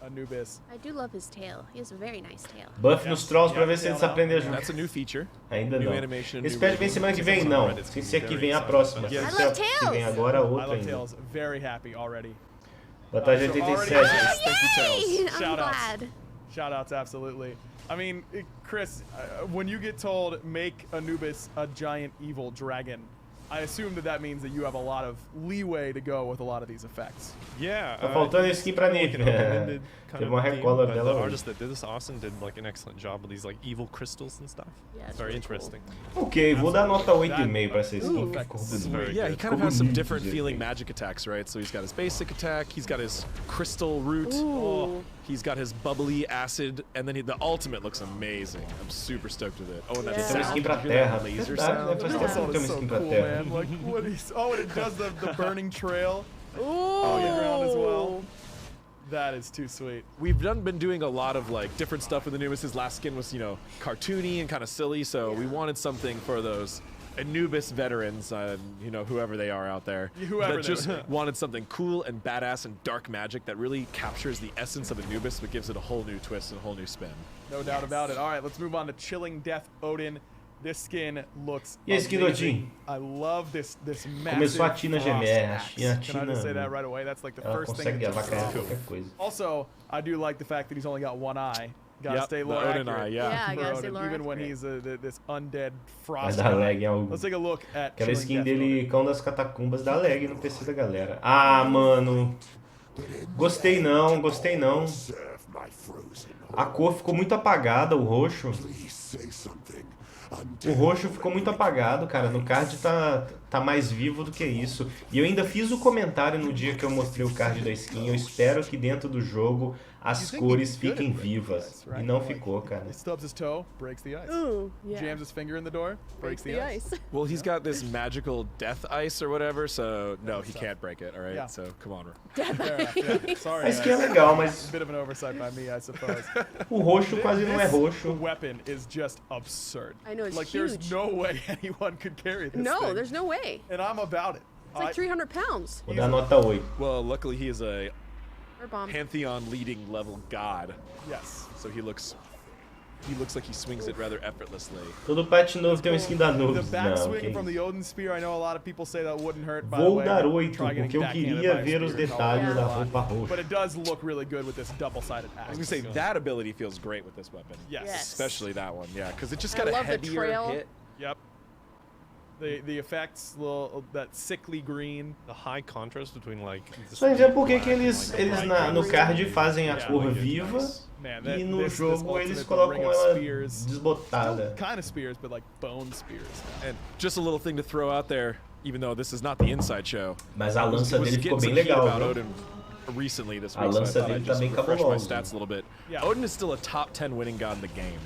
Anubis.
I do love his tail. He has a very nice tail.
Buff nos trolls pra ver se eles aprendem a jogar.
That's a new feature.
Ainda
new
não.
animation,
Esse patch vem semana que vem, não. Sem ser que vem a próxima. Se que vem agora, a outra ainda.
Tails, very happy already.
Batalha 87.
Thank you, Tails.
I'm glad.
Shout-outs, absolutely. I mean, Chris, when you get told make Anubis a giant evil dragon, I assume that means that you have a lot of leeway to go with a lot of these effects.
Yeah.
Tá faltando skin pra Nick. Teve uma recolor dela
The
hoje.
artist that did this, Austin, did like an excellent job with these like evil crystals and stuff.
Yeah,
it's very interesting.
Ok, vou dar nota 8,5 pra essa skin.
Yeah, he kind of has some different feeling magic attacks, right? So he's got his basic attack, he's got his crystal root, he's got his bubbly acid, and then the ultimate looks amazing. I'm super stoked with it. Oh, and that
Tem uma
sound,
skin pra
did you hear
terra.
that laser
Verdade,
sound?
faz tempo que tem uma skin pra terra.
Man. Like, what is, and it does the burning trail.
Oh,
yeah. Ground as well. That is too sweet.
We've been doing a lot of like different stuff with Anubis. His last skin was, you know, cartoony and kind of silly, so we wanted something for those Anubis veterans, you know, whoever they are out there, that just wanted something cool and badass and dark magic that really captures the essence of Anubis, but gives it a whole new twist and a whole new spin.
No doubt about it. All right, let's move on to Chilling Death Odin. This skin looks
E a skin do Odin?
I love this massive
Começou a Tina gemer. A
Can I just say that right away? That's like the first thing.
Ela consegue avacalhar qualquer coisa.
Also, I do like the fact that he's only got one eye. Gotta stay low
Odin eye,
Yeah, I gotta stay low
even when he's this undead
Vai
frost.
dar lag em algo.
Let's take a look at
Aquela
Chilling
skin
Death
dele, Cão das Catacumbas, dá lag no PC da galera. Ah, mano. Gostei não, gostei não. A cor ficou muito apagada, o roxo. O roxo ficou muito apagado, cara. No card tá mais vivo do que isso. E eu ainda fiz o comentário no dia que eu mostrei o card da skin. Eu espero que dentro do jogo as cores fiquem vivas. E não ficou, cara.
He stubs his toe, breaks the ice.
Ooh, yeah.
Jams his finger in the door, breaks the ice.
Well, he's got this magical death ice or whatever, so no, he can't break it, all right?
Yeah.
So come on.
Sorry.
A skin é legal, mas
A bit of an oversight by me, I suppose.
o roxo quase não é
The
roxo.
weapon is just absurd.
I know, it's
like
huge.
there's no way anyone could carry this
No,
thing.
there's no way.
And I'm about it.
It's like 300 pounds.
Vou dar nota 8.
Well, luckily he is a
Or bomb.
Pantheon leading level god.
Yes.
So he looks like he swings it rather effortlessly.
Todo patch novo tem uma skin da
The
Anubis. Não,
backswing from
ok.
the Odin Spear, I know a lot of people say that wouldn't hurt, by the
Vou
way.
dar
but
8,
try getting
porque eu
backhanded
queria
by a
ver os
spear.
detalhes da roupa
But
roxa.
it does look really good with this double-sided axe.
I was gonna say that ability feels great with this weapon.
Yes.
Especially that one, yeah, because it just
I
got a
love the
heavier
trail.
hit.
Yep. The effects, that sickly green.
The high contrast between like.
Só entender por que eles no card fazem a cor viva
Man,
e no
this
jogo eles
ultimate
colocam
ring of
ela
spears.
desbotada.
Kind of spears, but like bone spears.
And just a little thing to throw out there, even though this is not the inside show.
Mas a lança
was
dele ficou
getting
bem
some heat
legal,
about
viu?
Odin recently this
A
week, so I
lança
thought
dele
I'd
tá
just
bem
refresh my
cabulosa.
stats a little bit.
Yeah.
Odin is still a top 10 winning god in the game,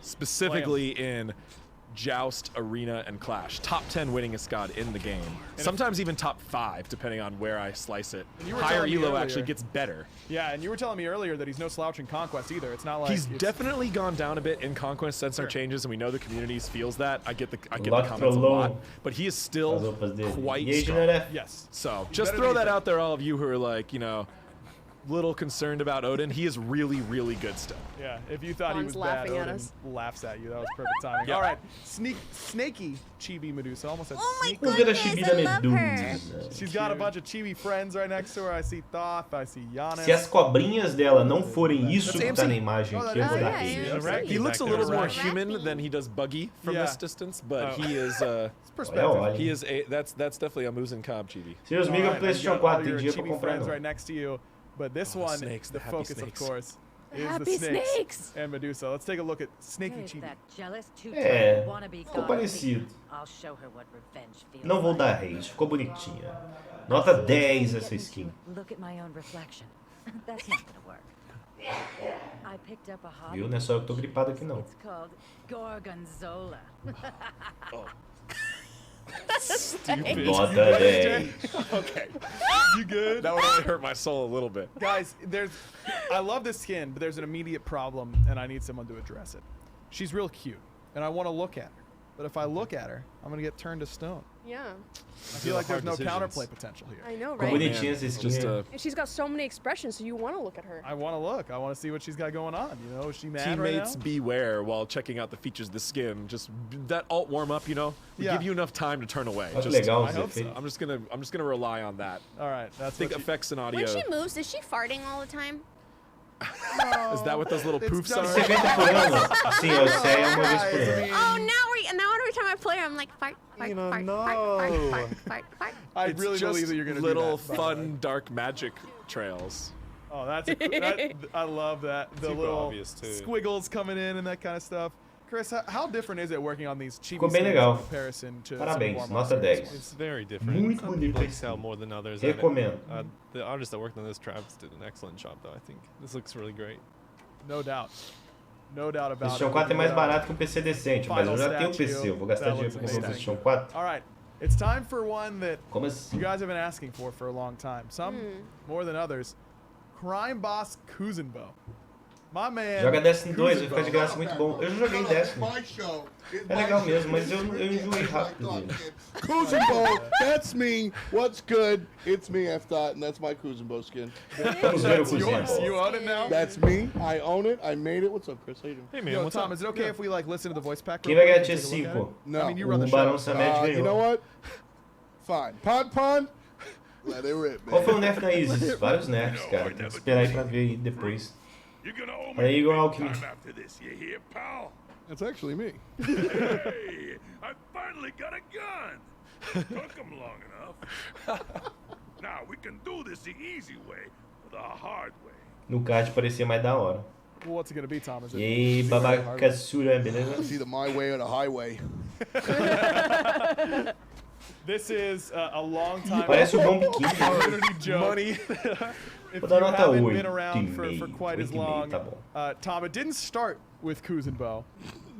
specifically in Joust, Arena, and Clash. Top 10 winningest god in the game. Sometimes even top 5, depending on where I slice it.
And you were
Higher
telling me
elo
earlier-
actually gets better.
Yeah, and you were telling me earlier that he's no slouch in Conquest either. It's not like
He's
it's-
definitely gone down a bit in Conquest since our changes, and we know the community feels that. I get the
Lot
comments a
low.
lot, but he is
As
still
roupas dele.
quite
E aí,
strong.
Generef?
Yes.
So
He's
just
better
throw
than
that
he
out there, all of you who are like, you know, little concerned about Odin. He is really, really good still.
Yeah, if you thought he was
Vaughn's
bad,
laughing at
Odin
us.
laughs at you. That was perfect timing.
Yep.
All right, snaky chibi Medusa. Almost said
Oh my
sneaky.
goodness, I love her.
She's got a bunch of chibi friends right next to her. I see Thoth, I see Giannis.
Se as cobrinhas dela não forem isso que tá na imagem aqui, eu vou dar hate.
He looks a little more human than he does Buggy from this distance, but he is he is a that's definitely a Musen Cobb chibi.
Seus amigos do PlayStation 4 tem dinheiro pra comprar
friends
não.
right next to you, but this one,
snakes,
the
the
focus,
happy
of
snakes.
course,
The
is
happy
the snakes
snakes.
and Medusa. Let's take a look at Snaky
Who's
Chibi.
that jealous
É,
two-time wannabe
ficou
god
parecido.
thief? I'll show her what revenge feels
Não vou
like.
dar hate, ficou bonitinha. Nota 10 essa skin.
Look at my own reflection. That's not gonna work. I picked up a hobby.
Viu? Não é só eu que tô gripado aqui não.
It's called Gorgonzola.
Stupid.
Nota 10.
Okay.
You good?
That would only hurt my soul a little bit.
Guys, I love this skin, but there's an immediate problem, and I need someone to address it. She's real cute, and I want to look at her. But if I look at her, I'm going to get turned to stone.
Yeah.
I feel like there's no counterplay potential here.
I know,
Ficou
right?
bonitinha essa skin.
And she's got so many expressions, so you want to look at her.
I want to look. I want to see what she's got going on. You know, is she mad
Teammates
right now?
beware while checking out the features of the skin. Just that alt warm up, you know, would give you enough time to turn away.
Olha que
Just,
legal
I
os
hope so.
efeitos.
I'm just gonna rely on that.
All right, that's
think
what
effects and audio.
When she moves, is she farting all the time?
Is that what those little poofs are?
Você vê por ano? Sim, eu sei, é uma vez por ano.
Oh, now every time I play, I'm like fart, fart, fart, fart, fart, fart.
I
It's
really
just
believe that you're going to do
little
that, by the
fun dark magic trails.
Oh, I love that. The
Super
little
obvious, too.
squiggles coming in and that kind of stuff. Chris, how different is it working on these chibi
Ficou bem
skins
legal.
in comparison to
Parabéns,
some of our
nota
monsters?
10.
It's very different.
Muito
Some
bonito
people
esse
excel
skin.
more than others.
Recomendo.
The artist that worked on this, Travis, did an excellent job, though. I think this looks really great.
No doubt. No doubt
O
about
PlayStation
it.
4 é mais barato que o PC decente, mas eu já tenho o PC, eu vou gastar dinheiro pra comprar o PlayStation 4.
All right. It's time for one that
Como assim?
you guys have been asking for a long time. Some more than others. Crime Boss Kuzenbo. My man.
Joga Destiny 2, vai ficar de
Kuzenbo.
graça, muito bom. Eu já joguei Destiny. É legal mesmo, mas eu enjoei rápido dele.
Kuzenbo, that's me. What's good? It's me, F. Dot, and that's my Kuzenbo skin.
Vamos ver o
That's yours.
Kuzenbo.
You own it now?
That's me. I own it. I made it. What's up, Chris? How you doing?
Hey, man,
Yo,
what's
Tom,
up?
is it okay if we listen to the voice pack?
Quem
real
vai
quick
ganhar
and take a look at
T5?
it?
No.
I mean, you run the
O
show.
Barão Samed ganhou.
You know what? Fine. Pon. Let it rip, man.
Qual foi o nerf na Isis? Vários nerfs, cara. Tem que esperar aí pra ver aí depois. Olha aí, Igor Alckmin.
After this, you hear, pal?
That's actually me.
Hey, I finally got a gun. Took him long enough. Now we can do this the easy way or the hard way.
No card parecia mais da hora.
Well, what's it going to be, Tom? Is it
E aí, babacaçura, beleza?
It's either my way or the highway.
This is a long time.
Parece o Bom Pequeno.
opportunity joke.
Money.
If
Vou dar
you
nota
haven't
8,
been around for
8,5,
quite as
8,5,
long,
tá bom.
Tom, it didn't start with Kuzenbo.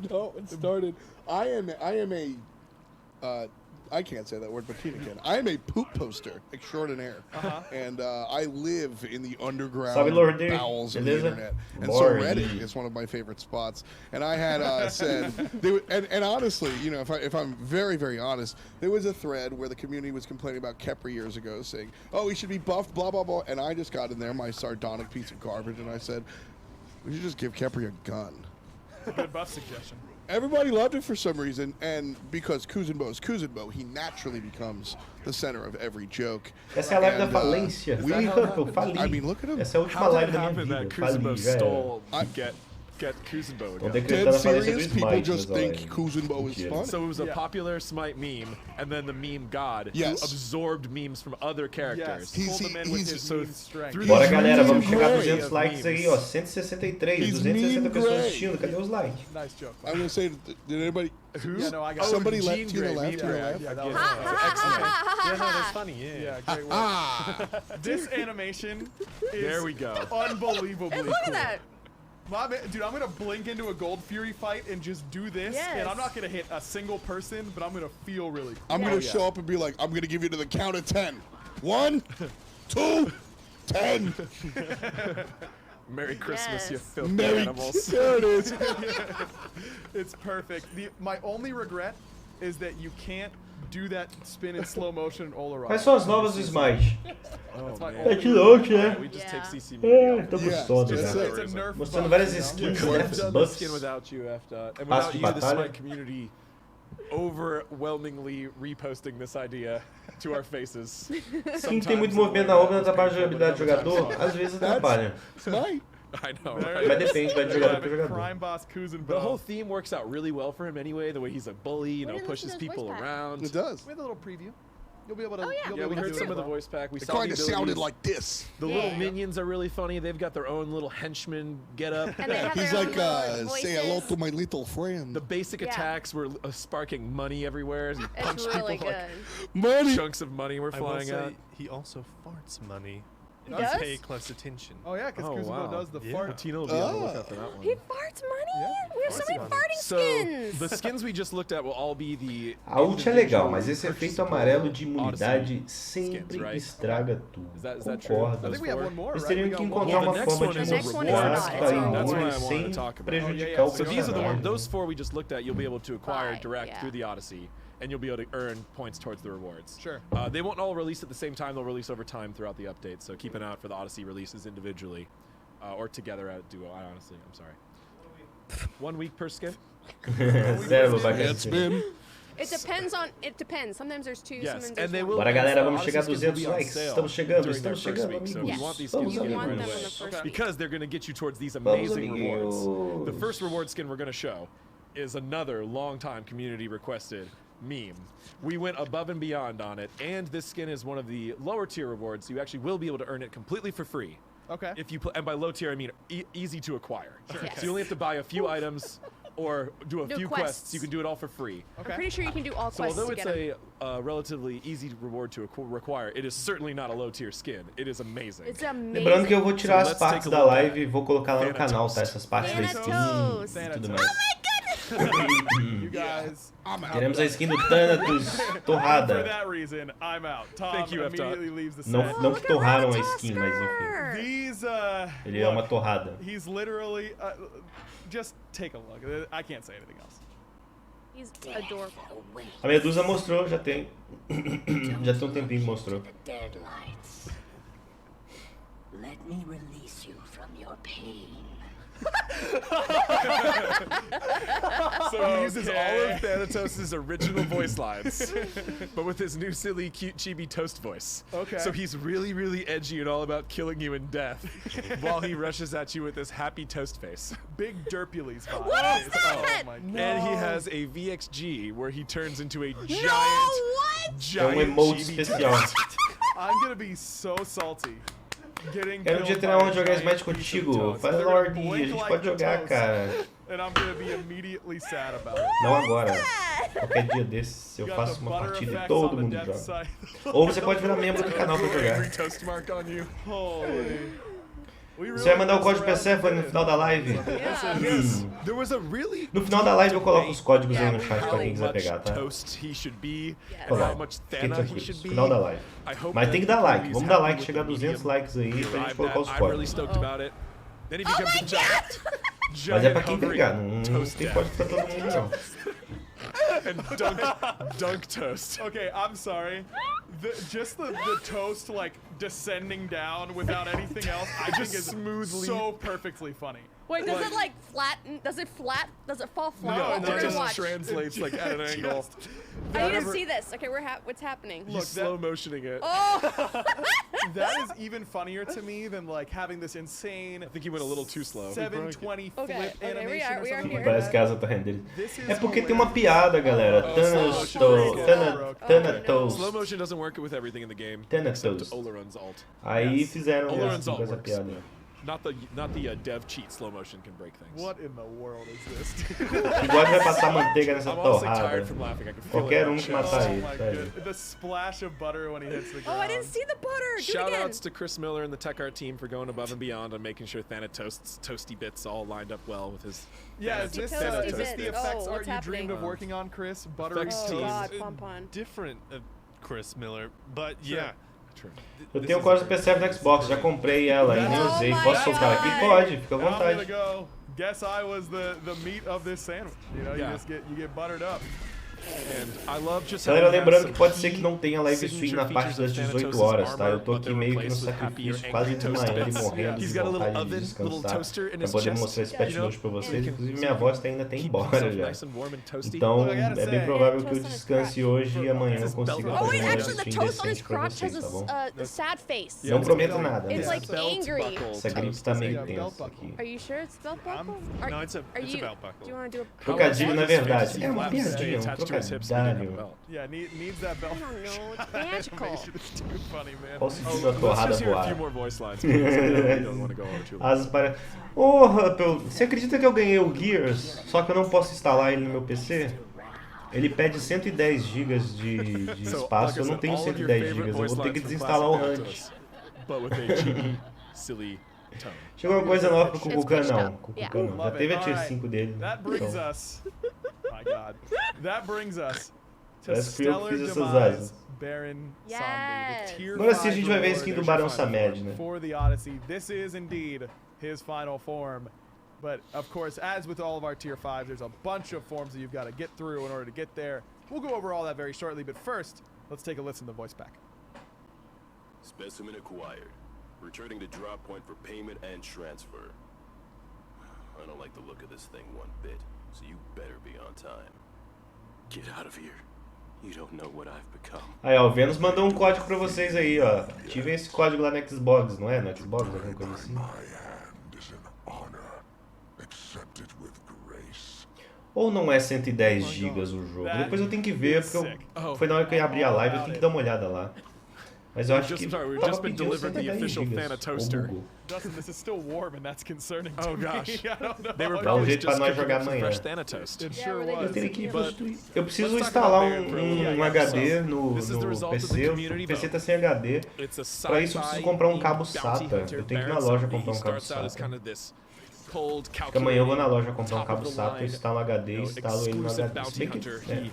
No, it started. I am a. I can't say that word, but Tina can. I am a poop poster extraordinaire, and I live in the underground
Sabe, Lorde?
bowels of the
Beleza?
internet. And
Lorde.
so Reddit is one of my favorite spots. And I had said, and honestly, you know, if I'm very, very honest, there was a thread where the community was complaining about Kepri years ago, saying, "Oh, he should be buffed," blah blah blah. And I just got in there, my sardonic piece of garbage, and I said, "We should just give Kepri a gun."
Good buff suggestion.
Everybody loved it for some reason, and because Kuzenbo is Kuzenbo, he naturally becomes the center of every joke.
Essa é a live
And,
da falência. Eu fali.
I mean, look at him.
Essa é a última
How did
live
it
da minha
happen
vida.
that
Fali,
Kuzenbo
já era.
stole get Kuzenbo?
Vou ter que
Dead
acreditar na falência do
serious, people
Smite
just
nessa
think
live.
Kuzenbo is
Mentira.
fun.
So it was a popular Smite meme, and then the meme god
Yes.
who absorbed memes from other characters.
Yes, pulled them in with his
so
meme strength.
through
Bora,
these
galera, vamos
meme
chegar a
gray
200 likes aí, ó. 163,
He's
260
meme
pessoas
gray.
assistindo. Cadê os likes?
Nice joke.
I'm gonna say, did anybody?
Yeah, no, I got it.
Somebody
Gene
left Tina
Grey,
left.
meme
Tina
gray.
left.
Yeah, that
Yeah,
was
excellent.
Yeah, no, that's funny. Yeah.
Yeah, great work. This animation is
There we go.
unbelievably
Hey, look
cool.
at that.
My man, dude, I'm gonna blink into a Gold Fury fight and just do this, and I'm not gonna hit a single person, but I'm gonna feel really cool.
I'm gonna show up and be like, I'm gonna give you to the count of 10. 1, 2, 10.
Merry Christmas, you
Yes.
filthy
Merry
animals.
There it is.
It's perfect. My only regret is that you can't do that spin in slow motion all around.
Quais são as novas do SMITE?
É
de noite, né?
We just take CC
Tô gostoso, né? Mostrando várias skins, né? Buffs.
Skin without you, F. And
Passo
without
de
you, the
batalha.
SMITE community overwhelmingly reposting this idea to our faces.
Quem tem muito movimento na obra não atrapalha a jogabilidade do jogador? Às vezes atrapalha.
I know,
Mas
right?
depende, vai de jogador pra jogador.
Crime boss Kuzenbo.
The whole theme works out really well for him anyway, the way he's a bully, you know,
didn't
pushes
listen to his
people
voice pack.
around.
It does.
We had a little preview. You'll be able to.
Oh, yeah.
You'll
Yeah,
be
we
able to
heard
do
some
it
of the
well.
voice pack. We
It
saw
kind
the
of sounded
abilities.
like this.
The little minions are really funny. They've got their own little henchman get up.
And they have
He's
their own
like,
little
say hello
voices.
to my little friend.
The basic attacks were sparking money everywhere. He
It's
punched
really
people
good.
Money.
chunks of money were
I will
flying
say
out.
he also farts money.
He
If you
does?
pay close attention.
Oh yeah, because
Oh,
Kuzenbo
wow.
does the
Yeah.
fart.
Tina will be on the lookout for that one.
He farts money?
Yeah.
We have so many
Farts
farting
So,
skins.
the skins we just looked at will all be the
A ult é legal, mas esse
individual
efeito amarelo de
Odyssey
imunidade
skins,
sempre
right?
estraga tudo.
Is that true?
Concordo.
I think we have one more,
Eles
right?
teriam
We
que
got one
encontrar
more.
uma forma
one
de
is
next one is
mostrar
not.
para
That's
what I
imune
wanted
sem
to talk about.
prejudicar o
So these are the ones,
personagem.
those four we just looked at, you'll be able to acquire
Right,
direct
yeah.
through the Odyssey, and you'll be able to earn points towards the rewards.
Sure.
They won't all release at the same time. They'll release over time throughout the update. So keep an eye out for the Odyssey releases individually, or together at duo. I honestly, I'm sorry. 1 week per skin.
Sério, babaca.
It depends. Sometimes there's two,
Yes,
sometimes
and
there's
they
one.
will.
Bora, galera, vamos
Odyssey
chegar a
skins will
200
be on
likes.
sale
Estamos chegando,
during their
estamos
first
chegando,
week. So
amigos.
if you want these
Vamos,
skins, get them
want
right
them
away.
on the first week.
Because they're going to get you towards these
Vamos,
amazing rewards.
amigos.
The first reward skin we're going to show is another long-time community requested meme. We went above and beyond on it, and this skin is one of the lower tier rewards, so you actually will be able to earn it completely for free.
Okay.
If you and by low tier I mean easy to acquire.
Sure.
So you only have to buy a few items or do a
Do
few
quests.
quests. You can do it all for free.
I'm pretty sure you can do all
So
quests
although
to
it's
get 'em.
a relatively easy reward to require, it is certainly not a low tier skin. It is amazing.
It's amazing.
Lembrando que eu vou tirar
So
as
let's
partes
take a
da
look
live
at
e vou colocar lá no canal, tá? Essas partes da skin
Thanatos.
e tudo
Thanatos.
mais.
You guys, I'm out.
Queremos a skin do Thanatos
For
torrada.
that reason, I'm out. Tom
Thank you,
immediately leaves the set.
Não que torraram a skin, mas enfim.
These,
Ele é uma torrada.
He's literally, just take a look. I can't say anything else.
He's adorable.
A Medusa mostrou, já tem. Já tem um tempinho que mostrou.
Deadlights. Let me release you from your pain.
So he uses all of Thanatos' original voice lines, but with his new silly, cute, chibi toast voice.
Okay.
So he's really, really edgy and all about killing you in death, while he rushes at you with this happy toast face.
Big Derpules vibe.
What is that?
Oh my god.
And he has a VXG where he turns into a giant,
É um
giant
emote
chibi
especial.
toast.
I'm gonna be so salty. Getting
Quero um dia
killed
treinar
by
onde
a
jogar
giant
Smite
piece of
contigo.
toast.
Faz
They're
Lord,
gonna
a
blink
gente
like
pode
the
jogar,
toast,
cara.
And I'm gonna be immediately sad about it.
Não agora. Qualquer dia desses eu
You got
faço
the
uma
butter
partida e
effects
todo
on the
mundo
death
joga.
side.
Ou você pode virar membro do canal pra jogar.
Angry toast mark on you.
Holy.
Você vai mandar o código Persephone no final da live?
There was a really
No final da live eu coloco os códigos aí no chat pra quem quiser pegar, tá?
toast he should be, and
Coloca.
how much
Fiquem
Thana he
tranquilos.
should be.
Final da live.
I hope
Mas
that
tem que dar like.
he's
Vamos dar
happy
like,
with
chegar a
the
200
medium
likes aí
he
pra gente
arrived
colocar
at.
os
I'm really
códigos.
stoked about it. Then he becomes a giant,
Mas é pra quem
hovering
pegar, não
toast
tem
death.
código pra todo mundo não.
And dunk toast.
Okay, I'm sorry. Just the toast like descending down without anything else, I think is
smoothly
so perfectly funny.
Wait, does it like flatten? Does it fall flat?
No,
We're
it
gonna
just
watch.
translates like at an angle.
I need to see this. Okay, what's happening?
He's slow motioning it.
Oh!
That is even funnier to me than like having this insane.
I think he went a little too slow.
720 flip
Okay,
animation or
we are
something
here.
like
Parece
that.
que a asa tá rendendo.
This is
É porque tem
hilarious.
uma piada, galera. Thanatos.
Slow motion doesn't work with everything in the game.
Thanatos.
Except Oleron's ult.
Aí fizeram
Oleron's
assim
ult
com essa
works.
piada.
Not the dev cheat. Slow motion can break things.
What in the world is this?
Igual vai passar manteiga nessa
I'm honestly
torrada.
tired from laughing. I can feel
Qualquer
it.
que matar
Oh
ele,
my
sério.
goodness. The splash of butter when he hits the ground.
Oh, I didn't see the butter. Do it
Shout
again.
outs to Chris Miller and the Tech Art team for going above and beyond on making sure Thanatos' toasty bits all lined up well with his.
Yeah, is this
Thanatos
the
bits.
effects
Oh,
art
what's
you dreamed
happening?
of working on, Chris? Buttery
Effects
Oh
team.
God, Pompon.
Different Chris Miller, but yeah.
True.
Eu tenho o código Persephone no Xbox, já comprei ela e nem usei. Posso soltar aqui? Pode, fica à
I'm gonna
vontade.
go. Guess I was the meat of this sandwich. You know,
Yeah.
you get buttered up.
Galera, lembrando que pode ser que não tenha live stream na parte das 18 horas, tá? Eu tô aqui meio que no sacrifício, quase desmaiando e morrendo de vontade de descansar pra poder mostrar esse patch note pra vocês. Inclusive minha voz ainda tá embora já. Então é bem provável que eu descanse hoje e amanhã eu consiga fazer uma live stream decente pra vocês, tá bom? Não prometo nada, né? Essa gripe tá meio tensa aqui.
Are you sure it's belt buckle?
No, it's a belt buckle.
Do you want to do a
Trocadilho, na verdade. É uma piadinha, um trocadilho.
Yeah, needs that belt.
I don't know, it's magical.
It's too funny, man.
Qual o sentido da torrada voar? Asas para... Porra, você acredita que eu ganhei o Gears, só que eu não posso instalar ele no meu PC? Ele pede 110 GB de espaço, eu não tenho 110 GB, eu vou ter que desinstalar o Hunt. Chegou uma coisa nova pro Cucucan, não. Cucucan não. Já teve a tier 5 dele.
That brings us... My God. That brings us to
Parece que eu
Stellar
fiz essas
Demise,
asas.
Baron Zombie, the tier
Agora sim a
5
gente vai ver a skin do Barão
warlord
Samed, né?
for the Odyssey. This is indeed his final form. But of course, as with all of our tier 5s, there's a bunch of forms that you've got to get through in order to get there. We'll go over all that very shortly, but first, let's take a listen to the voice pack.
Specimen acquired. Returning to drop point for payment and transfer. I don't like the look of this thing one bit, so you better be on time. Get out of here. You don't know what I've become.
Aí, ó, o Vênus mandou um código pra vocês aí, ó. Ativem esse código lá no Xbox, não é? No Xbox, alguma coisa assim. Ou não é 110 GB o jogo? Depois eu tenho que ver, porque foi na hora que eu ia abrir a live, eu tenho que dar uma olhada lá. Mas eu acho que tava pedindo 110 GB.
Justin, this is still warm and that's concerning
Oh
to
gosh.
me. I don't know.
They were
Dá um
probably
jeito pra
just
nós
cooking
jogar
up some
amanhã.
fresh Thanatos.
It sure
Eu
was.
teria que ir
But
eu preciso
let's talk
instalar
about Baron for a
um
minute.
HD no
This is the result of the
PC.
community
O PC
vote.
tá sem HD.
It's a
Pra isso eu preciso comprar um cabo
sci-fi
SATA.
bounty hunter,
Eu tenho que ir na
Baron
loja
Zombie.
comprar um
He
cabo
starts out as
SATA.
kind of this cold,
Porque amanhã eu vou na
calculating,
loja comprar um
top
cabo
of the
SATA,
line,
instalo HD e instalo ele no
exclusive
HD. Se
bounty
bem que,
hunter.
é.
He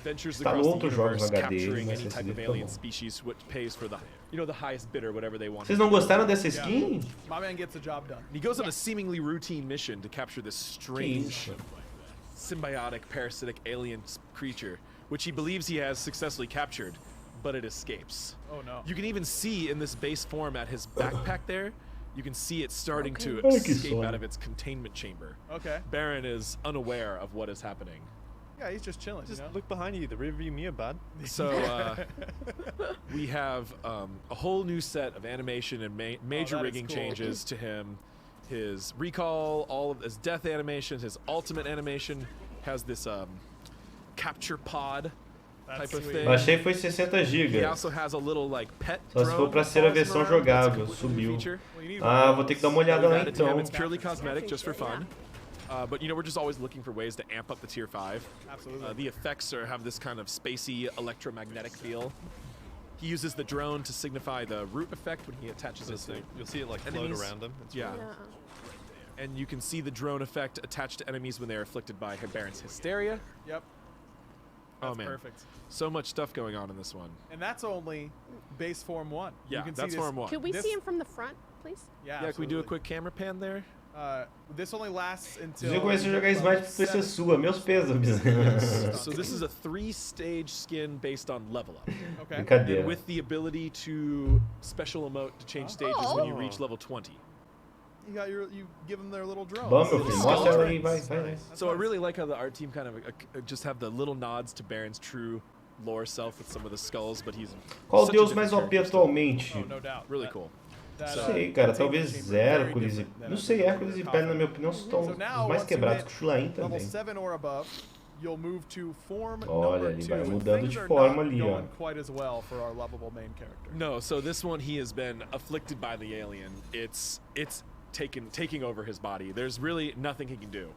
ventures
Instalo
across the
outros jogos no
universe,
HD,
capturing
mas
any
esse
type of
daqui tá
alien
bom.
species, which pays for the, you know, the highest bidder, whatever they want.
Vocês não gostaram dessa skin?
My man gets the job done.
He goes on a seemingly routine mission to capture this strange, symbiotic, parasitic alien creature, which he believes he has successfully captured, but it escapes.
Oh no.
You can even see in this base form at his backpack there, you can see it starting to
Ai, que
escape
sono.
out of its containment chamber.
Okay.
Baron is unaware of what is happening.
Yeah, he's just chilling.
Just
you know?
look behind you, the rearview mirror, bud.
So we have a whole new set of animation and major
that is
rigging
cool.
changes to him. His recall, all of his death animations, his ultimate animation has this capture pod type of thing.
Baixei foi 60
He
GB.
also has a little like pet
Só se for pra ser a versão jogável, subiu. Ah, vou ter que dar uma olhada lá então.
It's purely cosmetic, just for fun. But you know, we're just always looking for ways to amp up the tier 5.
Absolutely.
The effects have this kind of spacey electromagnetic feel. He uses the drone to signify the root effect when he attaches it to
You'll see it like float
enemies.
around them. It's
Yeah.
really-
And you can see the drone effect attached to enemies when they are afflicted by Baron's hysteria.
Yep.
Oh
That's
man,
perfect.
so much stuff going on in this one.
And that's only base form 1.
Yeah,
you can
that's
see this,
form 1.
Can we
This-
see him from the front, please?
Yeah,
Yeah, can we do a
absolutely.
quick camera pan there?
This only lasts until.
Se eu comecei a jogar Smite pro PC sua, meus pêsames.
So this is a 3-stage skin based on level up.
Okay.
Brincadeira.
And with the ability to special emote to change stages when you reach level 20.
You give them their little drones.
Vamos, meu filho, mostra ela aí, vai.
So I really like how the art team kind of just have the little nods to Baron's true lore self with some of the skulls, but he's
Qual o
such a
deus
different
mais OP
character.
atualmente?
Oh, no doubt.
Really cool.
Não sei, cara, talvez Hércules e... Não sei, Hércules e Pele, na minha opinião, estão
So
os
now,
mais
once you
quebrados
hit
que o Chulain
level
também.
7 or above, you'll move to form
Olha,
number
ele
2.
vai
and
mudando
things
de
are
forma
not
ali, ó.
going quite as well for our lovable main character.
No, so this one he has been afflicted by the alien. It's taking over his body. There's really nothing he can do.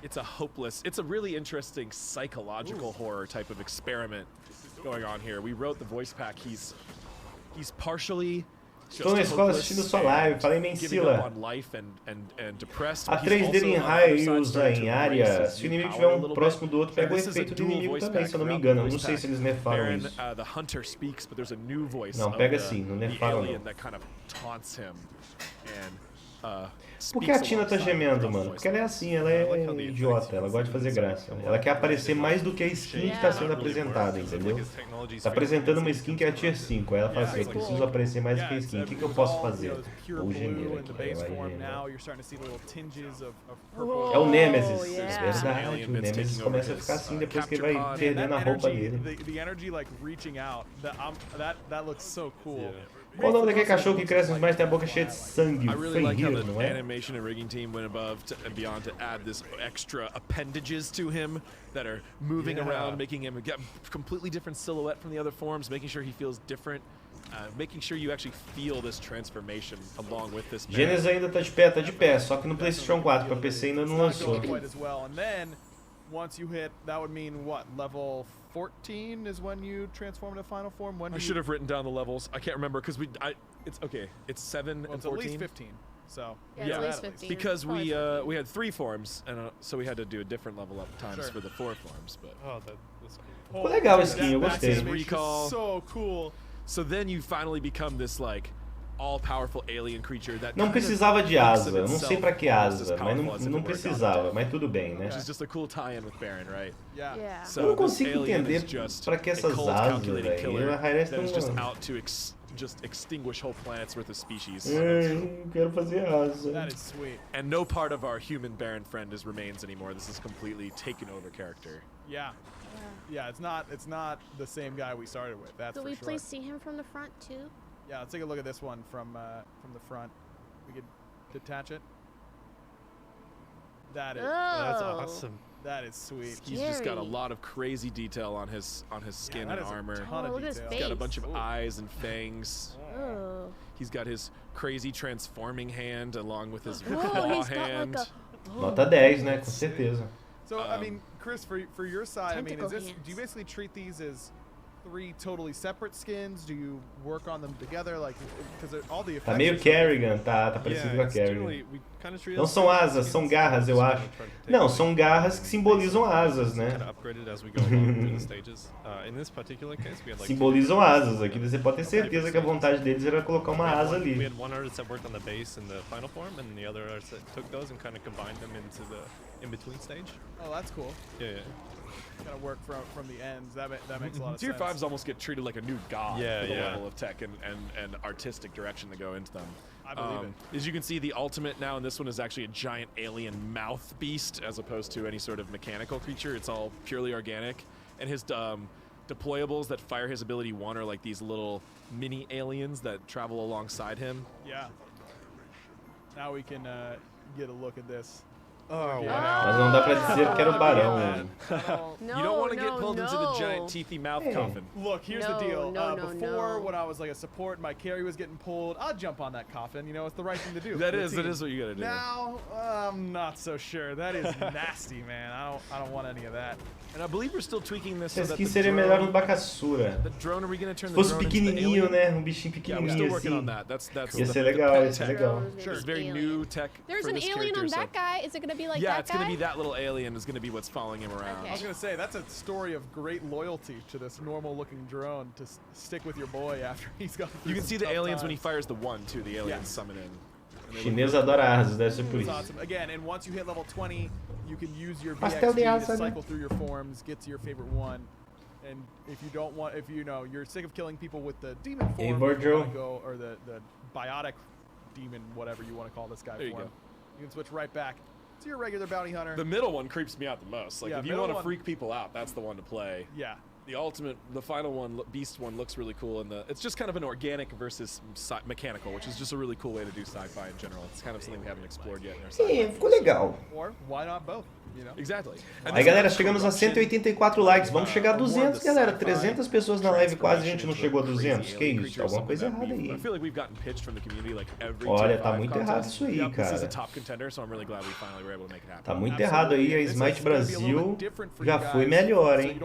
It's a really interesting psychological horror type of experiment going on here. We wrote the voice pack. He's partially
Estou na escola assistindo sua live, falei Mencila. A 3 dele em raio e usa em área. Se o inimigo estiver um próximo do outro, pega o efeito do inimigo também, se eu não me engano. Eu não sei se eles nerfaram isso. Não, pega sim, não nerfaram não. Por que a Tina tá gemendo, mano? Porque ela é assim, ela é idiota, ela gosta de fazer graça. Ela quer aparecer mais do que a skin que tá sendo apresentada, entendeu? Tá apresentando uma skin que é a Tier 5, aí ela fala assim, eu preciso aparecer mais do que a skin, o que eu posso fazer? Ou gemer aqui, aí ela geme. É o Nemesis, é verdade, o Nemesis começa a ficar assim depois que ele vai perdendo a roupa dele. Qual o nome daquele cachorro que cresce mais e tem a boca cheia de sangue? Foi Hero, não é?
Animation and rigging team went above and beyond to add this extra appendages to him that are moving around, making him get a completely different silhouette from the other forms, making sure he feels different, making sure you actually feel this transformation along with this.
Genesis ainda tá de pé, só que no PlayStation 4, pra PC ainda não lançou.
Once you hit, that would mean what? Level 14 is when you transform into final form? When
I should have written down the levels. I can't remember because it's okay. It's 7 and 14.
It's at least 15. So
yeah, at least 15.
Because we had 3 forms, and so we had to do a different level up times for the 4 forms. But
that's
cool. Ficou legal a skin, eu gostei.
Recall.
So cool.
So then you finally become this like all-powerful alien creature that
não precisava de asa, eu não sei pra que asa, mas não precisava, mas tudo bem, né?
Which is just a cool tie-in with Baron, right?
Yeah.
Eu não consigo entender pra que essas asas, velho. A Hi-Rest
that is just out to just extinguish whole planets worth of species.
Eu quero fazer asa.
That is sweet.
And no part of our human Baron friend remains anymore. This is completely taken over character.
Yeah, it's not the same guy we started with. That's
Could
for
we
sure.
please see him from the front too?
Yeah, let's take a look at this one from the front. We could detach it. That is
that's awesome.
That is sweet.
He's just got a lot of crazy detail on his skin and armor.
He's
got a bunch of eyes and fangs. He's got his crazy transforming hand along with his claw hand.
Nota 10, né? Com certeza.
So I mean, Chris, for your side, I mean, do you basically treat these as 3 totally separate skins? Do you work on them together, like, because all the effects?
Tá meio Kerrigan, tá parecido com a Kerrigan. Não são asas, são garras, eu acho. Não, são garras que simbolizam asas, né? Simbolizam asas. Aqui você pode ter certeza que a vontade deles era colocar uma asa ali.
We had one artist that worked on the base and the final form, and the other artist that took those and kind of combined them into the in-between stage.
Oh, that's cool.
Yeah.
Gotta work from the ends. That makes a lot of
Tier
sense.
5s almost get treated like a new god for the
yeah.
level of tech and artistic direction that go into them.
I believe it.
As you can see, the ultimate now in this one is actually a giant alien mouth beast as opposed to any sort of mechanical creature. It's all purely organic. And his deployables that fire his ability 1 are like these little mini aliens that travel alongside him.
Yeah. Now we can get a look at this.
Oh, wow.
Mas não dá pra dizer que era o barão.
You don't want to get pulled into the giant teethy mouth coffin.
Look, here's the deal. Before, when I was like a support, my carry was getting pulled, I'd jump on that coffin. You know, it's the right thing to do.
That is what you gotta do.
Now, I'm not so sure. That is nasty, man. I don't want any of that.
And I believe we're still tweaking this.
Esse aqui seria melhor no Bacassura. Se fosse pequenininho, né? Um bichinho pequenininho assim. Ia ser legal, ia ser legal.
It's very new tech.
There's an alien on that guy. Is it gonna be like that guy?
Yeah, it's gonna be that little alien is gonna be what's following him around.
I was gonna say that's a story of great loyalty to this normal-looking drone to stick with your boy after he's gone.
You can see the aliens when he fires the 1 too. The aliens summon in.
Chinês adora asas, deve ser por isso.
Awesome. Again, and once you hit level 20, you can use your
Pastel de
VXP
asa,
to
né?
cycle through your forms, get to your favorite one. And if you don't want, if you know you're sick of killing people with the demon form, you wanna go, or the biotic demon, whatever you want to call this guy
there you
form,
go.
you can switch right back to your regular bounty hunter.
The middle one creeps me out the most. Like if you want to freak people out, that's the one to play.
Yeah.
The ultimate, the final one, beast one, looks really cool, and it's just kind of an organic versus mechanical, which is just a really cool way to do sci-fi in general. It's kind of something we haven't explored yet in our sci-fi.
Ficou legal.
Or why not both? You know?
Exactly.
Aí galera, chegamos a 184 likes, vamos chegar a 200 galera, 300 pessoas na live, quase a gente não chegou a 200, que isso, alguma coisa errada aí. Olha, tá muito errado isso aí, cara. Tá muito errado aí, a SMITE Brasil já foi melhor, hein.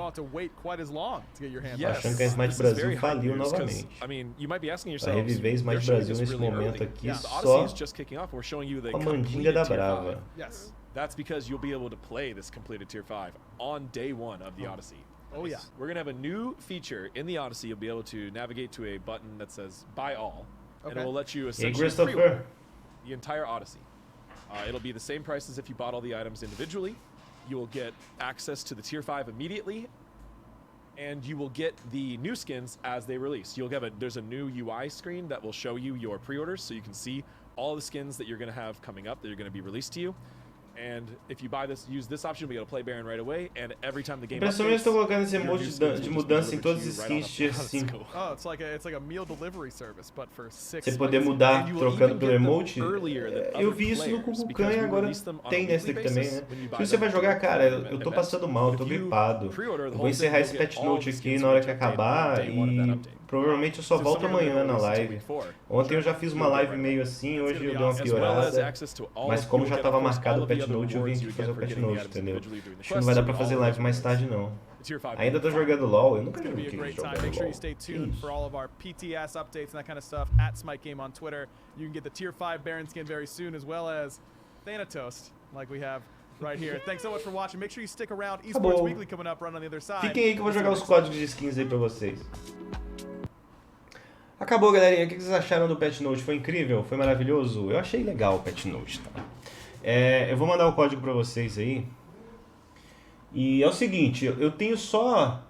Achando que a SMITE Brasil faliu novamente. Vai reviver a SMITE Brasil nesse momento aqui só com a mandinga da brava.
That's because you'll be able to play this completed Tier 5 on day 1 of the Odyssey.
Oh yeah.
We're going to have a new feature in the Odyssey. You'll be able to navigate to a button that says Buy All. And it will let you essentially the entire Odyssey. It'll be the same price as if you bought all the items individually. You will get access to the Tier 5 immediately, and you will get the new skins as they release. There's a new UI screen that will show you your pre-orders, so you can see all the skins that you're going to have coming up that are going to be released to you. And if you use this option, we got to play Baron right away, and every time the game
Impressionante, estou colocando esse emoji de mudança em todos os skins Tier 5.
Oh, it's like a meal delivery service, but for 6
Você poder mudar trocando pelo emote. Eu vi isso no Kukulkan e agora tem nesse daqui também, né? Se você vai jogar, cara, eu tô passando mal, eu tô gripado. Eu vou encerrar esse patch note aqui na hora que acabar e provavelmente eu só volto amanhã na live. Ontem eu já fiz uma live meio assim, hoje eu dei uma piorada. Mas como já estava marcado o patch note, eu vim aqui fazer o patch note, entendeu? Acho que não vai dar pra fazer live mais tarde, não. Ainda tô jogando LoL, eu nunca joguei jogando
Make sure you
LoL.
stay tuned for all of our PTS updates and that kind of stuff at SMITE Game on Twitter. You can get the Tier 5 Baron skin very soon, as well as Thanatos, like we have right here. Thanks so much for watching. Make sure you stick around. Esports Weekly coming up right on the other side.
Fiquem aí que eu vou jogar os códigos de skins aí pra vocês. Acabou, galerinha. O que vocês acharam do patch note? Foi incrível? Foi maravilhoso? Eu achei legal o patch note, tá? Eu vou mandar o código pra vocês aí. E é o seguinte, eu tenho só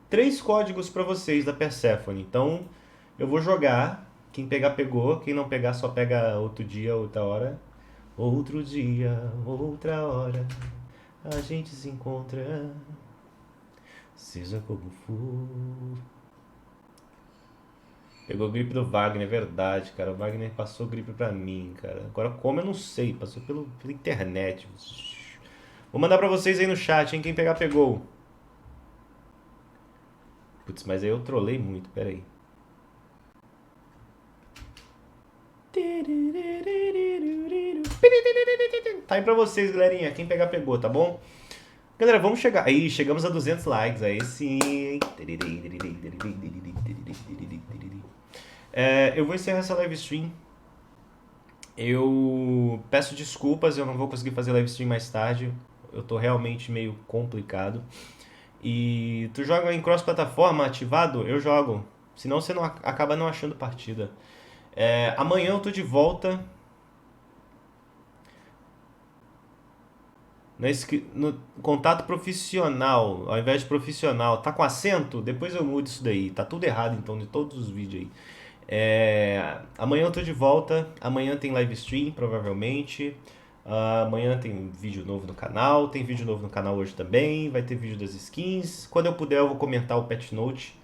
3 códigos pra vocês da Persephone. Então, eu vou jogar. Quem pegar, pegou. Quem não pegar, só pega outro dia, outra hora. Outro dia, outra hora. A gente se encontra. Seja como for. Pegou gripe do Wagner, é verdade, cara. O Wagner passou gripe pra mim, cara. Agora como eu não sei, passou pela internet. Vou mandar pra vocês aí no chat, hein? Quem pegar, pegou. Putz, mas aí eu trolei muito, pera aí. Tá aí pra vocês, galerinha. Quem pegar, pegou, tá bom? Galera, vamos chegar... Aí, chegamos a 200 likes, aí sim. Eu vou encerrar essa live stream. Eu peço desculpas, eu não vou conseguir fazer live stream mais tarde. Eu tô realmente meio complicado. E tu joga em cross-plataforma ativado? Eu jogo. Senão você acaba não achando partida. Amanhã eu tô de volta. No contato profissional, ao invés de profissional. Tá com acento? Depois eu mudo isso daí. Tá tudo errado então de todos os vídeos aí. Amanhã eu tô de volta. Amanhã tem live stream, provavelmente. Amanhã tem vídeo novo no canal. Tem vídeo novo no canal hoje também. Vai ter vídeo das skins. Quando eu puder eu vou comentar o patch note.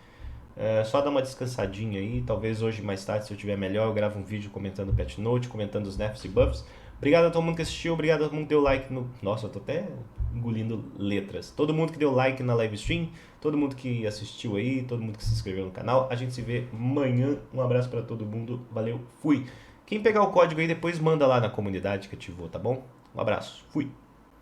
Só dar uma descansadinha aí. Talvez hoje mais tarde, se eu tiver melhor, eu gravo um vídeo comentando o patch note, comentando os nerfs e buffs. Obrigado a todo mundo que assistiu, obrigado a todo mundo que deu like no... Nossa, eu tô até engolindo letras. Todo mundo que deu like na live stream, todo mundo que assistiu aí, todo mundo que se inscreveu no canal. A gente se vê amanhã. Um abraço pra todo mundo. Valeu, fui. Quem pegar o código aí depois manda lá na comunidade que ativou, tá bom? Um abraço, fui.